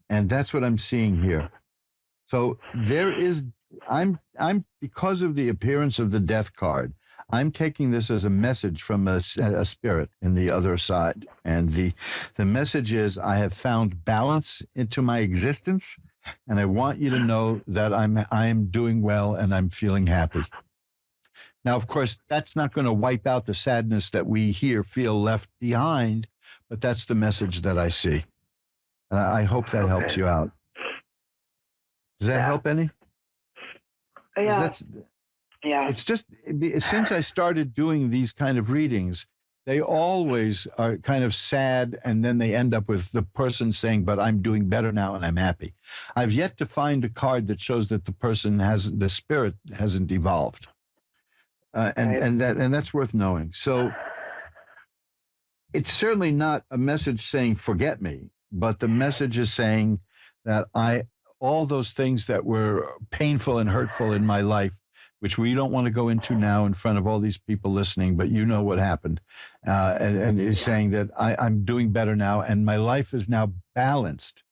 and that's what I'm seeing here. So I'm because of the appearance of the death card, I'm taking this as a message from a spirit in the other side, and the message is, I have found balance into my existence, and I want you to know that I'm doing well and I'm feeling happy. Now, of course, that's not going to wipe out the sadness that we here feel left behind, but that's the message that I see. And I hope that helps you out. Does that help any? Yeah. It's just, since I started doing these kind of readings, they always are kind of sad, and then they end up with the person saying, but I'm doing better now and I'm happy. I've yet to find a card that shows that the spirit hasn't evolved. And that's worth knowing. So it's certainly not a message saying forget me, but the message is saying that all those things that were painful and hurtful in my life, which we don't want to go into now in front of all these people listening, but you know what happened, and is saying that I'm doing better now, and my life is now balanced.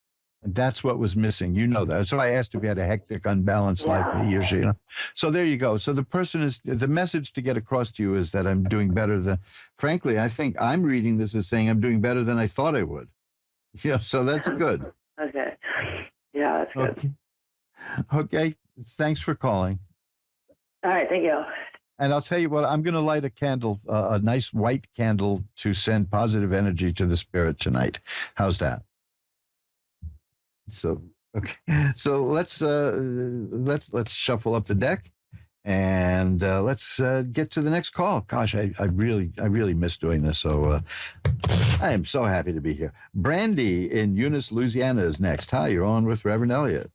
And that's what was missing. You know that. That's why I asked if you had a hectic, unbalanced life, he or she. You know? So there you go. So the message to get across to you is that I'm doing better than, frankly, I think I'm reading this as saying I'm doing better than I thought I would. Yeah, so that's good. Okay. Yeah, that's good. Okay. Thanks for calling. All right, thank you. And I'll tell you what, I'm going to light a candle, a nice white candle, to send positive energy to the spirit tonight. How's that? So okay, so let's shuffle up the deck, and let's get to the next call. Gosh, I really miss doing this. So I am so happy to be here. Brandy in Eunice, Louisiana is next. Hi, you're on with Reverend Elliott.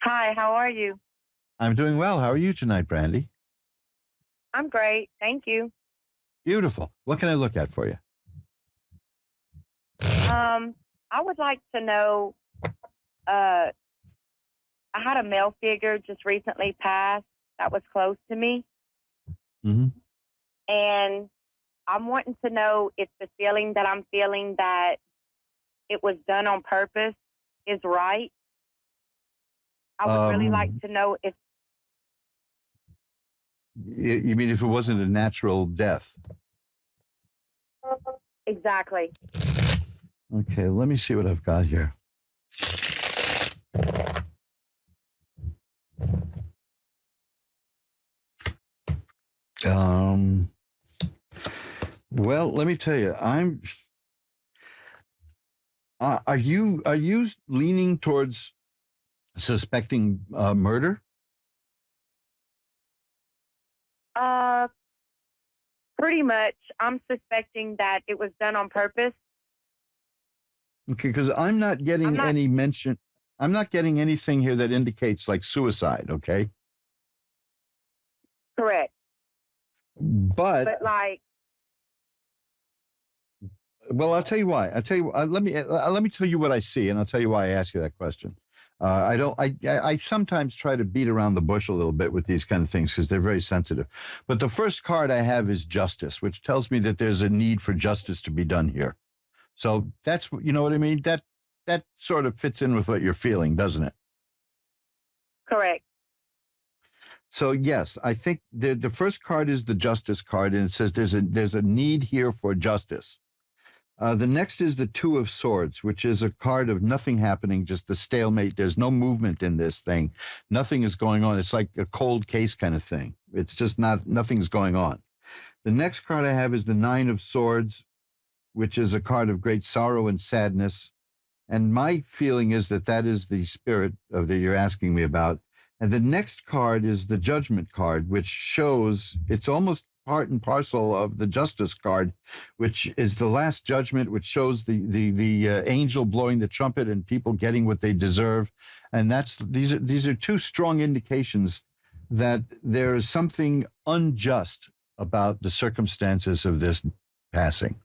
Hi, how are you? I'm doing well. How are you tonight, Brandy? I'm great, thank you. Beautiful. What can I look at for you? I would like to know, I had a male figure just recently pass that was close to me. Mm-hmm. And I'm wanting to know if the feeling that I'm feeling that it was done on purpose is right. I would really like to know if... You mean if it wasn't a natural death? Exactly. Okay, let me see what I've got here. Well, let me tell you, are you leaning towards suspecting murder? Pretty much. I'm suspecting that it was done on purpose. Okay, because I'm not getting any mention. I'm not getting anything here that indicates like suicide. Okay. Correct. But like, well, I'll tell you why. Let me tell you what I see, and I'll tell you why I ask you that question. I sometimes try to beat around the bush a little bit with these kind of things because they're very sensitive. But the first card I have is justice, which tells me that there's a need for justice to be done here. So that's, you know what I mean? That sort of fits in with what you're feeling, doesn't it? Correct. So yes, I think the first card is the justice card, and it says there's a need here for justice. The next is the Two of Swords, which is a card of nothing happening, just a stalemate. There's no movement in this thing. Nothing is going on. It's like a cold case kind of thing. It's just nothing's going on. The next card I have is the Nine of Swords, which is a card of great sorrow and sadness. And my feeling is that is the spirit of that you're asking me about. And the next card is the Judgment card, which shows it's almost part and parcel of the Justice card, which is the last judgment, which shows the angel blowing the trumpet and people getting what they deserve. And these are two strong indications that there is something unjust about the circumstances of this passing.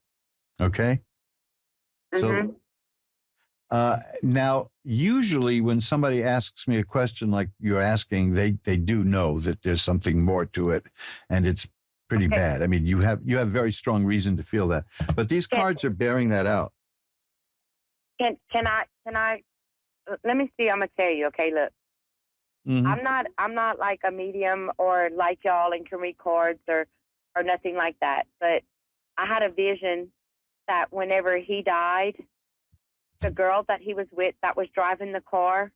Okay? Mm-hmm. So now, usually when somebody asks me a question like you're asking, they do know that there's something more to it, and it's pretty bad. I mean, you have very strong reason to feel that, but these cards are bearing that out. Can I? Let me see. I'm gonna tell you. Okay, look. Mm-hmm. I'm not like a medium or like y'all and can read cards or nothing like that. But I had a vision that whenever he died, the girl that he was with that was driving the car,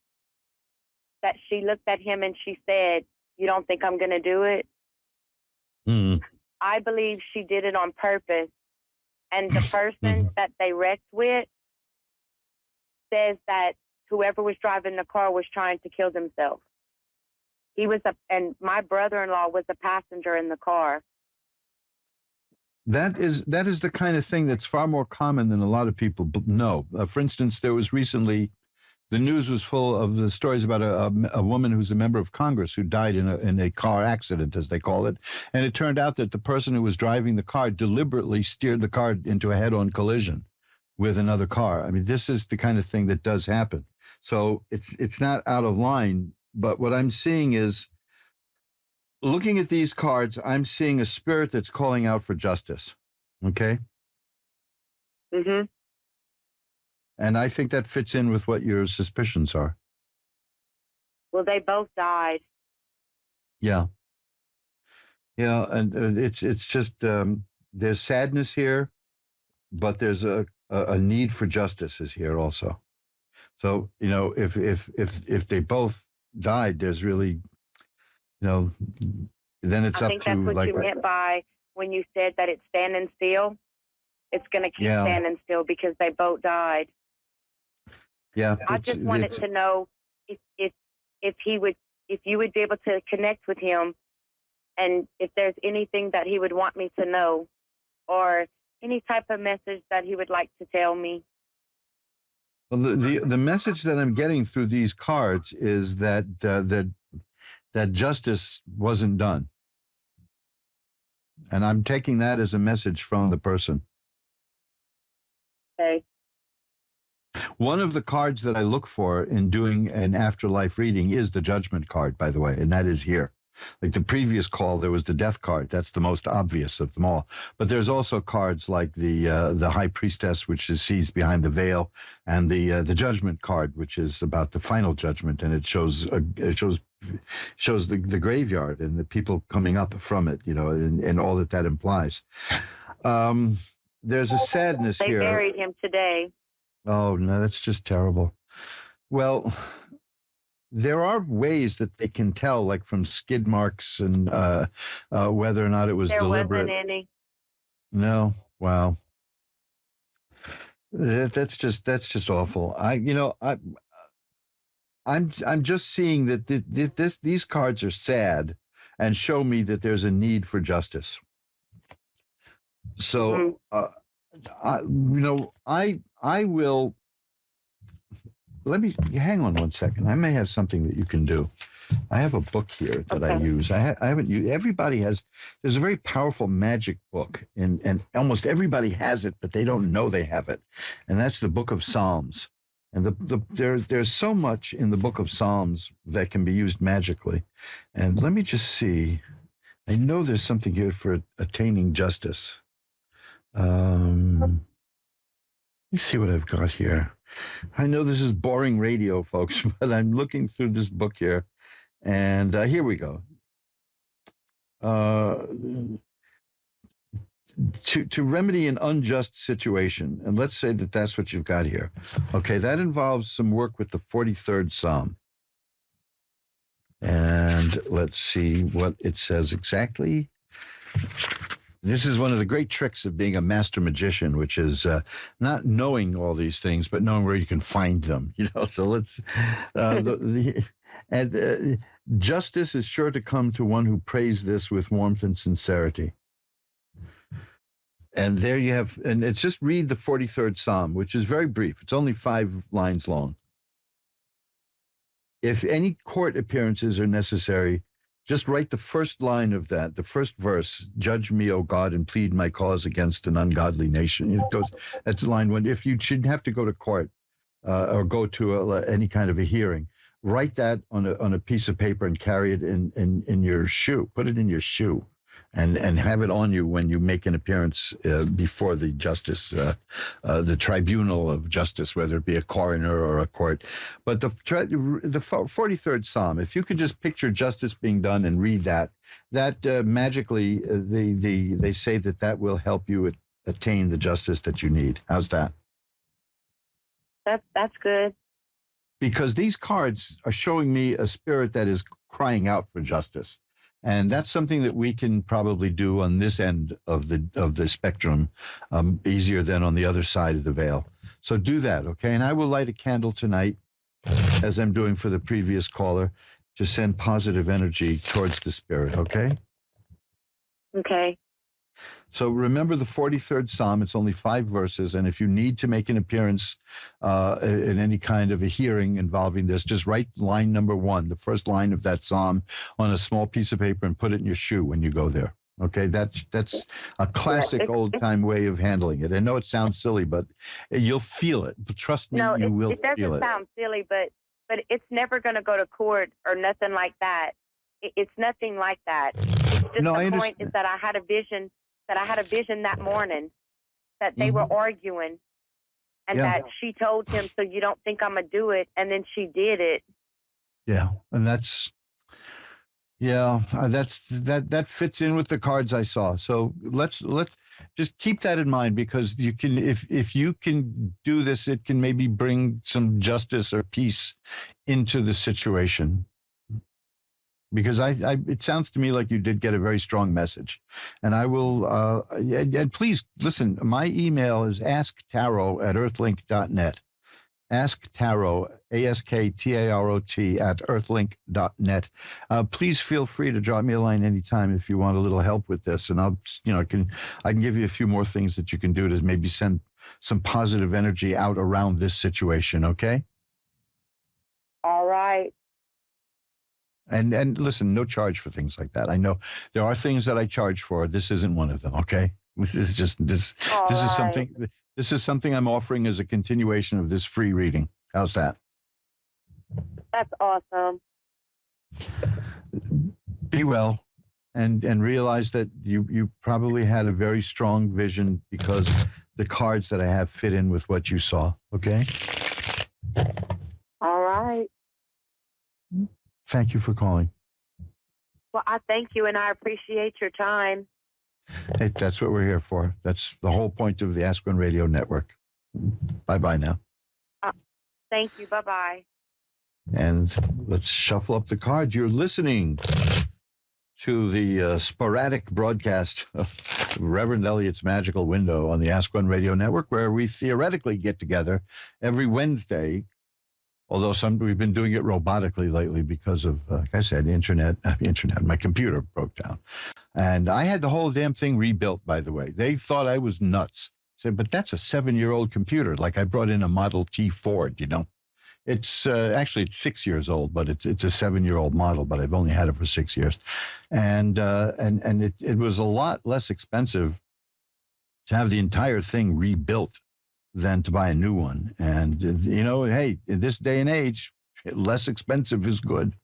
that she looked at him and she said, "You don't think I'm going to do it?" Mm-hmm. I believe she did it on purpose. And the person that they wrecked with says that whoever was driving the car was trying to kill themselves. And my brother-in-law was a passenger in the car. That is the kind of thing that's far more common than a lot of people know. For instance, there was recently, the news was full of the stories about a woman who's a member of Congress who died in a car accident, as they call it. And it turned out that the person who was driving the car deliberately steered the car into a head-on collision with another car. I mean, this is the kind of thing that does happen. So it's not out of line. But what I'm seeing is, looking at these cards, I'm seeing a spirit that's calling out for justice. Okay? Mm-hmm. And I think that fits in with what your suspicions are. Well, they both died. Yeah. Yeah, and it's just there's sadness here, but there's a need for justice is here also. So, you know, if they both died, there's really, you know, then it's I up think to, that's what like, you meant by when you said that it's standing still. It's going to keep Yeah. standing still because they both died. yeah. I just wanted to know if you would be able to connect with him, and if there's anything that he would want me to know, or any type of message that he would like to tell me. Well, the message that I'm getting through these cards is that that justice wasn't done, and I'm taking that as a message from the person. Okay. One of the cards that I look for in doing an afterlife reading is the judgment card, by the way, and that is here. Like the previous call, there was the death card. That's the most obvious of them all. But there's also cards like the high priestess, which sees behind the veil, and the judgment card, which is about the final judgment, and it shows the graveyard and the people coming up from it, you know, and all that implies. There's a sadness here. They buried him today. Oh, no, that's just terrible. Well, there are ways that they can tell, like from skid marks and whether or not it was deliberate. There wasn't any. No, wow. That's just awful. I'm just seeing that these cards are sad and show me that there's a need for justice. So, I will. Let me hang on one second. I may have something that you can do. I have a book here that I use. I haven't used. Everybody has. There's a very powerful magic book, and almost everybody has it, but they don't know they have it. And that's the Book of Psalms. And there's so much in the Book of Psalms that can be used magically. And let me just see. I know there's something here for attaining justice. Let me see what I've got here. I know this is boring radio, folks, but I'm looking through this book here, and here we go. To remedy an unjust situation, and let's say that that's what you've got here. Okay, that involves some work with the 43rd Psalm. And let's see what it says exactly. This is one of the great tricks of being a master magician, which is not knowing all these things, but knowing where you can find them. You know, so let's. Justice is sure to come to one who prays this with warmth and sincerity. And there you have, and it's just read the 43rd Psalm, which is very brief. It's only 5 lines long. If any court appearances are necessary, just write the first line of that, the first verse, judge me, O God, and plead my cause against an ungodly nation. It goes, that's line 1. If you shouldn't have to go to court or go to any kind of a hearing, write that on a piece of paper and carry it in your shoe. Put it in your shoe and have it on you when you make an appearance before the justice, the tribunal of justice, whether it be a coroner or a court. But the 43rd Psalm, if you could just picture justice being done and read that magically, they say that will help you attain the justice that you need. How's that? That's good. Because these cards are showing me a spirit that is crying out for justice. And that's something that we can probably do on this end of the spectrum easier than on the other side of the veil. So do that, okay? And I will light a candle tonight, as I'm doing for the previous caller, to send positive energy towards the spirit, okay? Okay. So remember the 43rd Psalm. It's only 5 verses. And if you need to make an appearance in any kind of a hearing involving this, just write line number 1, the first line of that Psalm, on a small piece of paper and put it in your shoe when you go there. Okay, that's a classic old-time way of handling it. I know it sounds silly, but you'll feel it. But trust me, you will it doesn't feel it. sound silly, but it's never going to go to court or nothing like that. It's nothing like that. It's just the point is that I had a vision that morning that they were arguing, and that she told him, so you don't think I'm going to do it, and then she did it. Yeah, and that fits in with the cards I saw. So let's just keep that in mind, because you can, if you can do this, it can maybe bring some justice or peace into the situation. Because it sounds to me like you did get a very strong message, and I will. And please listen. My email is asktarot@earthlink.net. Ask Tarot, ASKTAROT @earthlink.net. Please feel free to drop me a line anytime if you want a little help with this, and I can give you a few more things that you can do to maybe send some positive energy out around this situation. Okay. All right. And listen, no charge for things like that. I know there are things that I charge for. This isn't one of them. Okay. This is just this. This is something. This is something I'm offering as a continuation of this free reading. How's that? That's awesome. Be well, and realize that you probably had a very strong vision, because the cards that I have fit in with what you saw. Okay. All right. Thank you for calling. Well, I thank you, and I appreciate your time. Hey, that's what we're here for. That's the whole point of the Ask One Radio Network. Bye-bye now. Thank you. Bye-bye. And let's shuffle up the cards. You're listening to the sporadic broadcast of Reverend Elliot's Magical Window on the Ask One Radio Network, where we theoretically get together every Wednesday. Although we've been doing it robotically lately because of, like I said, my computer broke down. And I had the whole damn thing rebuilt, by the way. They thought I was nuts. I said, but that's a 7-year-old computer. Like I brought in a Model T Ford, It's actually it's 6 years old, but it's a 7-year-old model, but I've only had it for 6 years. And it was a lot less expensive to have the entire thing rebuilt than to buy a new one. And, hey, in this day and age, less expensive is good.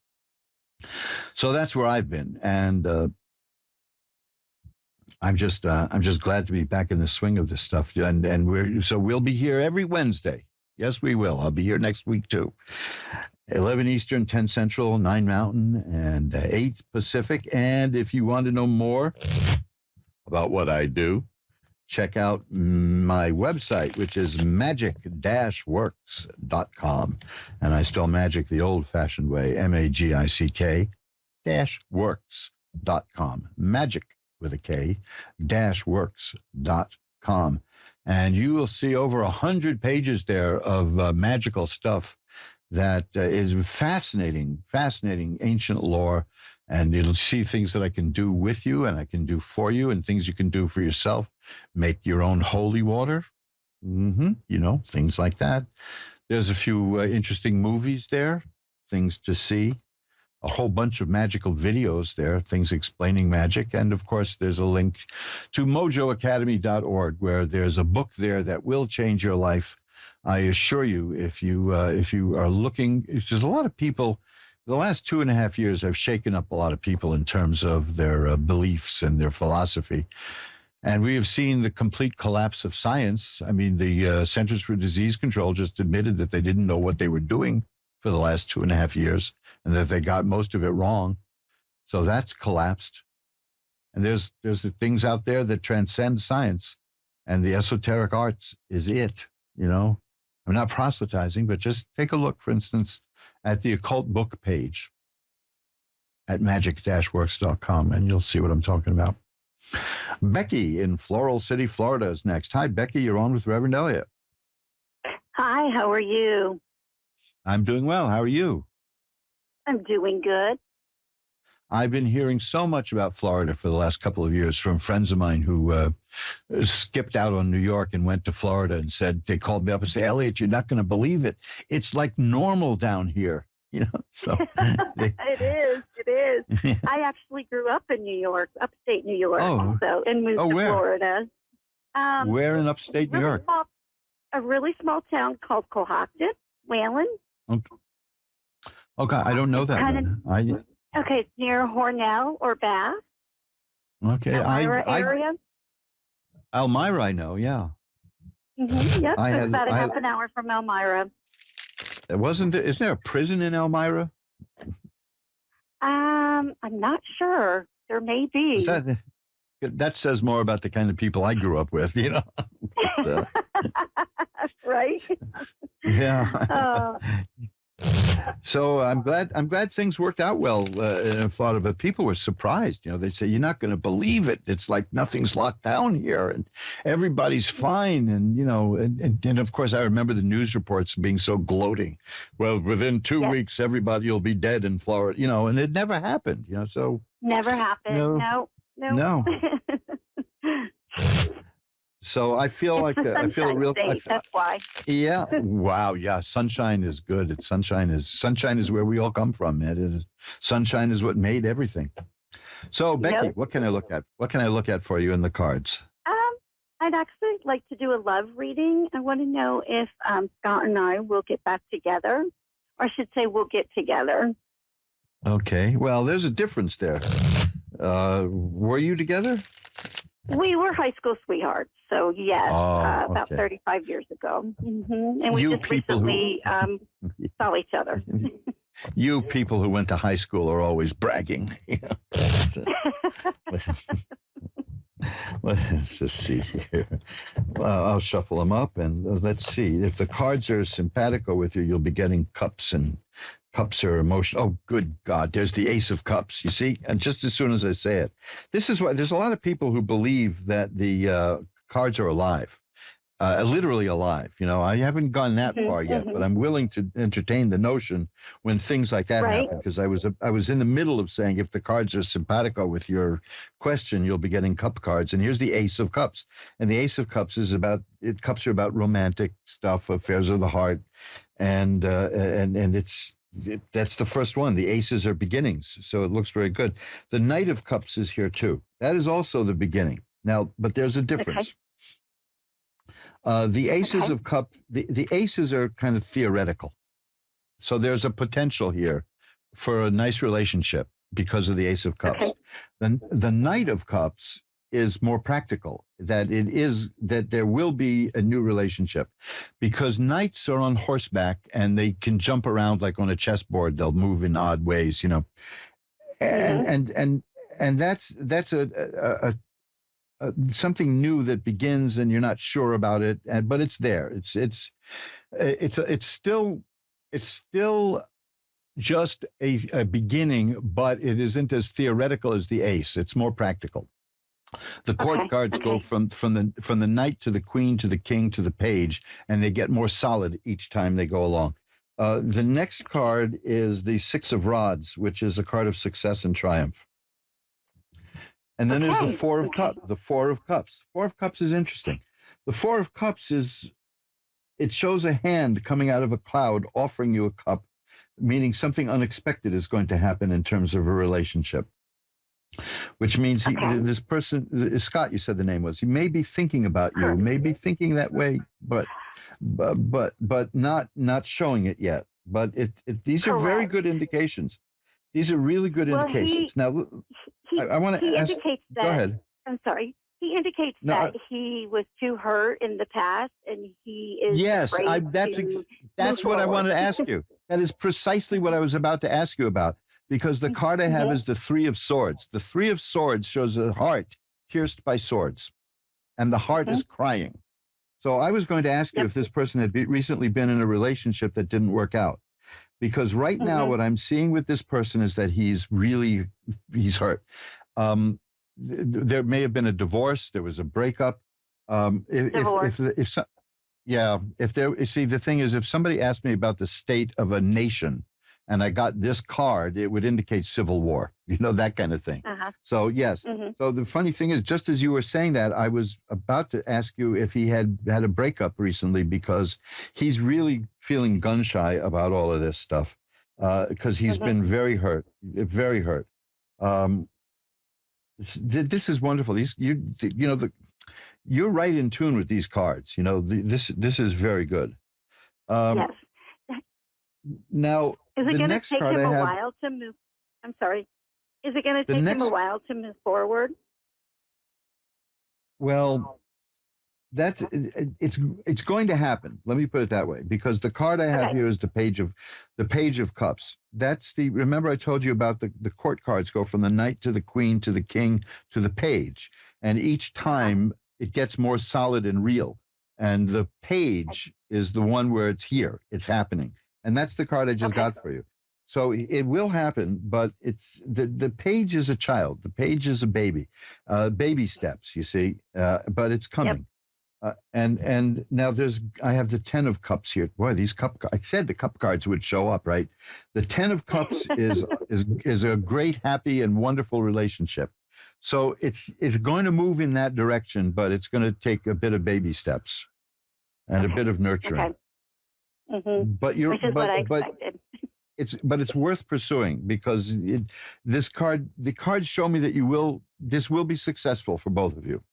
So that's where I've been. And I'm just glad to be back in the swing of this stuff. And we'll be here every Wednesday. Yes, we will. I'll be here next week, too. 11 Eastern, 10 Central, 9 Mountain, and 8 Pacific. And if you want to know more about what I do, check out my website, which is magic-works.com. And I spell magic the old-fashioned way, MAGIC-works.com. Magic with a K, -works.com. And you will see over 100 pages there of magical stuff that is fascinating ancient lore. And you'll see things that I can do with you and I can do for you, and things you can do for yourself. Make your own holy water. Things like that. There's a few interesting movies there, things to see. A whole bunch of magical videos there, things explaining magic. And, of course, there's a link to mojoacademy.org, where there's a book there that will change your life. I assure you, if you are looking, there's a lot of people. The last 2.5 years, I've shaken up a lot of people in terms of their beliefs and their philosophy. And we have seen the complete collapse of science. I mean, the Centers for Disease Control just admitted that they didn't know what they were doing for the last 2.5 years, and that they got most of it wrong. So that's collapsed. And there's things out there that transcend science, and the esoteric arts is it, I'm not proselytizing, but just take a look, for instance, at the occult book page at magic-works.com, and you'll see what I'm talking about. Becky in Floral City, Florida is next. Hi, Becky. You're on with Reverend Elliot. Hi, how are you? I'm doing well. How are you? I'm doing good. I've been hearing so much about Florida for the last couple of years from friends of mine who skipped out on New York and went to Florida and said, they called me up and said, Elliot, you're not going to believe it. It's like normal down here. So It is. Yeah. I actually grew up in New York, upstate New York, Oh. and moved to Where? Florida. Where in upstate New York? A really small town called Cohocton, Whalen. Okay, I don't know that one. Okay, it's near Hornell or Bath. Okay, Elmira area. Elmira, I know, yeah. Mm-hmm, yep, I it's had- about a I half had- an hour from Elmira. Isn't there a prison in Elmira? I'm not sure. There may be. That says more about the kind of people I grew up with, But, Right? yeah. So I'm glad things worked out well in Florida, but people were surprised. They say, you're not going to believe it. It's like nothing's locked down here and everybody's fine. And, and of course I remember the news reports being so gloating. Well, within 2 weeks, everybody will be dead in Florida, and it never happened, so. Never happened. No. No. So I feel like I feel a real. State, that's why. Yeah. Wow. Yeah. Sunshine is good. Sunshine is where we all come from, man. Sunshine is what made everything. So Becky, what can I look at? What can I look at for you in the cards? I'd actually like to do a love reading. I want to know if Scott and I will get back together, or I should say, we'll get together. Okay. Well, there's a difference there. Were you together? We were high school sweethearts, so yes, about okay. 35 years ago. Mm-hmm. And we You just people who- recently saw each other. You people who went to high school are always bragging. Let's just see here. Well, I'll shuffle them up and let's see. If the cards are simpatico with you, you'll be getting cups, and cups are emotional. Oh, good God. There's the Ace of Cups, you see? And just as soon as I say it. This is why there's a lot of people who believe that the cards are alive. Literally alive. I haven't gone that far yet, but I'm willing to entertain the notion when things like that happen, because I was in the middle of saying if the cards are simpatico with your question, you'll be getting cup cards. And here's the Ace of Cups. And the Ace of Cups is cups are about romantic stuff, affairs of the heart. And that's the first one. The aces are beginnings. So it looks very good. The Knight of Cups is here too. That is also the beginning. Now, but there's a difference. Okay. The aces of cups, the aces are kind of theoretical. So there's a potential here for a nice relationship because of the Ace of Cups. Then the Knight of Cups is more practical, that there will be a new relationship, because knights are on horseback and they can jump around like on a chessboard. They'll move in odd ways, and that's a something new that begins and you're not sure about it, but it's there. It's still just a beginning, but it isn't as theoretical as the ace. It's more practical. The court cards go from the knight to the queen to the king to the page, and they get more solid each time they go along. The next card is the Six of Rods, which is a card of success and triumph. And then there's the Four of Cups. The Four of Cups. Four of Cups is interesting. The Four of Cups it shows a hand coming out of a cloud offering you a cup, meaning something unexpected is going to happen in terms of a relationship. Which means this person, Scott, you said the name was, he may be thinking about you, may be thinking that way, but not showing it yet. But these are very good indications. These are really good indications. Now, I want to ask. Go ahead. I'm sorry. He indicates that he was too hurt in the past, and he is. Yes, that's what I wanted to ask you. That is precisely what I was about to ask you about, because the card I have is the Three of Swords. The Three of Swords shows a heart pierced by swords, and the heart is crying. So I was going to ask you if this person had recently been in a relationship that didn't work out. Because right now, what I'm seeing with this person is that he's hurt. There may have been a divorce. There was a breakup. The thing is, if somebody asked me about the state of a nation, and I got this card, it would indicate civil war, that kind of thing. So yes. So the funny thing is, just as you were saying that, I was about to ask you if he had had a breakup recently, because he's really feeling gun shy about all of this stuff, because he's been very hurt. This is wonderful. You're right in tune with these cards. This is very good. Yes. Now, is it the going to next take card him I a have, while to move? I'm sorry. Is it going to take him a next- while to move forward? well, it's going to happen. Let me put it that way, because the card I have here is the Page of Cups. Remember I told you about the court cards go from the Knight to the Queen to the King to the Page, and each time it gets more solid and real. And the Page is the one where it's here, it's happening, and that's the card I just got for you. So it will happen, but it's the Page is a child. The Page is a baby, baby steps. You see, but it's coming. And now I have the 10 of Cups here. Boy, I said the cup cards would show up, right? The 10 of Cups is a great, happy, and wonderful relationship. So it's going to move in that direction, but it's going to take a bit of baby steps and a bit of nurturing. But Which is what I expected. It's worth pursuing, because the cards show me that this will be successful for both of you.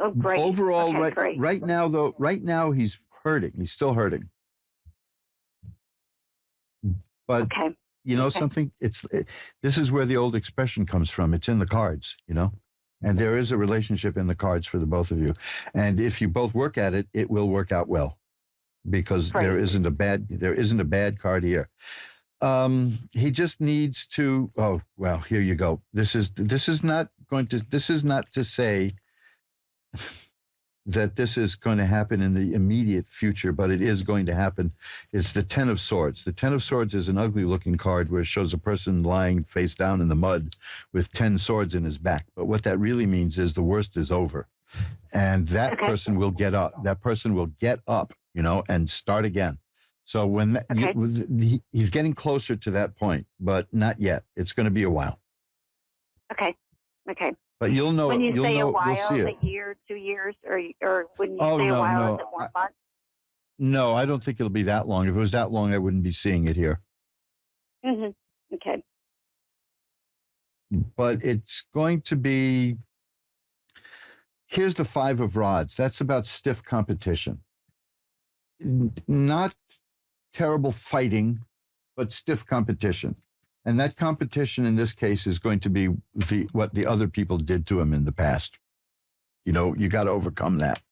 Oh, great. Overall, great. right now he's hurting. He's still hurting. But something, this is where the old expression comes from. It's in the cards, and there is a relationship in the cards for the both of you. And if you both work at it, it will work out well, because there isn't a bad card here. He just needs to, here you go. This is not to say that this is going to happen in the immediate future, but it is going to happen. It's the 10 of Swords. The 10 of Swords is an ugly looking card where it shows a person lying face down in the mud with 10 swords in his back. But what that really means is the worst is over. And that person will get up. That person will get up, and start again. So he's getting closer to that point, but not yet. It's going to be a while. Okay. But you'll know. When you say a while, you'll see it. a year, 2 years, or when you say a while, is it more fun? No, I don't think it'll be that long. If it was that long, I wouldn't be seeing it here. Okay. But it's going to be. Here's the 5 of Rods. That's about stiff competition. Not terrible fighting, but stiff competition. And that competition in this case is going to be what the other people did to him in the past. You got to overcome that.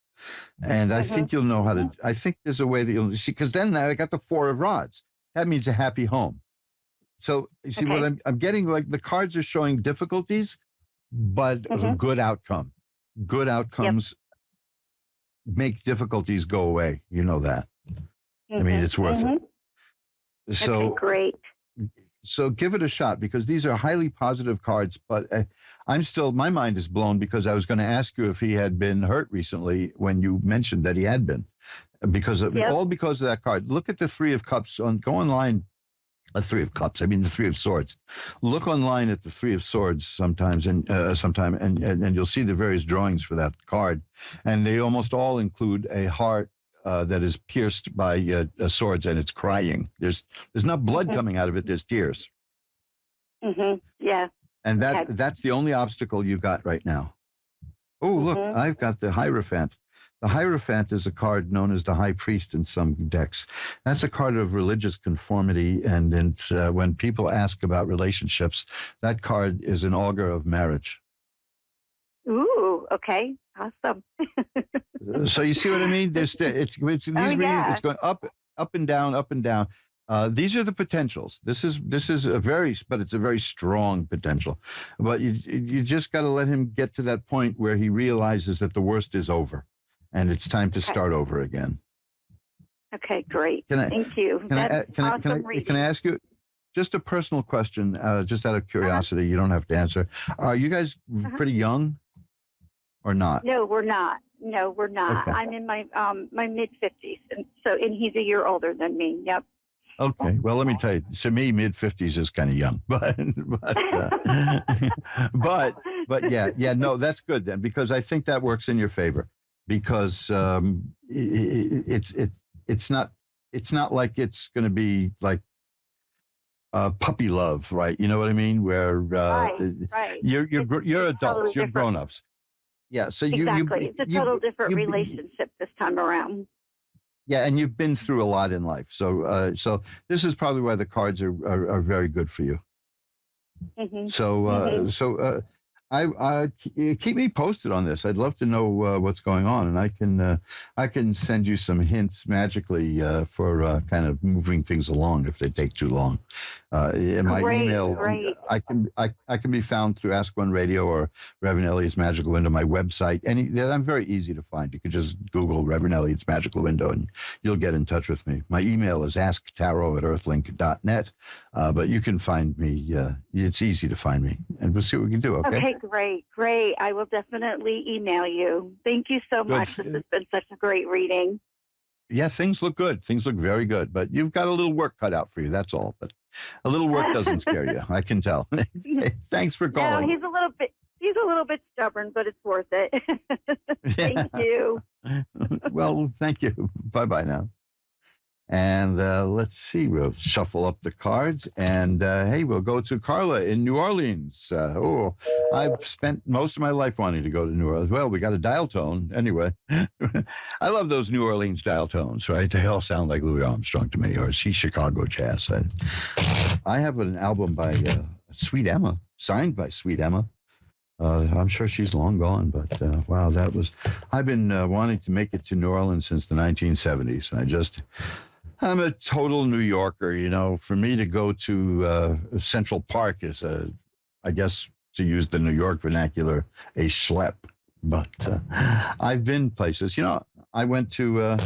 And I think you'll know how to, I think there's a way that you'll see, because then I got the 4 of Rods. That means a happy home. So you see what I'm getting, like the cards are showing difficulties, but a good outcome. Good outcomes make difficulties go away. You know that. I mean, it's worth it. So great. So give it a shot, because these are highly positive cards, but my mind is blown, because I was going to ask you if he had been hurt recently when you mentioned that he had been, all because of that card. Look at the 3 of Cups go online. 3 of Cups. I mean, the 3 of Swords. Look online at the 3 of Swords sometime, and you'll see the various drawings for that card, and they almost all include a heart that is pierced by swords, and it's crying. There's not blood coming out of it. There's tears. Yeah. And that's the only obstacle you got right now. Oh, look, I've got the Hierophant. The Hierophant is a card known as the High Priest in some decks. That's a card of religious conformity, and it's when people ask about relationships, that card is an augur of marriage. Ooh, okay, awesome. So you see what I mean? It's going up and down, up and down. These are the potentials. This is but it's a very strong potential. But you just got to let him get to that point where he realizes that the worst is over, and it's time to start over again. Okay, great. Thank you. Can I ask you just a personal question, just out of curiosity? You don't have to answer. Are you guys pretty young, or not? No, we're not. Okay. I'm in my my mid-50s, and he's a year older than me. Yep. Okay. Well, let me tell you. To me, mid-50s is kind of young, but yeah. No, that's good then, because I think that works in your favor, because it's not like it's going to be like puppy love, right? You know what I mean? Where Right. you're adults, totally you're different. grown-ups. Yeah. So Exactly. It's a total different relationship this time around. Yeah, and you've been through a lot in life, so this is probably why the cards are very good for you. Mm-hmm. So keep me posted on this. I'd love to know what's going on, and I can send you some hints magically for kind of moving things along if they take too long. In my email, I can be found through Ask One Radio or Reverend Elliot's Magical Window, my website. I'm very easy to find. You could just Google Reverend Elliot's Magical Window, and you'll get in touch with me. My email is asktarot@earthlink.net, but you can find me. It's easy to find me, and we'll see what we can do. Okay, great. I will definitely email you. Thank you so much. This has been such a great reading. Yeah, things look good. Things look very good, but you've got a little work cut out for you. That's all. But a little work doesn't scare you. I can tell. Thanks for calling. No, he's a little bit stubborn, but it's worth it. Thank you. Well, thank you. Bye now. And let's see, we'll shuffle up the cards. And hey, we'll go to Carla in New Orleans. I've spent most of my life wanting to go to New Orleans. Well, we got a dial tone anyway. I love those New Orleans dial tones, right? They all sound like Louis Armstrong to me, or see Chicago jazz. I have an album by Sweet Emma, signed by Sweet Emma. I'm sure she's long gone, but wow, I've been wanting to make it to New Orleans since the 1970s. I'm a total New Yorker, you know. For me to go to Central Park is I guess, to use the New York vernacular, a schlep. But I've been places. You know, I went to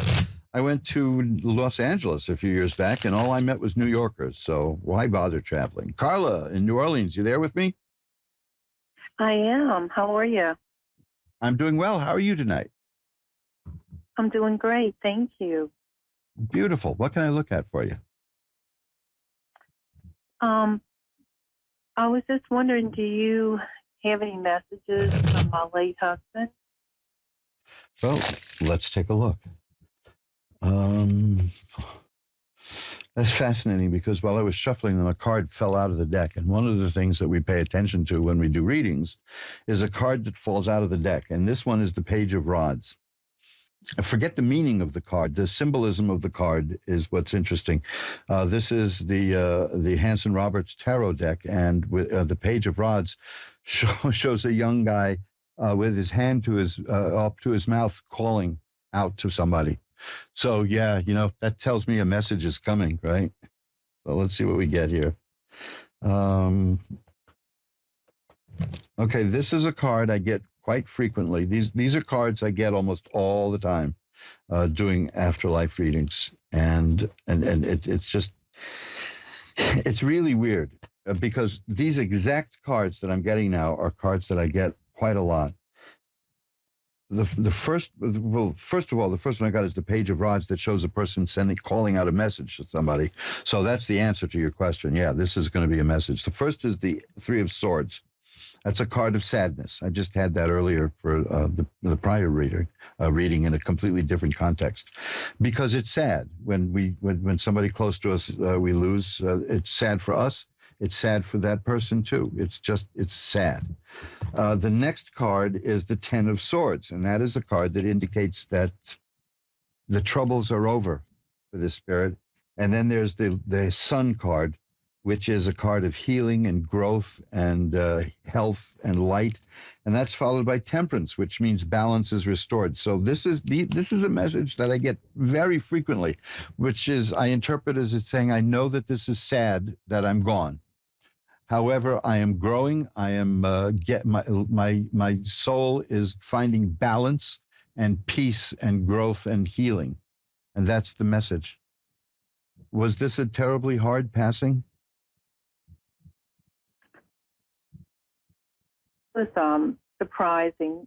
Los Angeles a few years back, and all I met was New Yorkers. So why bother traveling? Carla in New Orleans, you there with me? I am. How are you? I'm doing well. How are you tonight? I'm doing great. Thank you. Beautiful. What can I look at for you? I was just wondering, do you have any messages from my late husband? Well, let's take a look. That's fascinating, because while I was shuffling them, a card fell out of the deck. And one of the things that we pay attention to when we do readings is a card that falls out of the deck. And this one is the Page of Rods. Forget the meaning of the card. The symbolism of the card is what's interesting. This is the Hanson Roberts Tarot deck, and the Page of Rods shows a young guy with his hand up to his mouth, calling out to somebody. So yeah, you know, that tells me a message is coming, right? So let's see what we get here. Okay, this is a card I get quite frequently. These are cards I get almost all the time doing afterlife readings, and it's just, it's really weird because these exact cards that I'm getting now are cards that I get quite a lot. First of all, the first one I got is the Page of Rods that shows a person calling out a message to somebody. So that's the answer to your question. Yeah, this is going to be a message. The first is the Three of Swords. That's a card of sadness. I just had that earlier for the prior reading in a completely different context, because it's sad when somebody close to us we lose. It's sad for us. It's sad for that person too. It's sad. The next card is the Ten of Swords, and that is a card that indicates that the troubles are over for this spirit. And then there's the Sun card, which is a card of healing and growth and health and light. And that's followed by Temperance, which means balance is restored. So this is a message that I get very frequently, which is I interpret as it's saying, I know that this is sad that I'm gone. However, I am growing. I am my soul is finding balance and peace and growth and healing. And that's the message. Was this a terribly hard passing? It was surprising,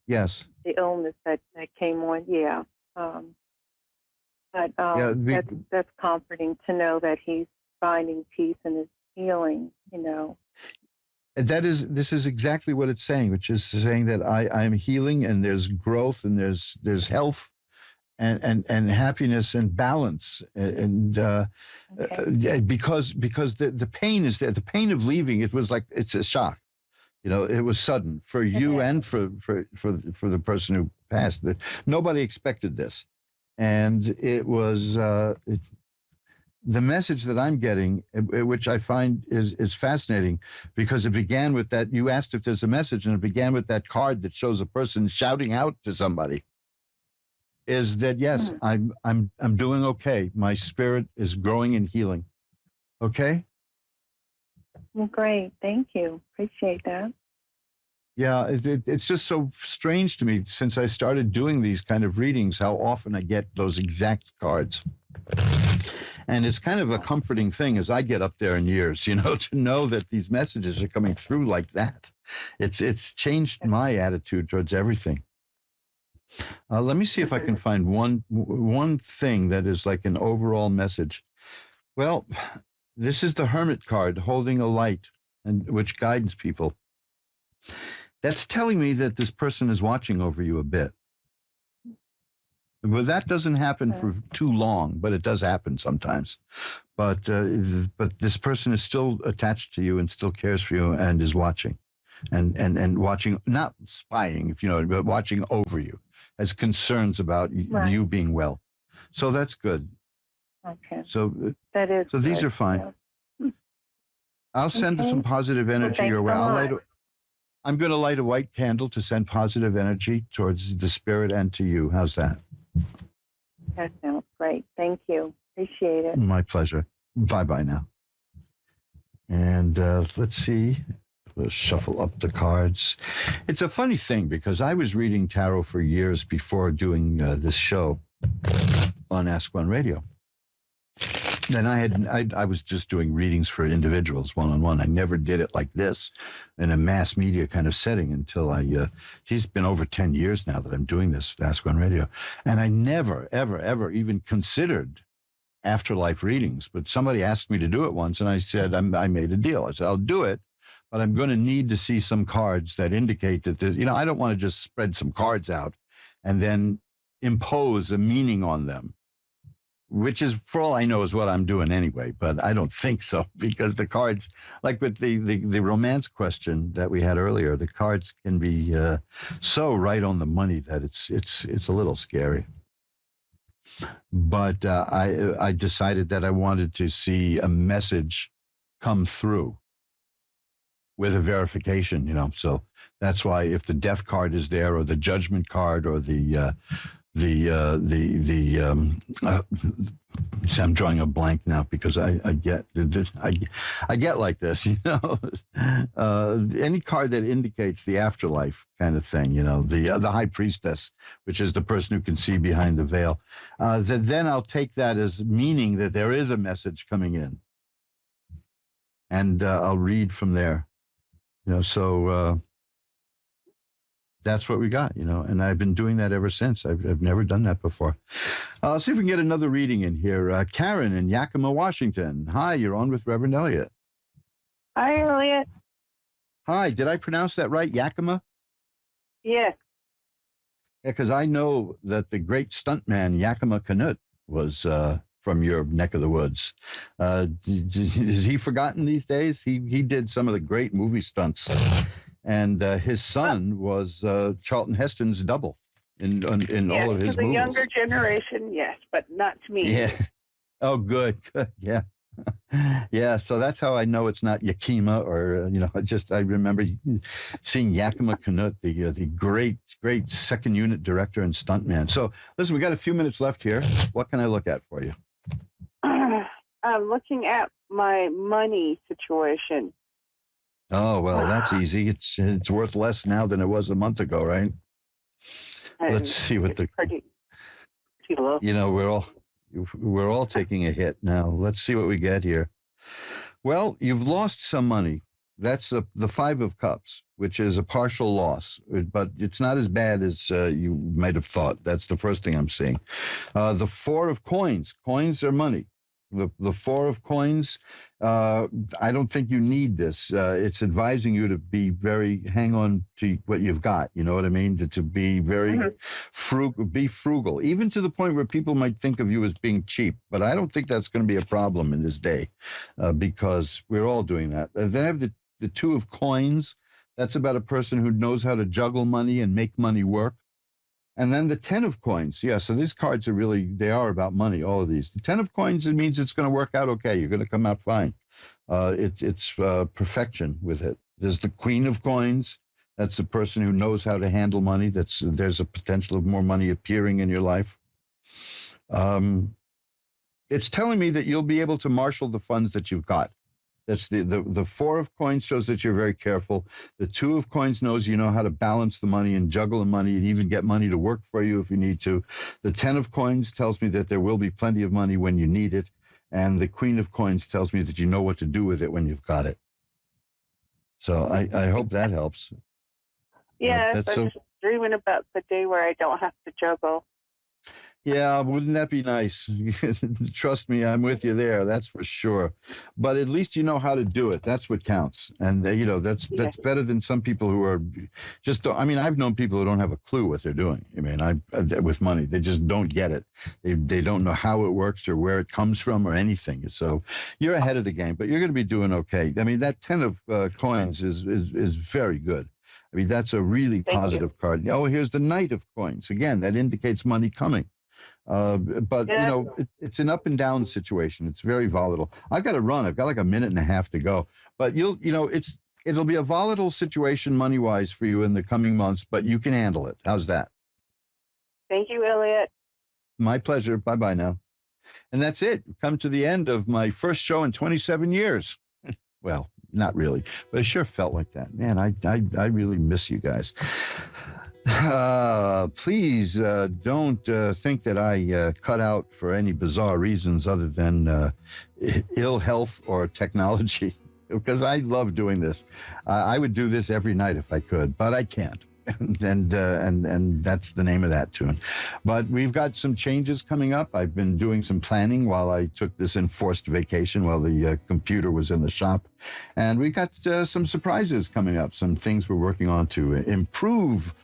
Yes. the illness that came on. Yeah. But Yeah, that's comforting to know that he's finding peace and is healing, this is exactly what it's saying, which is saying that I'm healing and there's growth and there's health and happiness and balance because the pain is there. The pain of leaving, it was like it's a shock. It was sudden for you and for the person who passed. Nobody expected this, and it was the message that I'm getting, which I find is fascinating, because it began with that. You asked if there's a message, and it began with that card that shows a person shouting out to somebody. Is that yes? I'm doing okay. My spirit is growing and healing. Okay. Well, great. Thank you. Appreciate that. Yeah, it's just so strange to me since I started doing these kind of readings, how often I get those exact cards. And it's kind of a comforting thing as I get up there in years, to know that these messages are coming through like that. It's changed my attitude towards everything. Let me see if I can find one thing that is like an overall message. Well, this is the Hermit card holding a light, and which guides people. That's telling me that this person is watching over you a bit. Well, that doesn't happen for too long, but it does happen sometimes. But this person is still attached to you and still cares for you and is watching, and watching, not spying, if you know, but watching over you, has concerns about you being well. So that's good. Okay. So that is. So these good. are fine. Yeah. I'll send some positive energy your way. I'm going to light a white candle to send positive energy towards the spirit and to you. How's that? That sounds great. Thank you. Appreciate it. My pleasure. Bye-bye now. And let's see. We'll shuffle up the cards. It's a funny thing because I was reading tarot for years before doing this show on Ask One Radio. And I was just doing readings for individuals, one-on-one. I never did it like this in a mass media kind of setting until it's been over 10 years now that I'm doing this, Ask One Radio. And I never, ever, ever even considered afterlife readings. But somebody asked me to do it once, and I said, I made a deal. I said, I'll do it, but I'm going to need to see some cards that indicate that, I don't want to just spread some cards out and then impose a meaning on them. Which is, for all I know, is what I'm doing anyway, but I don't think so, because the cards, like with the romance question that we had earlier, the cards can be so right on the money that it's a little scary. But I decided that I wanted to see a message come through with a verification, so that's why if the death card is there, or the judgment card, or I'm drawing a blank now because I get like this, any card that indicates the afterlife kind of thing, the high priestess, which is the person who can see behind the veil, then I'll take that as meaning that there is a message coming in, and I'll read from there, so that's what we got, and I've been doing that ever since. I've never done that before. Let's see if we can get another reading in here. Karen in Yakima, Washington. Hi, you're on with Reverend Elliot. Hi, Elliot. Hi, did I pronounce that right, Yakima? Yes. Yeah, because I know that the great stuntman Yakima Canute was from your neck of the woods. Is he forgotten these days? He did some of the great movie stunts. And his son was Charlton Heston's double in all of his movies. To the younger generation, yes, but not to me. Yeah. Oh, good. Yeah. Yeah. So that's how I know it's not Yakima, or I remember seeing Yakima Canute, the great second unit director and stuntman. So listen, we got a few minutes left here. What can I look at for you? I'm looking at my money situation. Oh, well, that's easy. It's worth less now than it was a month ago, right? Let's see what pretty low. We're all taking a hit now. Let's see what we get here. Well, you've lost some money, That's the Five of Cups, which is a partial loss, but it's not as bad as you might have thought. That's the first thing I'm seeing. The Four of Coins. Coins are money. The Four of Coins, I don't think you need this. It's advising you to be hang on to what you've got. You know what I mean? To be very frugal, even to the point where people might think of you as being cheap. But I don't think that's going to be a problem in this day, because we're all doing that. Then I have the Two of Coins. That's about a person who knows how to juggle money and make money work. And then the Ten of Coins. Yeah, so these cards they are about money, all of these. The Ten of Coins, it means it's going to work out okay. You're going to come out fine. It's perfection with it. There's the Queen of Coins. That's the person who knows how to handle money. There's a potential of more money appearing in your life. It's telling me that you'll be able to marshal the funds that you've got. That's the Four of Coins shows that you're very careful. The Two of Coins knows you know how to balance the money and juggle the money and even get money to work for you if you need to. The Ten of Coins tells me that there will be plenty of money when you need it. And the Queen of Coins tells me that you know what to do with it when you've got it. So I hope that helps. Yes, I'm just dreaming about the day where I don't have to juggle. Yeah, wouldn't that be nice? Trust me, I'm with you there. That's for sure. But at least you know how to do it. That's what counts. And that's better than some people who are I've known people who don't have a clue what they're doing. I mean, with money, they just don't get it. They don't know how it works or where it comes from or anything. So you're ahead of the game, but you're going to be doing okay. I mean, that Ten of Coins is very good. I mean, that's a really positive card. Oh, here's the Knight of Coins. Again, that indicates money coming. But it's an up and down situation. It's very volatile. I've got to run. I've got like a minute and a half to go. But it'll be a volatile situation money wise for you in the coming months. But you can handle it. How's that? Thank you, Elliot. My pleasure. Bye bye now. And that's it. We've come to the end of my first show in 27 years. Well, not really, but it sure felt like that. Man, I really miss you guys. Please don't think that I cut out for any bizarre reasons other than ill health or technology, because I love doing this. I would do this every night if I could, but I can't. And that's the name of that tune. But we've got some changes coming up. I've been doing some planning while I took this enforced vacation while the computer was in the shop. And we got some surprises coming up, some things we're working on to improve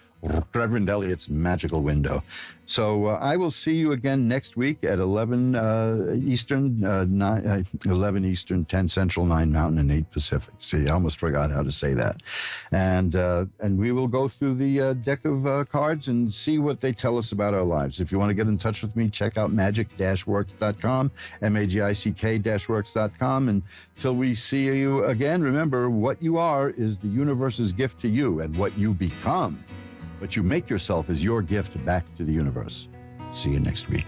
Reverend Elliot's magical window. So I will see you again next week at 11 Eastern, 11 Eastern, 10 Central, 9 Mountain, and 8 Pacific. See, I almost forgot how to say that. And we will go through the deck of cards and see what they tell us about our lives. If you want to get in touch with me, check out magic-works.com, magic-works.com. And till we see you again, remember, what you are is the universe's gift to you, and what you become, what you make yourself, is your gift back to the universe. See you next week.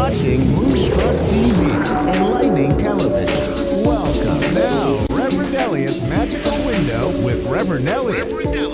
watching Moonstruck TV, enlightening television. Welcome now, Reverend Elliot's Magical Window with Reverend Elliot.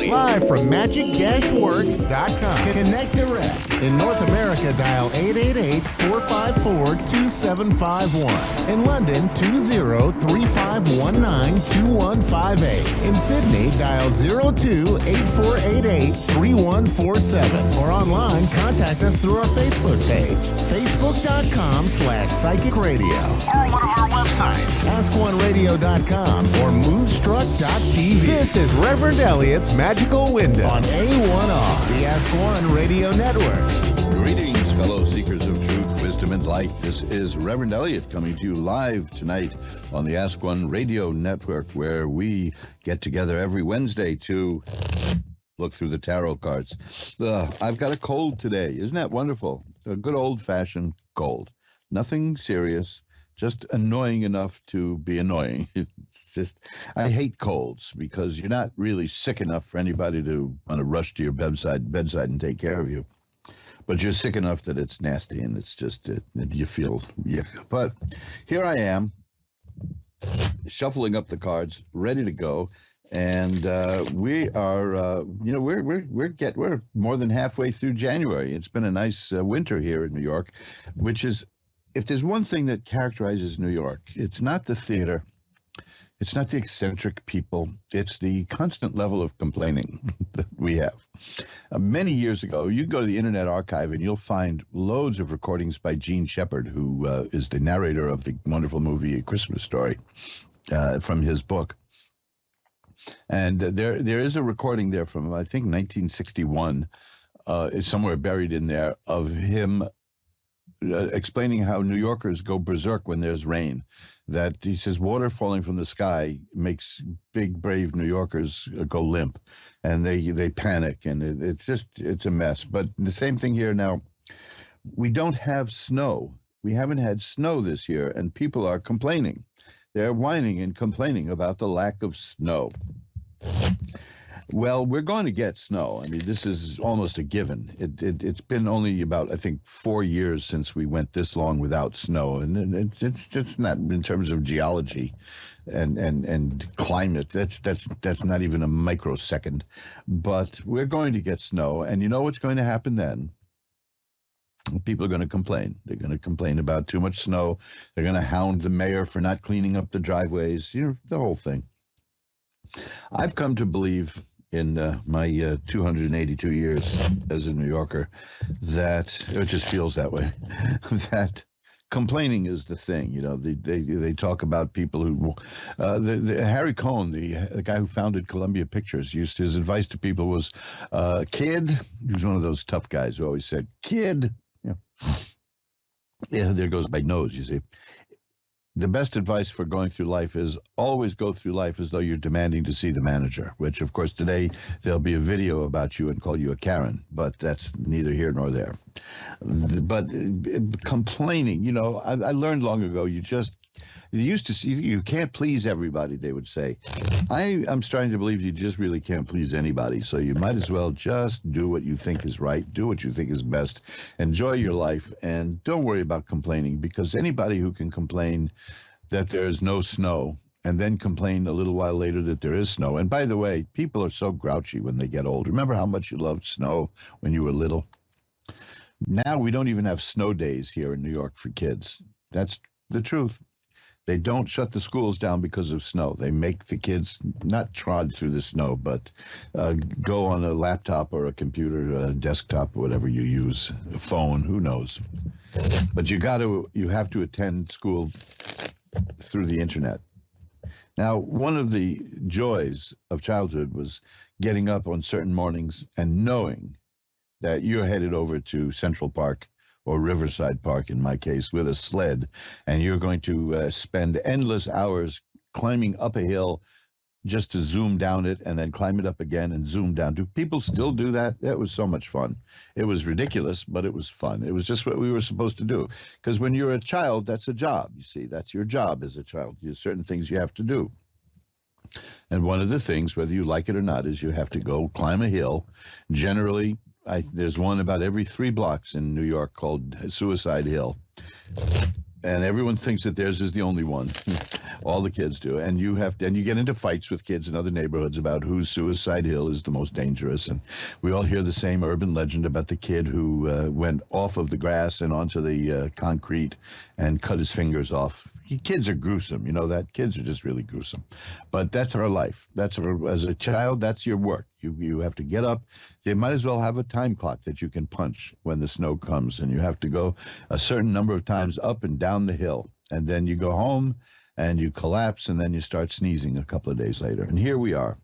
Live from magic-works.com. Connect direct. In North America, dial 888-454-2751. In London, 20-3519-2158. In Sydney, dial 02-8488-3147. Or online, contact us through our Facebook page, facebook.com/psychic radio. Or one of our websites, askoneradio.com or moonstruck.tv. This is Reverend Elliot's Magical Window on A1R, the Ask One Radio Network. Greetings, fellow seekers of truth, wisdom, and light. This is Reverend Elliot coming to you live tonight on the Ask One Radio Network, where we get together every Wednesday to look through the tarot cards. I've got a cold today. Isn't that wonderful? A good old-fashioned cold. Nothing serious. Just annoying enough to be annoying. It's just, I hate colds because you're not really sick enough for anybody to want to rush to your bedside and take care of you. But you're sick enough that it's nasty and it's just, you feel, yeah. But here I am, shuffling up the cards, ready to go. And we are, we're more than halfway through January. It's been a nice winter here in New York, which is, if there's one thing that characterizes New York, it's not the theater, it's not the eccentric people, it's the constant level of complaining that we have. Many years ago, you go to the Internet Archive and you'll find loads of recordings by Gene Shepard, who is the narrator of the wonderful movie A Christmas Story, from his book. And there is a recording there from, I think, 1961, is somewhere buried in there, of him explaining how New Yorkers go berserk when there's rain. That he says water falling from the sky makes big, brave New Yorkers go limp, and they panic, and it's a mess. But the same thing here now. We don't have snow. We haven't had snow this year, and people are complaining. They're whining and complaining about the lack of snow. Well, we're going to get snow. I mean, this is almost a given. It's been only about, I think, 4 years since we went this long without snow, and it's not, in terms of geology and climate. That's not even a microsecond. But we're going to get snow, and you know what's going to happen then? People are going to complain. They're going to complain about too much snow. They're going to hound the mayor for not cleaning up the driveways. The whole thing. I've come to believe in my 282 years as a New Yorker that it just feels that way, that complaining is the thing. They talk about people who, Harry Cohn, the guy who founded Columbia Pictures, his advice to people was, kid, he was one of those tough guys who always said, kid, yeah, there goes my nose, you see. The best advice for going through life is always go through life as though you're demanding to see the manager, which, of course, today there'll be a video about you and call you a Karen, but that's neither here nor there. But complaining, I learned long ago, you used to see, you can't please everybody, they would say. I'm starting to believe you just really can't please anybody, so you might as well just do what you think is right, do what you think is best, enjoy your life, and don't worry about complaining, because anybody who can complain that there's no snow and then complain a little while later that there is snow. And by the way, people are so grouchy when they get old. Remember how much you loved snow when you were little? Now we don't even have snow days here in New York for kids. That's the truth. They don't shut the schools down because of snow. They make the kids not trod through the snow, but go on a laptop or a computer, a desktop, or whatever you use, a phone, who knows. But you have to attend school through the internet. Now, one of the joys of childhood was getting up on certain mornings and knowing that you're headed over to Central Park or Riverside Park, in my case, with a sled, and you're going to spend endless hours climbing up a hill just to zoom down it and then climb it up again and zoom down. Do people still do that? That was so much fun. It was ridiculous, but it was fun. It was just what we were supposed to do. Because when you're a child, that's a job, you see. That's your job as a child. There's certain things you have to do. And one of the things, whether you like it or not, is you have to go climb a hill. Generally, there's one about every 3 blocks in New York called Suicide Hill. And everyone thinks that theirs is the only one. All the kids do. And you get into fights with kids in other neighborhoods about whose suicide hill is the most dangerous. And we all hear the same urban legend about the kid who went off of the grass and onto the concrete and cut his fingers off. Kids are gruesome. You know that? Kids are just really gruesome. But that's our life. As a child, that's your work. You have to get up. They might as well have a time clock that you can punch when the snow comes, and you have to go a certain number of times up and down the hill. And then you go home and you collapse, and then you start sneezing a couple of days later. And here we are.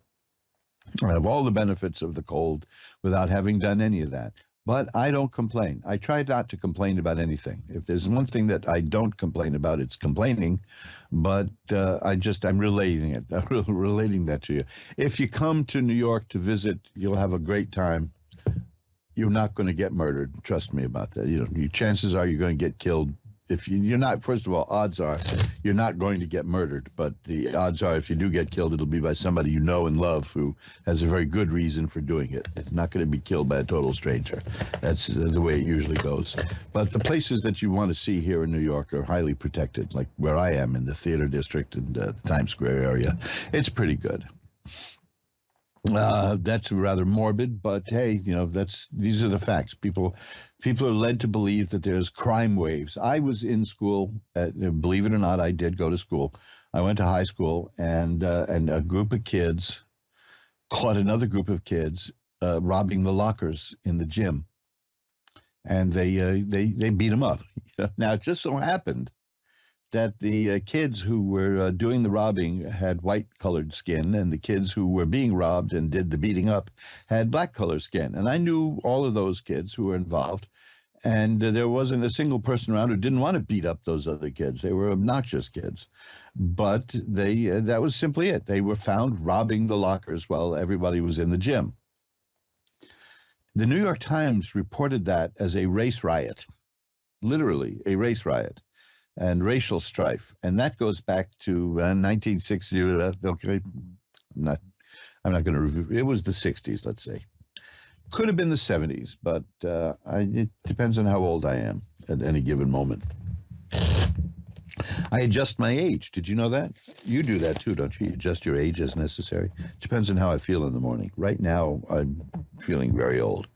I have all the benefits of the cold without having done any of that. But I don't complain. I try not to complain about anything. If there's one thing that I don't complain about, it's complaining. But I'm relating it. I'm relating that to you. If you come to New York to visit, you'll have a great time. You're not going to get murdered. Trust me about that. Your chances are you're going to get killed. If you're not, first of all, odds are you're not going to get murdered. But the odds are if you do get killed, it'll be by somebody you know and love who has a very good reason for doing it. It's not going to be killed by a total stranger. That's the way it usually goes. But the places that you want to see here in New York are highly protected, like where I am in the Theater District and the Times Square area. It's pretty good. That's rather morbid, but hey, these are the facts. People are led to believe that there's crime waves. I was in school, believe it or not, I did go to school. I went to high school, and a group of kids caught another group of kids robbing the lockers in the gym, and they beat them up. Now it just so happened that the kids who were doing the robbing had white-colored skin, and the kids who were being robbed and did the beating up had black-colored skin. And I knew all of those kids who were involved, and there wasn't a single person around who didn't want to beat up those other kids. They were obnoxious kids. But that was simply it. They were found robbing the lockers while everybody was in the gym. The New York Times reported that as a race riot, literally a race riot. And racial strife, and that goes back to 1960. Okay, I'm not going to review. It was the 60s, let's say. Could have been the 70s, but it depends on how old I am at any given moment. I adjust my age. Did you know that? You do that too, don't you? You adjust your age as necessary. Depends on how I feel in the morning. Right now, I'm feeling very old.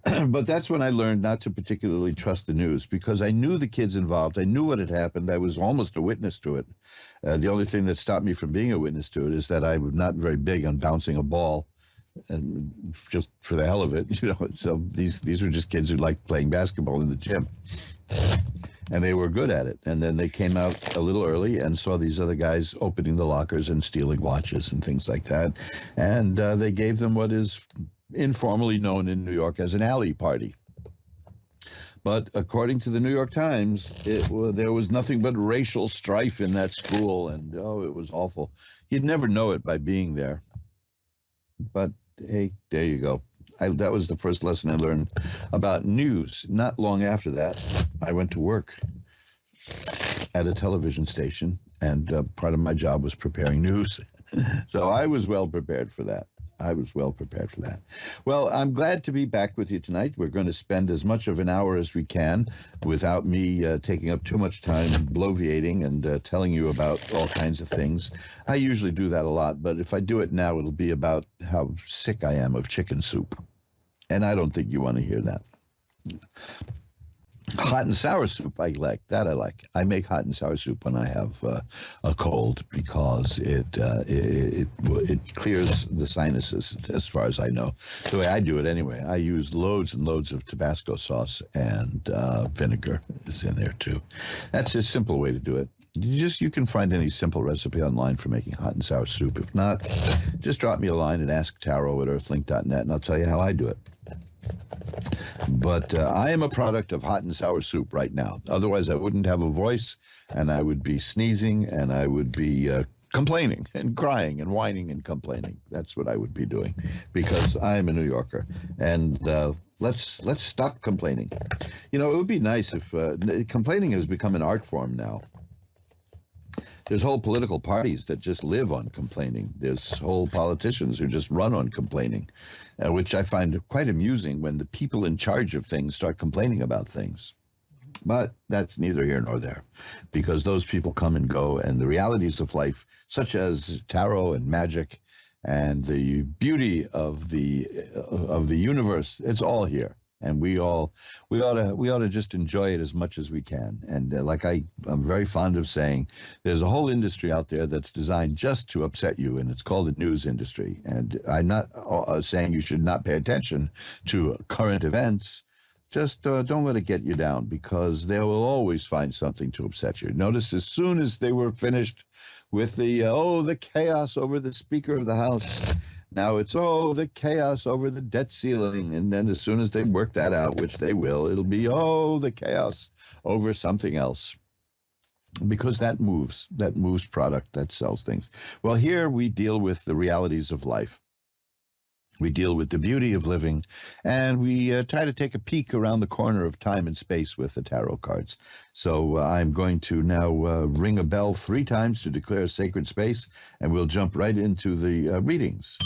But that's when I learned not to particularly trust the news, because I knew the kids involved. I knew what had happened. I was almost a witness to it. The only thing that stopped me from being a witness to it is that I'm not very big on bouncing a ball, and just for the hell of it, So these are just kids who like playing basketball in the gym, and they were good at it. And then they came out a little early and saw these other guys opening the lockers and stealing watches and things like that, and they gave them what is informally known in New York as an alley party. But according to the New York Times, there was nothing but racial strife in that school, and it was awful. You'd never know it by being there. But hey, there you go. That was the first lesson I learned about news. Not long after that, I went to work at a television station, and part of my job was preparing news. So I was well prepared for that. Well, I'm glad to be back with you tonight. We're going to spend as much of an hour as we can without me taking up too much time bloviating and telling you about all kinds of things. I usually do that a lot, but if I do it now, it'll be about how sick I am of chicken soup. And I don't think you want to hear that. Hot and sour soup, I like. That I like. I make hot and sour soup when I have a cold, because it clears the sinuses, as far as I know. The way I do it anyway. I use loads and loads of Tabasco sauce, and vinegar is in there too. That's a simple way to do it. You can find any simple recipe online for making hot and sour soup. If not, just drop me a line and ask Taro at earthlink.net, and I'll tell you how I do it. But I am a product of hot and sour soup right now. Otherwise, I wouldn't have a voice, and I would be sneezing, and I would be complaining and crying and whining and complaining. That's what I would be doing, because I'm a New Yorker. And let's stop complaining. It would be nice if complaining has become an art form now. There's whole political parties that just live on complaining. There's whole politicians who just run on complaining, which I find quite amusing when the people in charge of things start complaining about things. But that's neither here nor there, because those people come and go, and the realities of life, such as tarot and magic and the beauty of the universe, it's all here. And we ought to just enjoy it as much as we can. And I'm very fond of saying, there's a whole industry out there that's designed just to upset you, and it's called the news industry. And I'm not saying you should not pay attention to current events. Just don't let it get you down, because they will always find something to upset you. Notice as soon as they were finished with the chaos over the Speaker of the House, now it's, the chaos over the debt ceiling. And then as soon as they work that out, which they will, it'll be, the chaos over something else. Because that moves product, that sells things. Well, here we deal with the realities of life. We deal with the beauty of living, and we try to take a peek around the corner of time and space with the tarot cards. So I'm going to now ring a bell 3 times to declare a sacred space, and we'll jump right into the readings.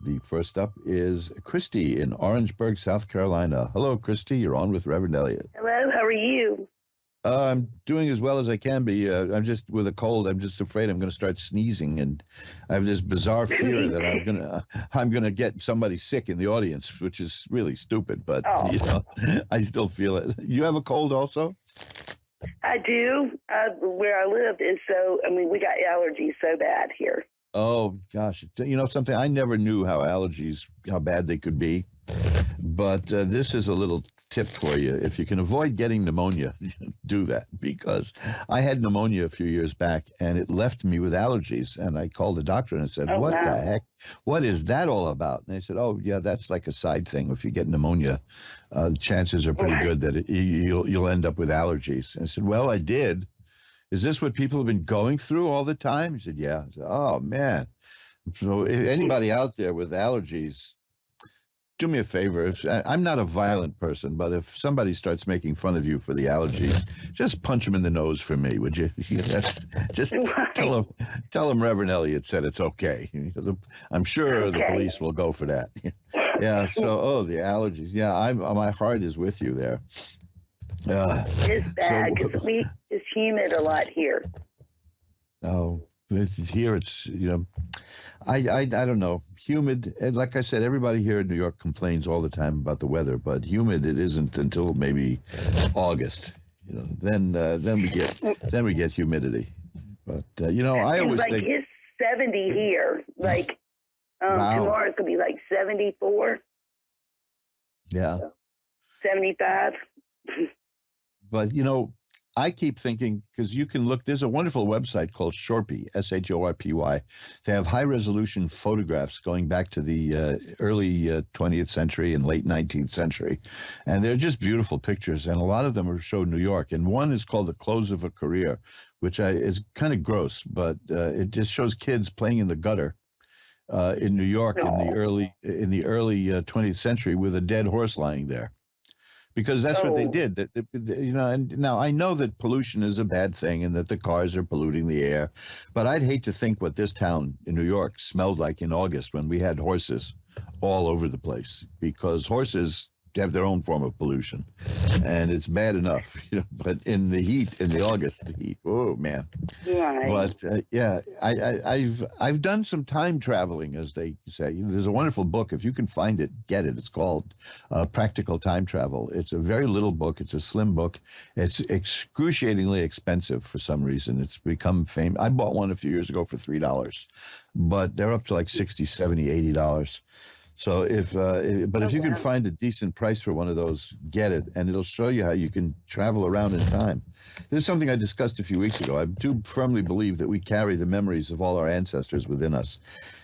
The first up is Christy in Orangeburg, South Carolina. Hello, Christy. You're on with Reverend Elliot. Hello. How are you? I'm doing as well as I can be. I'm just with a cold. I'm just afraid I'm going to start sneezing, and I have this bizarre fear that I'm gonna get somebody sick in the audience, which is really stupid. But I still feel it. You have a cold also? I do. Where I live is we got allergies so bad here. Oh gosh, you know something? I never knew how bad they could be. But this is a little tip for you. If you can avoid getting pneumonia, do that, because I had pneumonia a few years back, and it left me with allergies. And I called the doctor and I said, "What the heck? What is that all about?" And they said, "Oh, yeah, that's like a side thing. If you get pneumonia, chances are pretty good that you'll end up with allergies." And I said, "Well, I did. Is this what people have been going through all the time?" He said, "Yeah." I said, "Oh, man." So if anybody out there with allergies, do me a favor. I'm not a violent person, but if somebody starts making fun of you for the allergies, just punch them in the nose for me, would you? Just tell them Reverend Elliot said it's okay. I'm sure the police will go for that. Yeah. So, the allergies. Yeah, my heart is with you there. It's bad because it's humid a lot here. Oh. Here it's, I don't know, humid. And like I said, everybody here in New York complains all the time about the weather, but humid it isn't until maybe August. Then we get humidity. But I always think it's 70 here. Wow. Tomorrow it's gonna be 74. Yeah. 75. But I keep thinking, because you can look, there's a wonderful website called Shorpy, SHORPY. They have high-resolution photographs going back to the early 20th century and late 19th century. And they're just beautiful pictures, and a lot of them are shown in New York. And one is called The Close of a Career, which is kind of gross, but it just shows kids playing in the gutter in New York in the early 20th century with a dead horse lying there. Because that's what they did. And now I know that pollution is a bad thing and that the cars are polluting the air, but I'd hate to think what this town in New York smelled like in August when we had horses all over the place, because horses have their own form of pollution, and it's bad enough. But in the heat, in the August heat, oh man. Right. But I've done some time traveling, as they say. There's a wonderful book. If you can find it, get it. It's called Practical Time Travel. It's a very little book. It's a slim book. It's excruciatingly expensive for some reason. It's become famous. I bought one a few years ago for $3, but they're up to like $60, $70, $80. So if you can find a decent price for one of those, get it, and it'll show you how you can travel around in time. This is something I discussed a few weeks ago. I do firmly believe that we carry the memories of all our ancestors within us,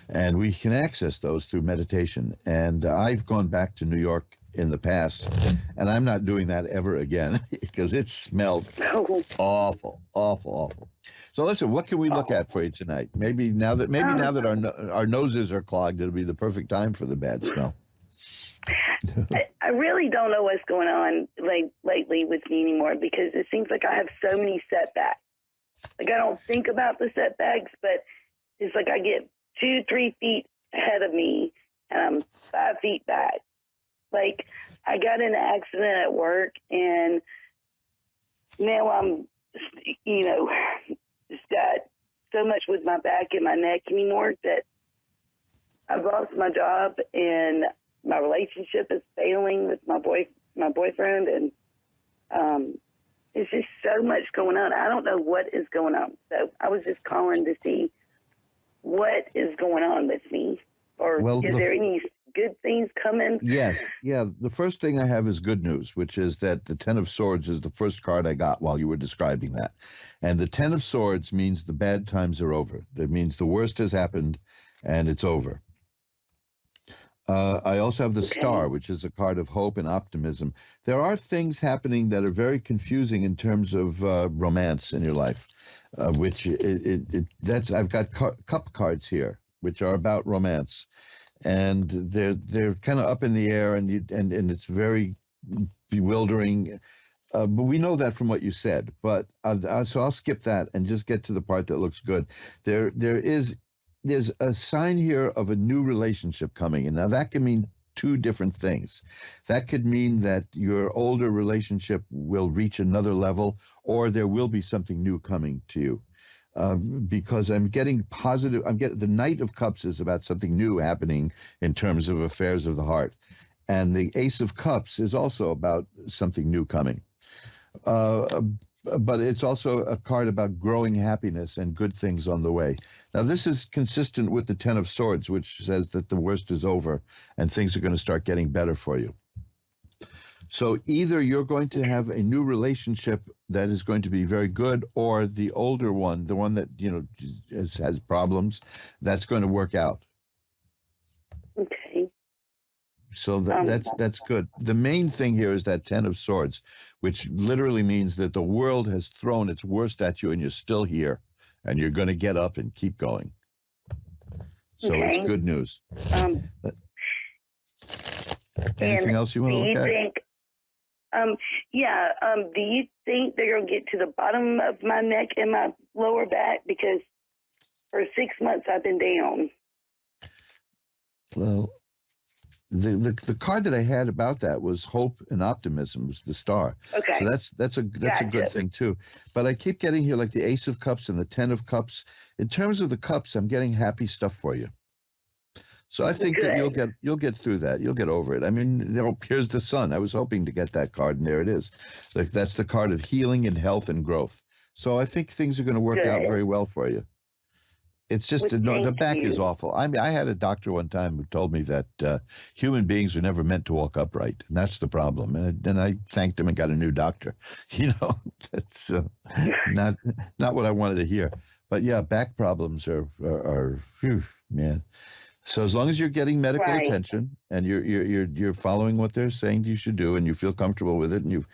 and we can access those through meditation. And I've gone back to New York in the past, and I'm not doing that ever again because it smelled awful, awful, awful. So listen, what can we look at for you tonight? Maybe now that our noses are clogged, it'll be the perfect time for the bad smell. I really don't know what's going on lately with me anymore, because it seems like I have so many setbacks. I don't think about the setbacks, but it's like I get 2-3 feet ahead of me and I'm 5 feet back. Like, I got in an accident at work, and now I'm, just got so much with my back and my neck anymore that I've lost my job, and my relationship is failing with my boyfriend, and it's just so much going on. I don't know what is going on. So I was just calling to see what is going on with me, or is there any good things coming? Yes. Yeah. The first thing I have is good news, which is that the Ten of Swords is the first card I got while you were describing that. And the Ten of Swords means the bad times are over. That means the worst has happened and it's over. I also have the Star, which is a card of hope and optimism. There are things happening that are very confusing in terms of romance in your life, which I've got cup cards here, which are about romance, and they're kind of up in the air, and it's very bewildering. But we know that from what you said. But so I'll skip that and just get to the part that looks good. There's a sign here of a new relationship coming. And now that can mean two different things. That could mean that your older relationship will reach another level, or there will be something new coming to you. Because I'm getting positive, the Knight of Cups is about something new happening in terms of affairs of the heart. And the Ace of Cups is also about something new coming. But it's also a card about growing happiness and good things on the way. Now, this is consistent with the Ten of Swords, which says that the worst is over and things are going to start getting better for you. So either you're going to have a new relationship that is going to be very good, or the older one, the one that, has problems, that's going to work out. Okay. So that's good. The main thing here is that Ten of Swords, which literally means that the world has thrown its worst at you and you're still here and you're going to get up and keep going. So it's good news. Anything else you want to look at? Do you think they're going to get to the bottom of my neck and my lower back? Because for 6 months I've been down. Well, the card that I had about that was hope and optimism, was the Star. Okay. So that's a good thing too. But I keep getting here like the Ace of Cups and the Ten of Cups. In terms of the cups, I'm getting happy stuff for you. So I think that you'll get through that. You'll get over it. I mean, here's the Sun. I was hoping to get that card, and there it is. Like, that's the card of healing and health and growth. So I think things are going to work out very well for you. It's just the back is awful. I mean, I had a doctor one time who told me that human beings are never meant to walk upright, and that's the problem. And then I thanked him and got a new doctor. That's not what I wanted to hear. But yeah, back problems are whew, man. So as long as you're getting medical attention and you're following what they're saying you should do, and you feel comfortable with it, and you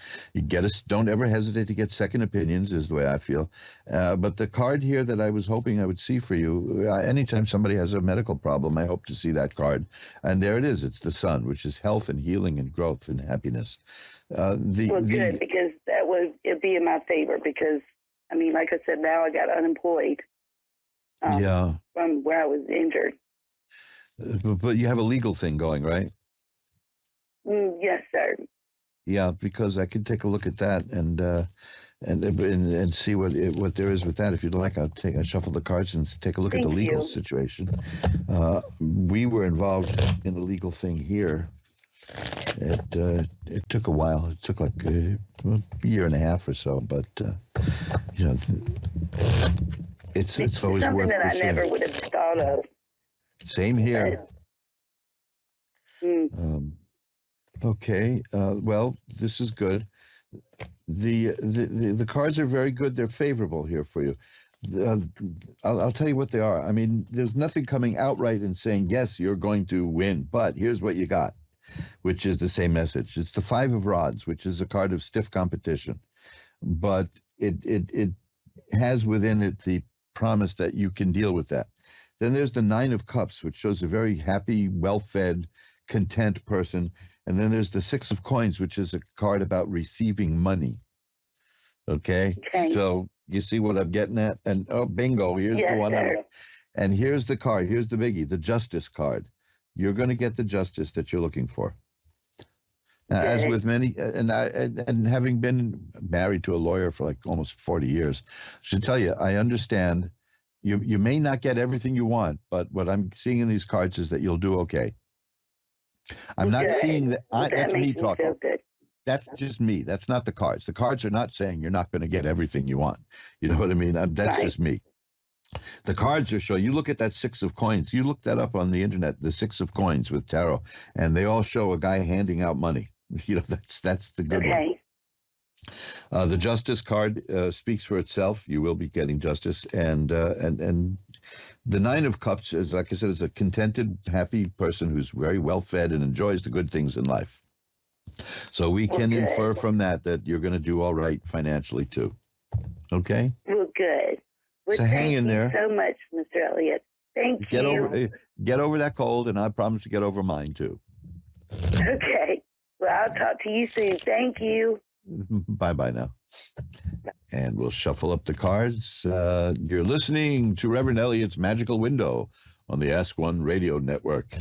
don't ever hesitate to get second opinions, is the way I feel. But the card here that I was hoping I would see for you, anytime somebody has a medical problem, I hope to see that card. And there it is. It's the Sun, which is health and healing and growth and happiness. Good, because it'd be in my favor, because, I mean, like I said, now I got unemployed from where I was injured. But you have a legal thing going, right? Yes, sir. Yeah, because I could take a look at that and see what there is with that. If you'd like, I'll shuffle the cards and take a look at the legal situation. We were involved in a legal thing here. It took a while. It took like a year and a half or so, but it's always something worth that I pursuing. never would have thought of. Same here. Okay. Well, this is good. The cards are very good. They're favorable here for you. I'll tell you what they are. I mean, there's nothing coming outright and saying, yes, you're going to win, but here's what you got, which is the same message. It's the Five of Rods, which is a card of stiff competition, but it has within it the promise that you can deal with that. Then there's the Nine of Cups, which shows a very happy, well-fed, content person. And then there's the Six of Coins, which is a card about receiving money. Okay? So you see what I'm getting at? And bingo, here's the one. And here's the card. Here's the biggie, the Justice card. You're going to get the justice that you're looking for. As with many, and having been married to a lawyer for like almost 40 years, I should tell you, I understand you may not get everything you want, but what I'm seeing in these cards is that you'll do okay. I'm not seeing that. That's me talking. That's just me. That's not the cards. The cards are not saying you're not going to get everything you want. You know what I mean? That's just me. The cards are showing. You look at that 6 of coins. You look that up on the internet, the 6 of coins with tarot, and they all show a guy handing out money. You know, that's the good one. The justice card speaks for itself. You will be getting justice, and the 9 of cups is, like I said, is a contented, happy person who's very well fed and enjoys the good things in life. So we can infer from that you're going to do all right financially too. Okay. Well, good. Well, so hang in there. Thank you so much, Mr. Elliott. Thank you. Get over that cold, and I promise to get over mine too. Okay. Well, I'll talk to you soon. Thank you. Bye-bye now. And we'll shuffle up the cards. You're listening to Reverend Elliott's Magical Window on the Ask One Radio Network.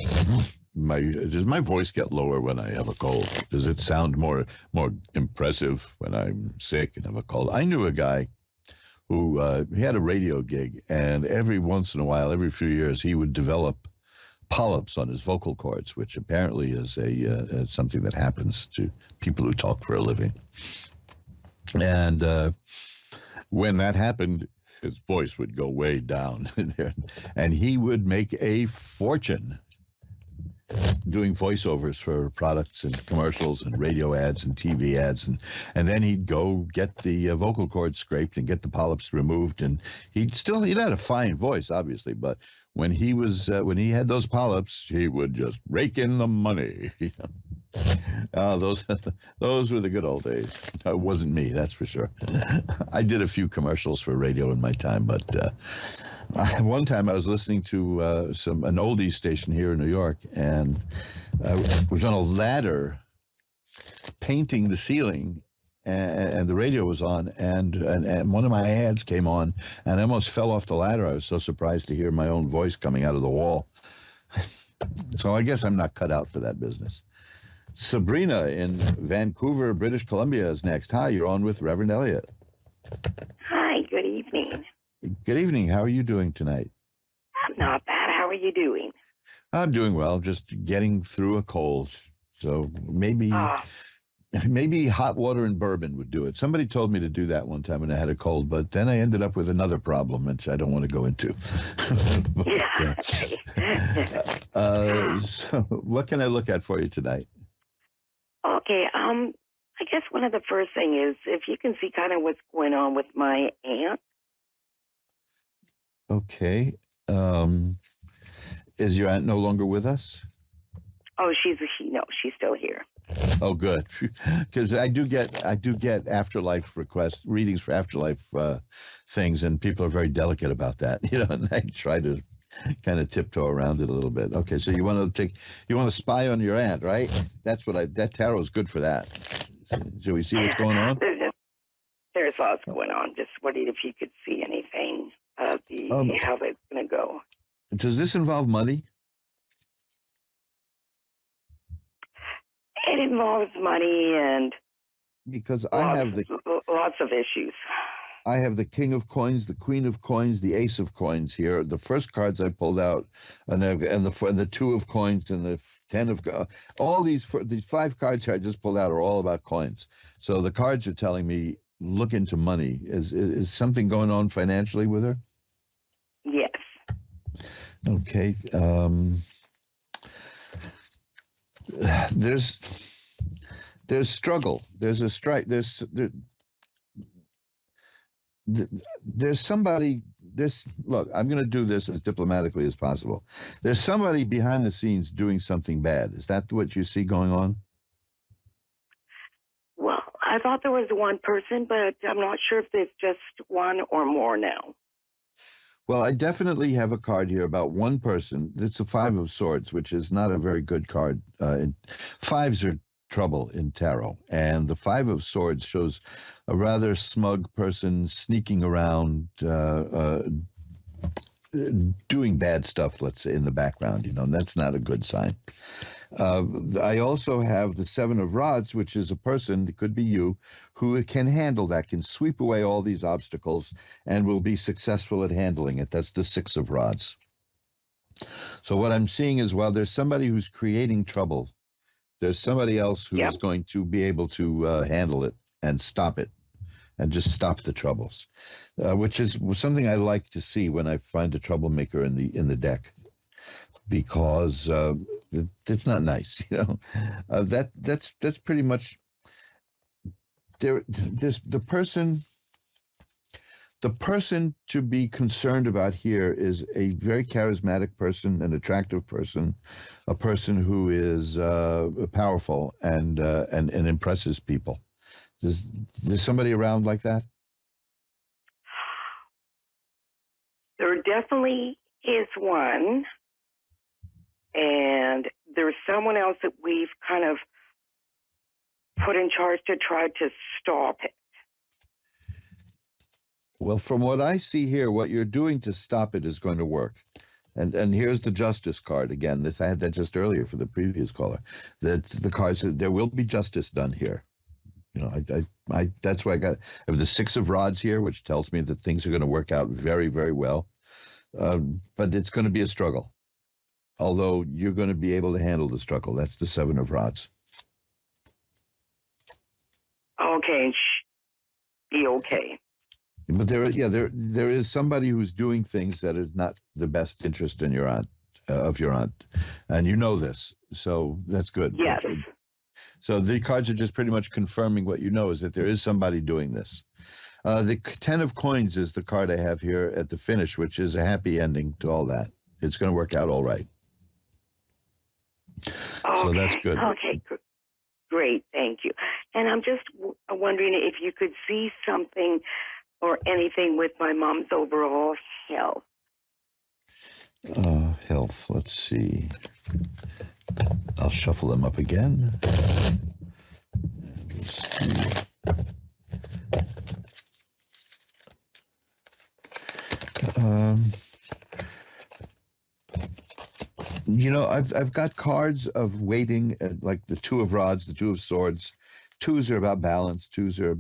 Does my voice get lower when I have a cold? Does it sound more impressive when I'm sick and have a cold? I knew a guy who he had a radio gig, and every once in a while, every few years, he would develop polyps on his vocal cords, which apparently is something that happens to people who talk for a living. And when that happened, his voice would go way down there, and he would make a fortune doing voiceovers for products and commercials and radio ads and TV ads, and then he'd go get the vocal cords scraped and get the polyps removed, and he had a fine voice, obviously, but when he had those polyps, he would just rake in the money. Those were the good old days. It wasn't me, that's for sure. I did a few commercials for radio in my time, but one time I was listening to an oldies station here in New York, and I was on a ladder painting the ceiling, and the radio was on, and one of my ads came on, and I almost fell off the ladder. I was so surprised to hear my own voice coming out of the wall. So I guess I'm not cut out for that business. Sabrina in Vancouver, British Columbia is next. Hi, you're on with Reverend Elliott. Hi, good evening. Good evening. How are you doing tonight? I'm not bad. How are you doing? I'm doing well, just getting through a cold. So maybe hot water and bourbon would do it. Somebody told me to do that one time when I had a cold, but then I ended up with another problem, which I don't want to go into. So what can I look at for you tonight? Okay, I guess one of the first thing is if you can see kind of what's going on with my aunt. Okay. Is your aunt no longer with us? Oh, she's still here. Oh, good. Because I do get afterlife requests, readings for afterlife things, and people are very delicate about that, and I try to kind of tiptoe around it a little bit. Okay, so you want to spy on your aunt, right? That tarot is good for that. Shall we see what's going on? There's lots going on. Just wondering if you could see anything of how that's going to go. Does this involve money? It involves money and because lots of issues. I have the King of Coins, the Queen of Coins, the Ace of Coins here. The first cards I pulled out, and the Two of Coins and the 10 of all these 5 cards here I just pulled out are all about coins. So the cards are telling me look into money. Is something going on financially with her? Yes. Okay. There's struggle. There's a strike. There's somebody. Look, I'm going to do this as diplomatically as possible. There's somebody behind the scenes doing something bad. Is that what you see going on? Well, I thought there was one person, but I'm not sure if there's just one or more now. Well, I definitely have a card here about one person. It's a 5 of Swords, which is not a very good card. 5s are trouble in tarot. And the 5 of Swords shows a rather smug person sneaking around, doing bad stuff, let's say, in the background, and that's not a good sign. I also have the Seven of Rods, which is a person, it could be you, who can handle that, can sweep away all these obstacles and will be successful at handling it. That's the Six of Rods. So what I'm seeing is, while there's somebody who's creating trouble, there's somebody else who's going to be able to handle it and stop it and just stop the troubles, which is something I like to see when I find a troublemaker in the deck, because it's not nice, you know. That's pretty much there. The person to be concerned about here is a very charismatic person, an attractive person, a person who is powerful and impresses people. There's somebody around like that? There definitely is one, and there's someone else that we've kind of put in charge to try to stop it. Well, from what I see here, what you're doing to stop it is going to work. And here's the Justice card again. I had that just earlier for the previous caller. That the card said there will be justice done here. You know, that's why I have the Six of Rods here, which tells me that things are going to work out very, very well. But it's going to be a struggle. Although you're going to be able to handle the struggle. That's the Seven of Rods. Okay, be okay. But there is somebody who's doing things that is not the best interest in your aunt, of your aunt, and you know this, so that's good. Yes. So the cards are just pretty much confirming what you know, is that there is somebody doing this. The Ten of Coins is the card I have here at the finish, which is a happy ending to all that. It's going to work out all right. Okay. So that's good. Okay, great, thank you. And I'm just wondering if you could see something or anything with my mom's overall health. Health, let's see. I'll shuffle them up again. Let's see. You know, I've got cards of waiting, like the Two of Rods, the Two of Swords. Twos are about balance. Twos are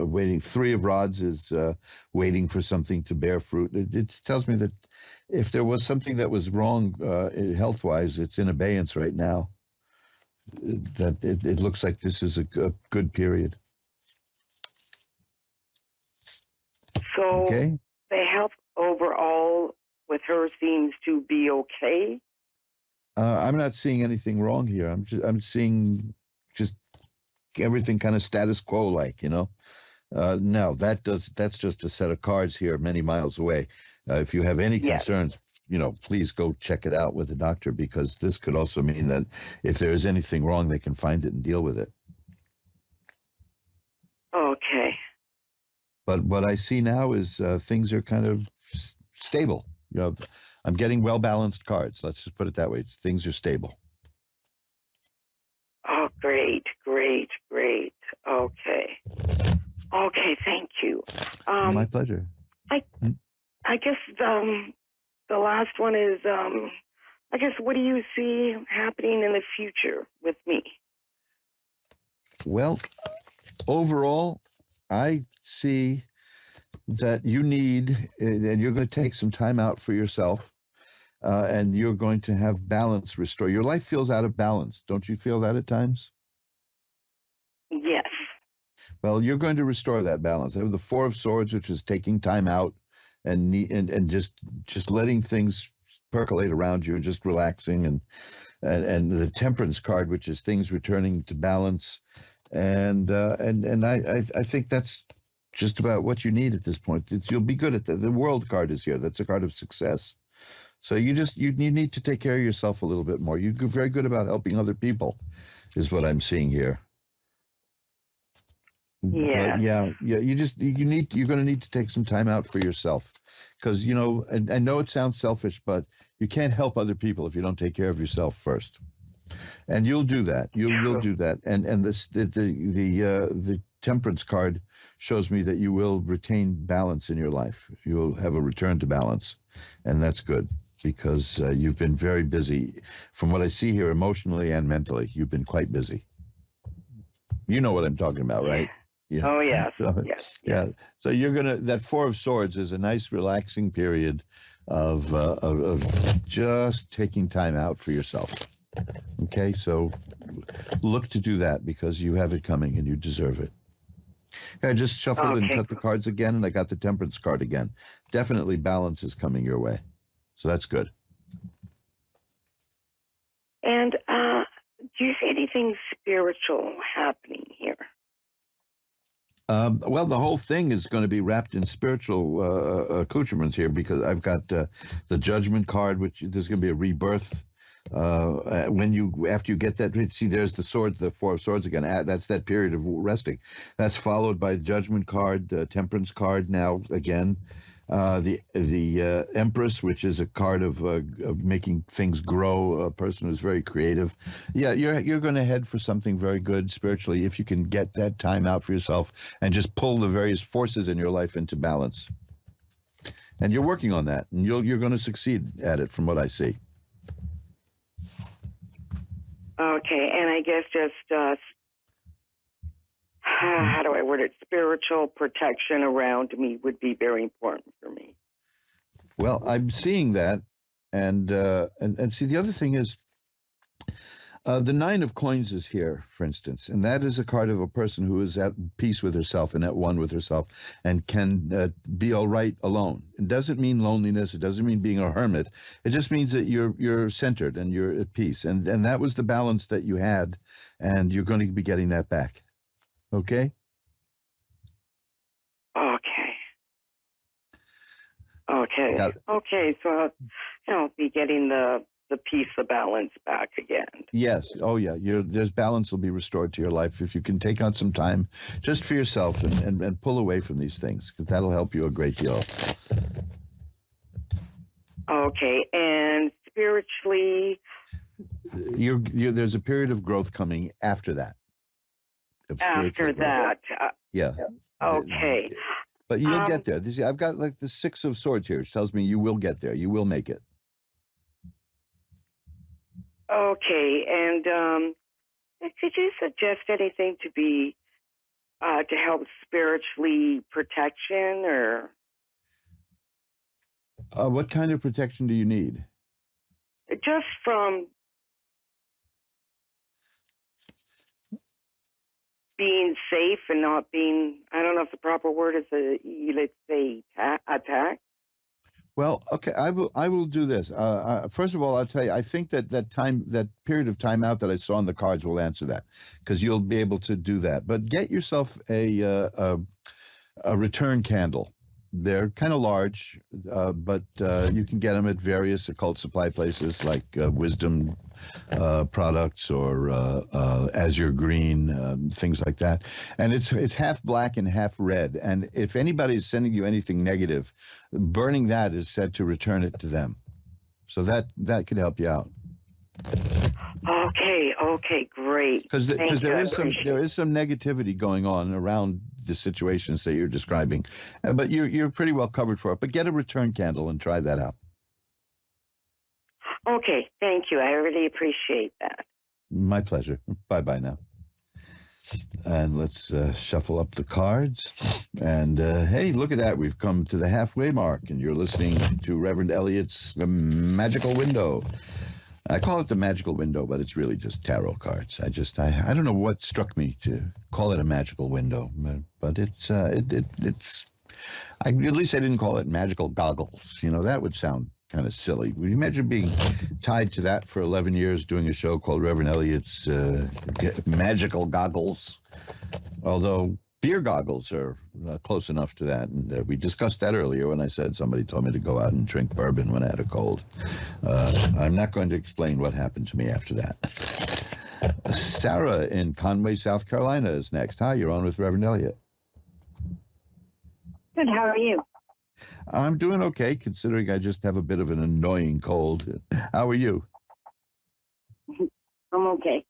waiting. Three of Rods is waiting for something to bear fruit. It tells me that if there was something that was wrong health-wise, it's in abeyance right now. That it looks like this is a good period. So okay. The health overall with her seems to be okay. I'm not seeing anything wrong here. I'm seeing just everything kind of status quo, like, you know. No, that's just a set of cards here many miles away. If you have any concerns, you know, please go check it out with a doctor, because this could also mean that if there is anything wrong, they can find it and deal with it. Okay. But what I see now is things are kind of stable. You know, I'm getting well-balanced cards. Let's just put it that way. Things are stable. Oh, great. Okay, thank you. My pleasure. I guess the last one is, I guess, what do you see happening in the future with me? Well, overall, I see that you need, and you're going to take some time out for yourself, and you're going to have balance restored. Your life feels out of balance. Don't you feel that at times? Yes. Well, you're going to restore that balance. I have the Four of Swords, which is taking time out and just letting things percolate around you, just relaxing, and the Temperance card, which is things returning to balance, and I think that's just about what you need at this point. You'll be good at that. The World card is here. That's a card of success. So you need to take care of yourself a little bit more. You're very good about helping other people, is what I'm seeing here. Yeah. But you're going to need to take some time out for yourself, because, you know, and I know it sounds selfish, but you can't help other people if you don't take care of yourself first. And you'll do that. You'll do that. And the Temperance card shows me that you will retain balance in your life. You'll have a return to balance, and that's good. because you've been very busy. From what I see here, emotionally and mentally, you've been quite busy. You know what I'm talking about, right? Yeah. Oh, yes. So, yes. Yeah. So you're that Four of Swords is a nice relaxing period of just taking time out for yourself. Okay, so look to do that because you have it coming and you deserve it. I just shuffled and cut the cards again, and I got the Temperance card again. Definitely balance is coming your way. So that's good. And do you see anything spiritual happening here? Well, the whole thing is going to be wrapped in spiritual accoutrements here because I've got the Judgment card, which there's going to be a rebirth. After you get that, see, there's the sword, the Four of Swords again. That's that period of resting. That's followed by the Judgment card, Temperance card. Now again, the Empress, which is a card of making things grow. A person who's very creative. Yeah, you're going to head for something very good spiritually if you can get that time out for yourself and just pull the various forces in your life into balance. And you're working on that, and you're going to succeed at it, from what I see. Okay, and I guess just, how do I word it? Spiritual protection around me would be very important for me. Well, I'm seeing that, and see, the other thing is, the Nine of Coins is here, for instance, and that is a card of a person who is at peace with herself and at one with herself and can be all right alone. It doesn't mean loneliness. It doesn't mean being a hermit. It just means that you're centered and you're at peace. And that was the balance that you had, and you're going to be getting that back. Okay? Okay. Okay, so I'll be getting the peace, the balance back again. Yes. Oh, yeah. There's balance will be restored to your life if you can take out some time just for yourself and pull away from these things, because that'll help you a great deal. Okay. And spiritually? There's a period of growth coming after that. After that. Yeah. Okay. But you'll get there. I've got like the Six of Swords here, which tells me you will get there. You will make it. Okay, and could you suggest anything to help spiritually protection, or? What kind of protection do you need? Just from being safe and not being, I don't know if the proper word is let's say, attack. Well, okay, I will do this. First of all, I'll tell you, I think that period of time out that I saw on the cards will answer that, because you'll be able to do that. But get yourself a return candle. They're kind of large, but you can get them at various occult supply places like Wisdom products or Azure Green, things like that. And it's half black and half red. And if anybody's sending you anything negative, burning that is said to return it to them. So that could help you out. Okay, great. Because there is some negativity going on around the situations that you're describing, but you're pretty well covered for it. But get a return candle and try that out. Okay, thank you. I really appreciate that. My pleasure. Bye now. And let's shuffle up the cards. And hey, look at that. We've come to the halfway mark, and you're listening to Reverend Elliott's The Magical Window. I call it the magical window, but it's really just tarot cards. I don't know what struck me to call it a magical window, but it's at least I didn't call it magical goggles. You know, that would sound kind of silly. Would you imagine being tied to that for 11 years doing a show called Reverend Elliott's Magical Goggles? Although beer goggles are close enough to that. And we discussed that earlier when I said somebody told me to go out and drink bourbon when I had a cold. I'm not going to explain what happened to me after that. Sarah in Conway, South Carolina is next. Hi, you're on with Reverend Elliott. Good, how are you? I'm doing okay, considering I just have a bit of an annoying cold. How are you? I'm okay.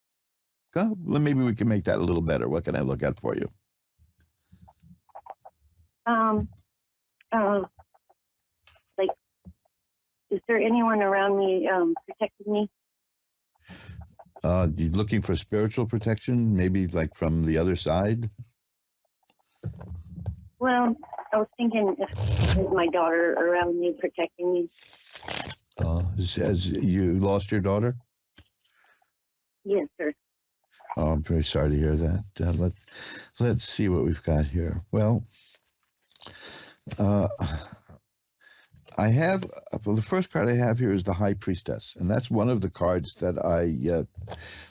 Well, maybe we can make that a little better. What can I look at for you? Like is there anyone around me protecting me? You looking for spiritual protection, maybe like from the other side? Well, I was thinking if is my daughter around me protecting me. Has you lost your daughter? Yes, sir. Oh, I'm very sorry to hear that. Let's see what we've got here. Well, I have, the first card I have here is the High Priestess, and that's one of the cards that I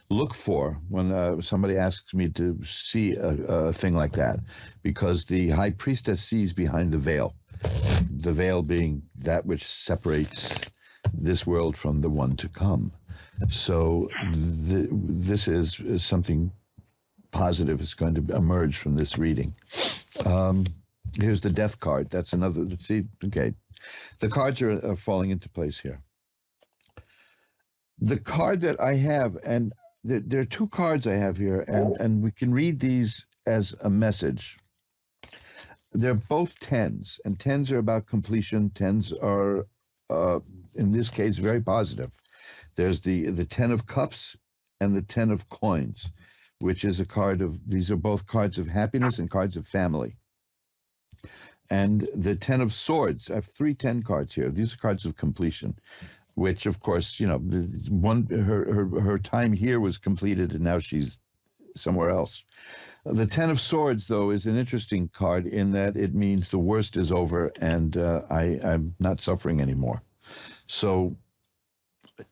look for when somebody asks me to see a thing like that, because the High Priestess sees behind the veil being that which separates this world from the one to come. So this is something positive is going to emerge from this reading. Here's the Death card. That's another, see, okay. The cards are falling into place here. The card that I have, and there are two cards I have here, and we can read these as a message. They're both tens, and tens are about completion. Tens are, in this case, very positive. There's the 10 of Cups and the 10 of Coins, which is a card of, these are both cards of happiness and cards of family. And the 10 of Swords, I have 3 10 cards here. These are cards of completion, which, of course, you know, her time here was completed, and now she's somewhere else. The 10 of Swords, though, is an interesting card in that it means the worst is over, and I'm not suffering anymore. So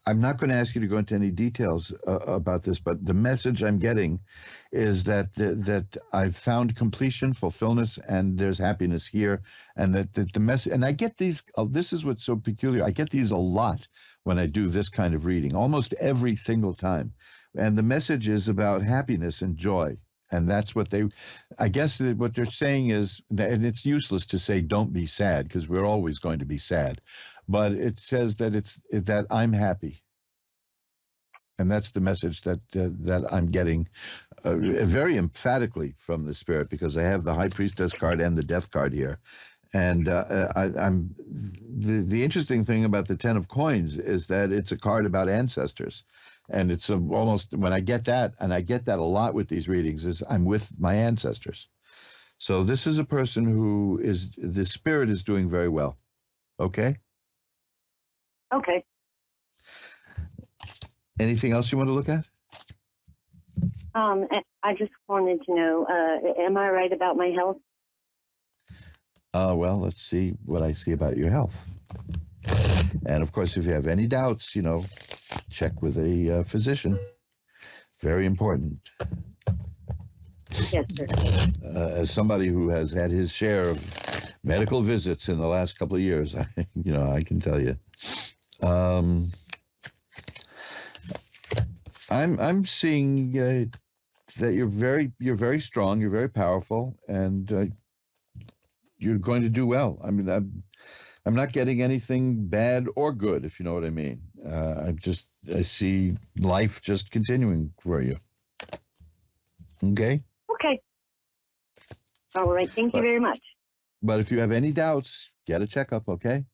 I'm not going to ask you to go into any details about this, but the message I'm getting is that I've found completion, fulfillment, and there's happiness here, and that the message. And I get these. This is what's so peculiar. I get these a lot when I do this kind of reading, almost every single time. And the message is about happiness and joy. And that's what I guess what they're saying is, and it's useless to say don't be sad, because we're always going to be sad. But it says that that I'm happy, and that's the message that I'm getting very emphatically from the spirit, because I have the High Priestess card and the Death card here, and I'm the interesting thing about the 10 of Coins is that it's a card about ancestors, and it's almost, when I get that, and I get that a lot with these readings, is I'm with my ancestors. So this is a person who is, the spirit is doing very well. Okay. Okay. Anything else you want to look at? I just wanted to know, am I right about my health? Well, let's see what I see about your health. And of course, if you have any doubts, you know, check with a physician. Very important. Yes, sir. As somebody who has had his share of medical visits in the last couple of years, I can tell you. I'm seeing that you're very strong, you're very powerful, and you're going to do well. I mean, I'm not getting anything bad or good, if you know what I mean. I see life just continuing for you. Okay? Okay. All right. Thank you very much. But if you have any doubts, get a checkup, okay?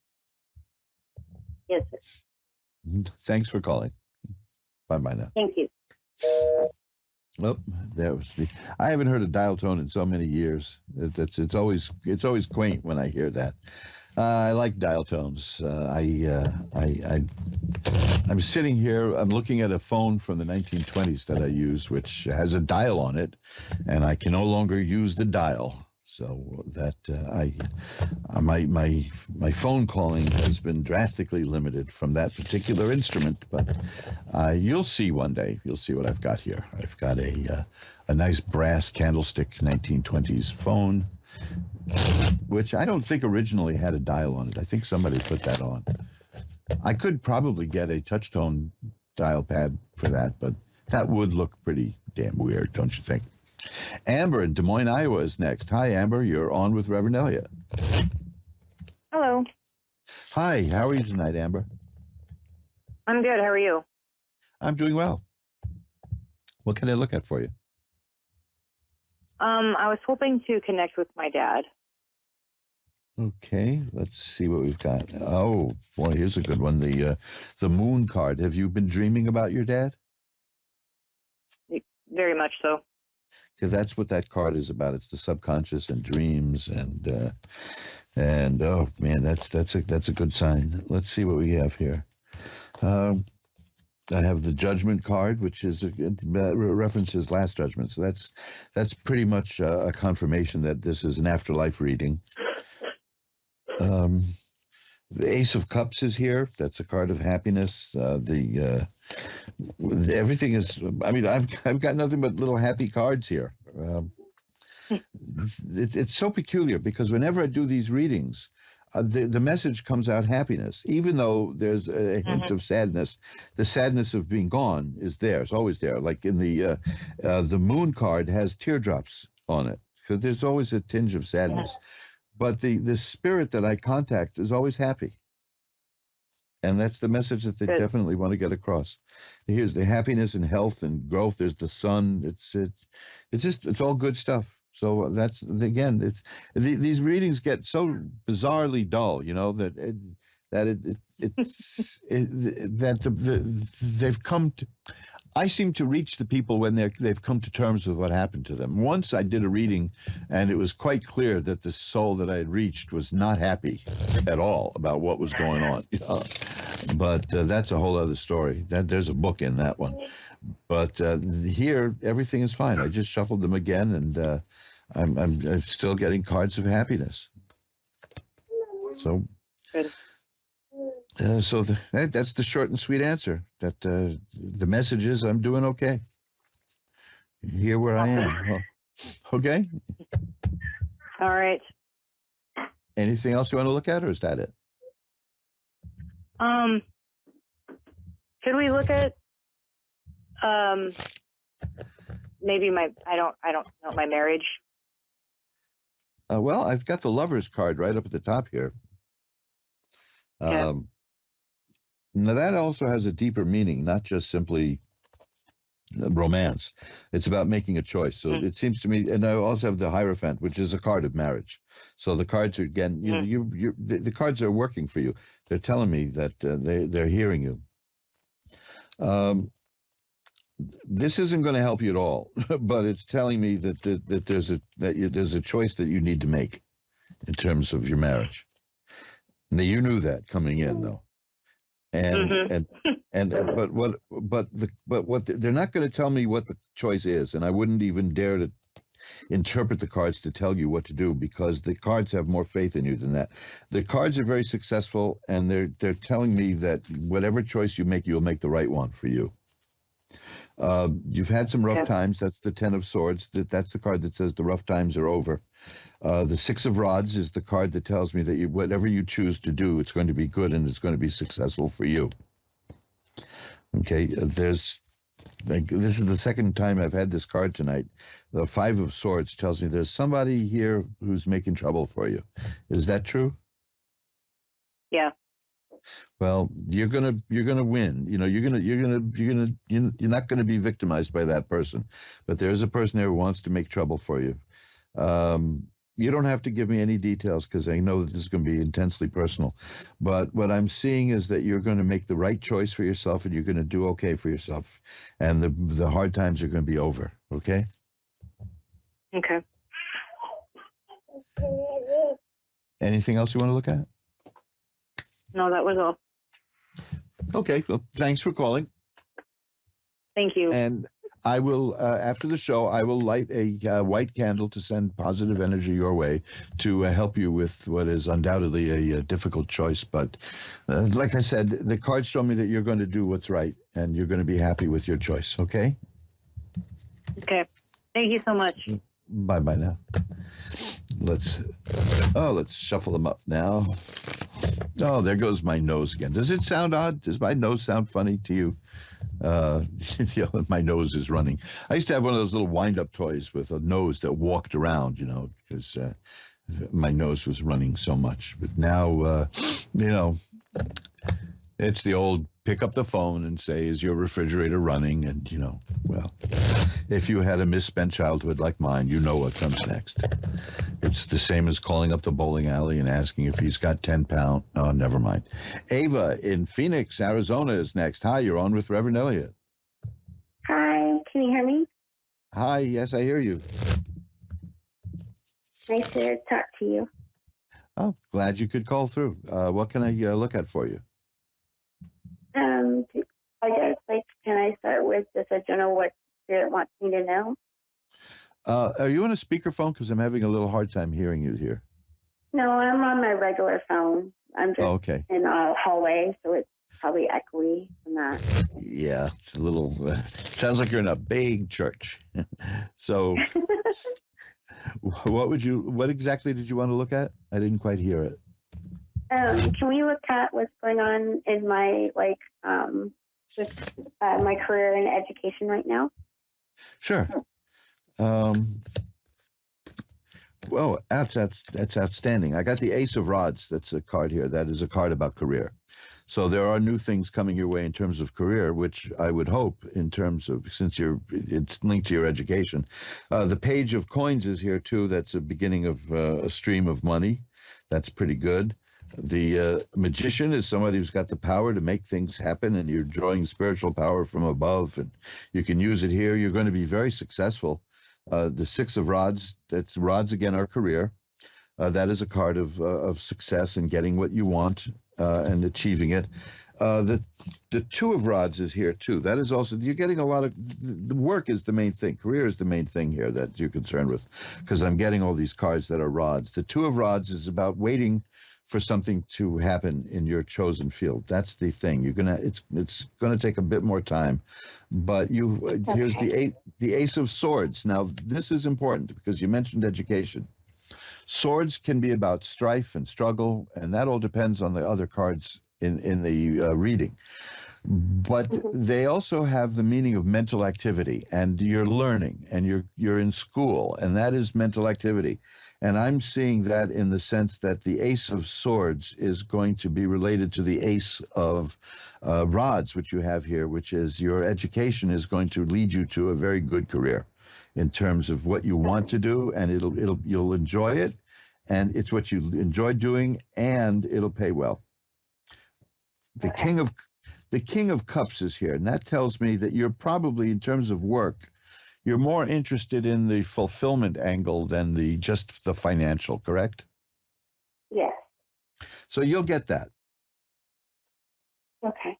Yes, sir. Thanks for calling. Bye-bye now. Thank you. Oh, there was I haven't heard a dial tone in so many years. It's always quaint when I hear that. I like dial tones. I'm sitting here. I'm looking at a phone from the 1920s that I use, which has a dial on it, and I can no longer use the dial. So that my phone calling has been drastically limited from that particular instrument. But you'll see one day. You'll see what I've got here. I've got a nice brass candlestick 1920s phone, which I don't think originally had a dial on it. I think somebody put that on. I could probably get a touch tone dial pad for that, but that would look pretty damn weird, don't you think? Amber in Des Moines, Iowa is next. Hi, Amber. You're on with Reverend Elliot. Hello. Hi. How are you tonight, Amber? I'm good. How are you? I'm doing well. What can I look at for you? I was hoping to connect with my dad. Okay, let's see what we've got. Oh, boy, here's a good one. The moon card. Have you been dreaming about your dad? Very much so. Because that's what that card is about. It's the subconscious and dreams and oh man, that's a good sign. Let's see what we have here. I have the Judgment card, which is references Last Judgment. So that's pretty much a confirmation that this is an afterlife reading. The Ace of Cups is here. That's a card of happiness. Everything is. I mean, I've got nothing but little happy cards here. It's so peculiar because whenever I do these readings, the message comes out happiness, even though there's a hint of sadness. The sadness of being gone is there. It's always there. Like in the Moon card has teardrops on it because there's always a tinge of sadness. But the spirit that I contact is always happy. And that's the message that they definitely want to get across. Here's the happiness and health and growth. There's the sun. It's all good stuff. So that's, again, these readings get so bizarrely dull, you know, they've come to. I seem to reach the people when they've come to terms with what happened to them. Once I did a reading, and it was quite clear that the soul that I had reached was not happy at all about what was going on. You know? But that's a whole other story. There's a book in that one. But here, everything is fine. I just shuffled them again, and I'm still getting cards of happiness. So. Good. So that's the short and sweet answer. That the message is I'm doing okay. Here where I am. Well, okay. All right. Anything else you want to look at, or is that it? Should we look at maybe I don't know, my marriage? Well, I've got the Lover's card right up at the top here. Now that also has a deeper meaning, not just simply romance. It's about making a choice. So it seems to me, and I also have the Hierophant, which is a card of marriage. So the cards are, again, the cards are working for you. They're telling me that they're hearing you. This isn't going to help you at all, but it's telling me that there's a choice that you need to make in terms of your marriage. Now, you knew that coming in, though. And but what they're not going to tell me what the choice is, and I wouldn't even dare to interpret the cards to tell you what to do, because the cards have more faith in you than that. The cards are very successful, and they're telling me that whatever choice you make, you'll make the right one for you. You've had some rough times. That's the 10 of Swords. That's the card that says the rough times are over. The 6 of Rods is the card that tells me that whatever you choose to do, it's going to be good and it's going to be successful for you. Okay, this is the second time I've had this card tonight. The 5 of Swords tells me there's somebody here who's making trouble for you. Is that true? Yeah. Well, you're gonna win. You know, you're not gonna be victimized by that person. But there's a person there who wants to make trouble for you. You don't have to give me any details because I know that this is going to be intensely personal. But what I'm seeing is that you're going to make the right choice for yourself, and you're going to do okay for yourself. And the hard times are going to be over. Okay? Okay. Anything else you want to look at? No, that was all. Okay. Well, thanks for calling. Thank you. And I will, after the show, I will light a white candle to send positive energy your way to help you with what is undoubtedly a difficult choice. But like I said, the cards show me that you're going to do what's right, and you're going to be happy with your choice. Okay? Okay. Thank you so much. Bye-bye now. Let's shuffle them up now. Oh, there goes my nose again. Does it sound odd? Does my nose sound funny to you? My nose is running. I used to have one of those little wind-up toys with a nose that walked around, you know, because my nose was running so much. But now, it's the old pick up the phone and say, is your refrigerator running? And, well, if you had a misspent childhood like mine, you know what comes next. It's the same as calling up the bowling alley and asking if he's got 10 pounds. Oh, never mind. Ava in Phoenix, Arizona is next. Hi, you're on with Reverend Elliot. Hi, can you hear me? Hi, yes, I hear you. Nice to talk to you. Oh, glad you could call through. What can I look at for you? I guess, can I start with just a general what Spirit wants me to know? Are you on a speakerphone? Because I'm having a little hard time hearing you here. No, I'm on my regular phone. I'm just okay. in a hallway, so it's probably echoey from that. Yeah, it's a little, sounds like you're in a big church. So what exactly did you want to look at? I didn't quite hear it. Can we look at what's going on in my, with my career in education right now? Sure. Well, that's outstanding. I got the Ace of Rods. That's a card here. That is a card about career. So there are new things coming your way in terms of career, which I would hope in terms of, since it's linked to your education. The Page of Coins is here too. That's a beginning of a stream of money. That's pretty good. The Magician is somebody who's got the power to make things happen, and you're drawing spiritual power from above, and you can use it here. You're going to be very successful. The Six of Rods, that's rods again, our career. That is a card of success and getting what you want and achieving it. The Two of Rods is here too. That is also, you're getting a lot of, the work is the main thing. Career is the main thing here that you're concerned with, because I'm getting all these cards that are rods. The Two of Rods is about waiting for something to happen in your chosen field. That's the thing. It's gonna take a bit more time, but here's the Ace of Swords. Now this is important because you mentioned education. Swords can be about strife and struggle, and that all depends on the other cards in the reading. But they also have the meaning of mental activity, and you're learning, and you're in school, and that is mental activity. And I'm seeing that in the sense that the Ace of Swords is going to be related to the Ace of Rods, which you have here, which is your education is going to lead you to a very good career in terms of what you want to do, and you'll enjoy it, and it's what you enjoy doing, and it'll pay well. The King of Cups is here, and that tells me that you're probably, in terms of work, you're more interested in the fulfillment angle than just the financial, correct? Yes. So you'll get that. Okay.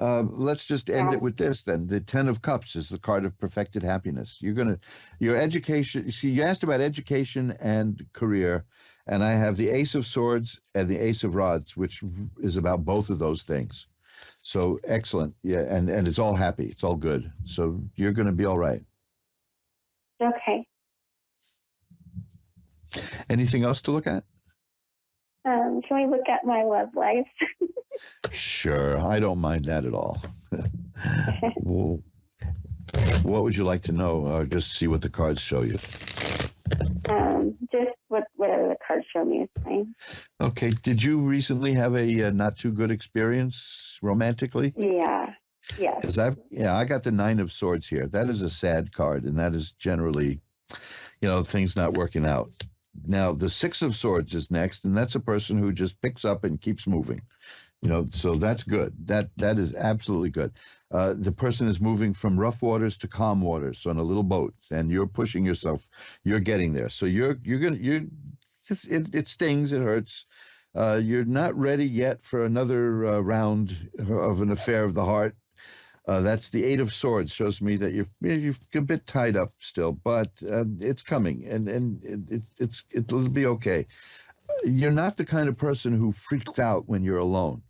Let's just end it with this then. The Ten of Cups is the card of perfected happiness. Your education, see, you asked about education and career, and I have the Ace of Swords and the Ace of Rods, which is about both of those things. So excellent. Yeah, and it's all happy. It's all good. So you're going to be all right. Okay. Anything else to look at? Can we look at my love life? Sure. I don't mind that at all. Well, what would you like to know? Or just see what the cards show you? Just whatever the cards show me is fine. Okay. Did you recently have a not too good experience romantically? Yeah. Yes. Because I got the Nine of Swords here. That is a sad card, and that is generally, things not working out. Now, the Six of Swords is next, and that's a person who just picks up and keeps moving. So that's good. That is absolutely good. The person is moving from rough waters to calm waters on a little boat, and you're pushing yourself. You're getting there. So it stings. It hurts. You're not ready yet for another round of an affair of the heart. That's the Eight of Swords. Shows me that you're a bit tied up still, but it's coming, and it'll be okay. You're not the kind of person who freaks out when you're alone.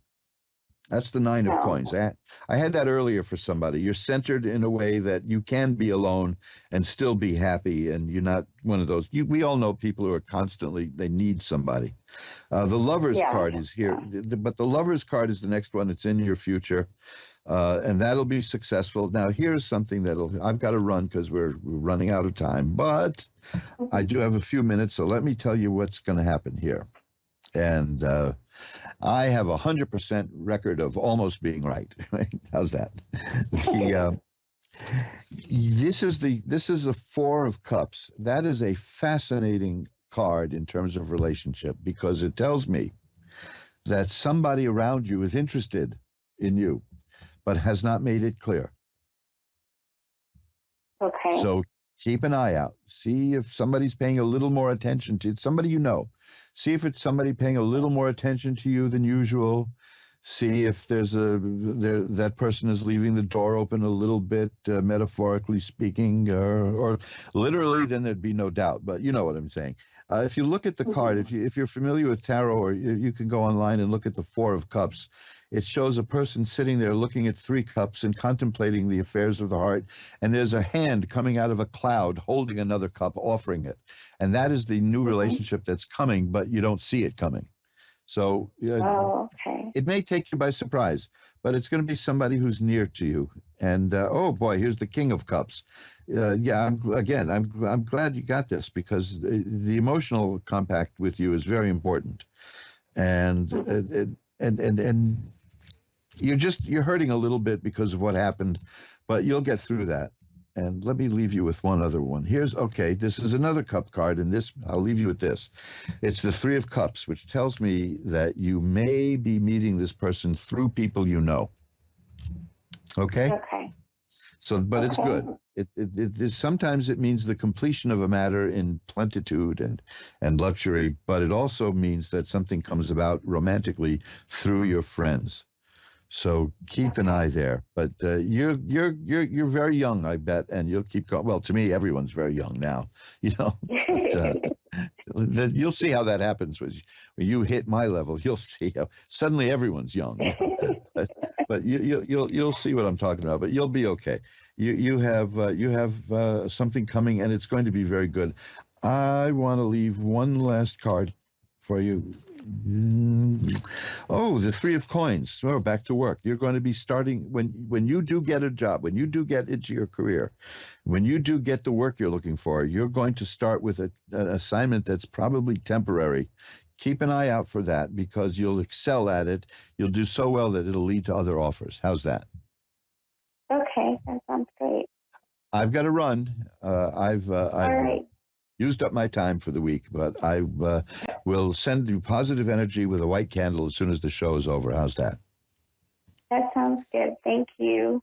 That's the Nine of Coins. I had that earlier for somebody. You're centered in a way that you can be alone and still be happy, and you're not one of those. We all know people who are constantly, they need somebody. The Lover's card is here, but the Lover's card is the next one. It's in your future, and that'll be successful. Now, here's something I've got to run because we're running out of time, but I do have a few minutes, so let me tell you what's going to happen here. And I have 100% record of almost being right. How's that? This is the Four of Cups. That is a fascinating card in terms of relationship, because it tells me that somebody around you is interested in you, but has not made it clear. Okay. So keep an eye out. See if somebody's paying a little more attention to somebody you know. See if it's somebody paying a little more attention to you than usual. See if that person is leaving the door open a little bit, metaphorically speaking, or literally. Then there'd be no doubt. But you know what I'm saying. If you look at the card, if you're familiar with tarot, or you can go online and look at the Four of Cups. It shows a person sitting there looking at three cups and contemplating the affairs of the heart. And there's a hand coming out of a cloud holding another cup, offering it. And that is the new relationship that's coming, but you don't see it coming. So okay. It may take you by surprise, but it's going to be somebody who's near to you. And oh boy, here's the King of Cups. I'm glad you got this, because the emotional compact with you is very important. And you're hurting a little bit because of what happened, but you'll get through that. And let me leave you with one other one. This is another cup card, and I'll leave you with this. It's the Three of Cups, which tells me that you may be meeting this person through people you know. Okay? Okay. So, but it's good. Sometimes it means the completion of a matter in plenitude and luxury, but it also means that something comes about romantically through your friends. So keep an eye there. But you're very young, I bet, and you'll keep going. Well, to me, everyone's very young now, you know. But, you'll see how that happens when you hit my level. You'll see how suddenly everyone's young. But you'll see what I'm talking about. But you'll be okay. You have something coming, and it's going to be very good. I want to leave one last card for you. Oh, the Three of Coins. Oh, back to work. You're going to be starting when you do get a job, when you do get into your career, when you do get the work you're looking for, you're going to start with an assignment that's probably temporary. Keep an eye out for that, because you'll excel at it. You'll do so well that it'll lead to other offers. How's that? Okay, that sounds great. I've got to run. I've used up my time for the week, but I will send you positive energy with a white candle as soon as the show is over. How's that? That sounds good. Thank you.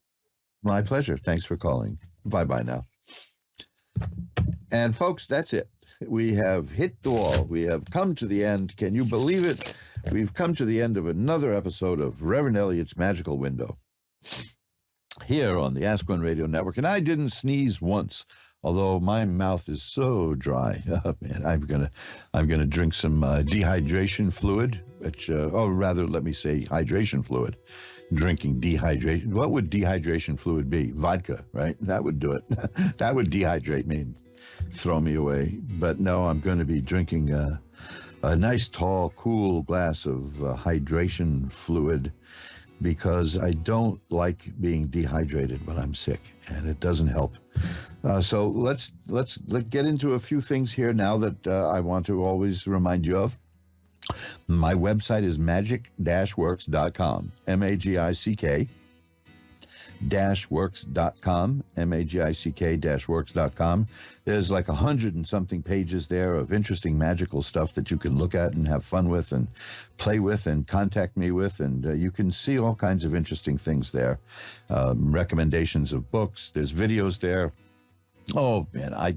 My pleasure. Thanks for calling. Bye-bye now. And folks, that's it. We have hit the wall. We have come to the end. Can you believe it? We've come to the end of another episode of Reverend Elliot's Magical Window here on the Ask One Radio Network. And I didn't sneeze once, although my mouth is so dry. Oh, man, I'm gonna drink some dehydration fluid, which, rather, let me say hydration fluid. Drinking dehydration. What would dehydration fluid be? Vodka, right? That would do it. That would dehydrate me and throw me away. But no, I'm going to be drinking a nice, tall, cool glass of hydration fluid, because I don't like being dehydrated when I'm sick, and it doesn't help. So let's get into a few things here now that I want to always remind you of. My website is magic-works.com, magic-works.com, magic-works.com. There's like 100 and something pages there of interesting magical stuff that you can look at and have fun with and play with and contact me with, and you can see all kinds of interesting things there. Recommendations of books, there's videos there. Oh man, I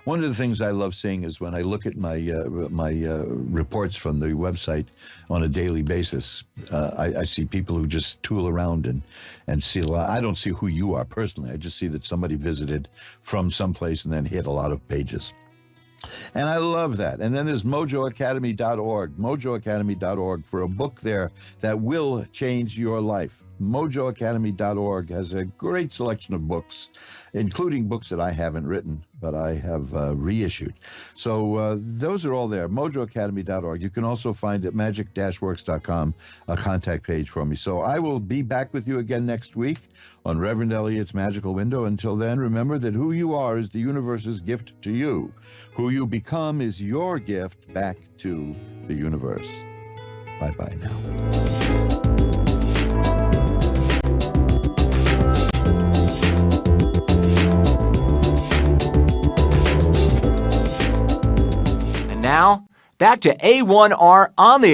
one of the things I love seeing is when I look at my reports from the website on a daily basis. I see people who just tool around and see a lot. I don't see who you are personally. I just see that somebody visited from someplace and then hit a lot of pages. And I love that. And then there's mojoacademy.org, mojoacademy.org, for a book there that will change your life. mojoacademy.org has a great selection of books, including books that I haven't written, but I have reissued. So those are all there, mojoacademy.org. You can also find at magic-works.com a contact page for me. So I will be back with you again next week on Reverend Elliot's Magical Window. Until then, remember that who you are is the universe's gift to you. Who you become is your gift back to the universe. Bye-bye now. And now, back to A1R on the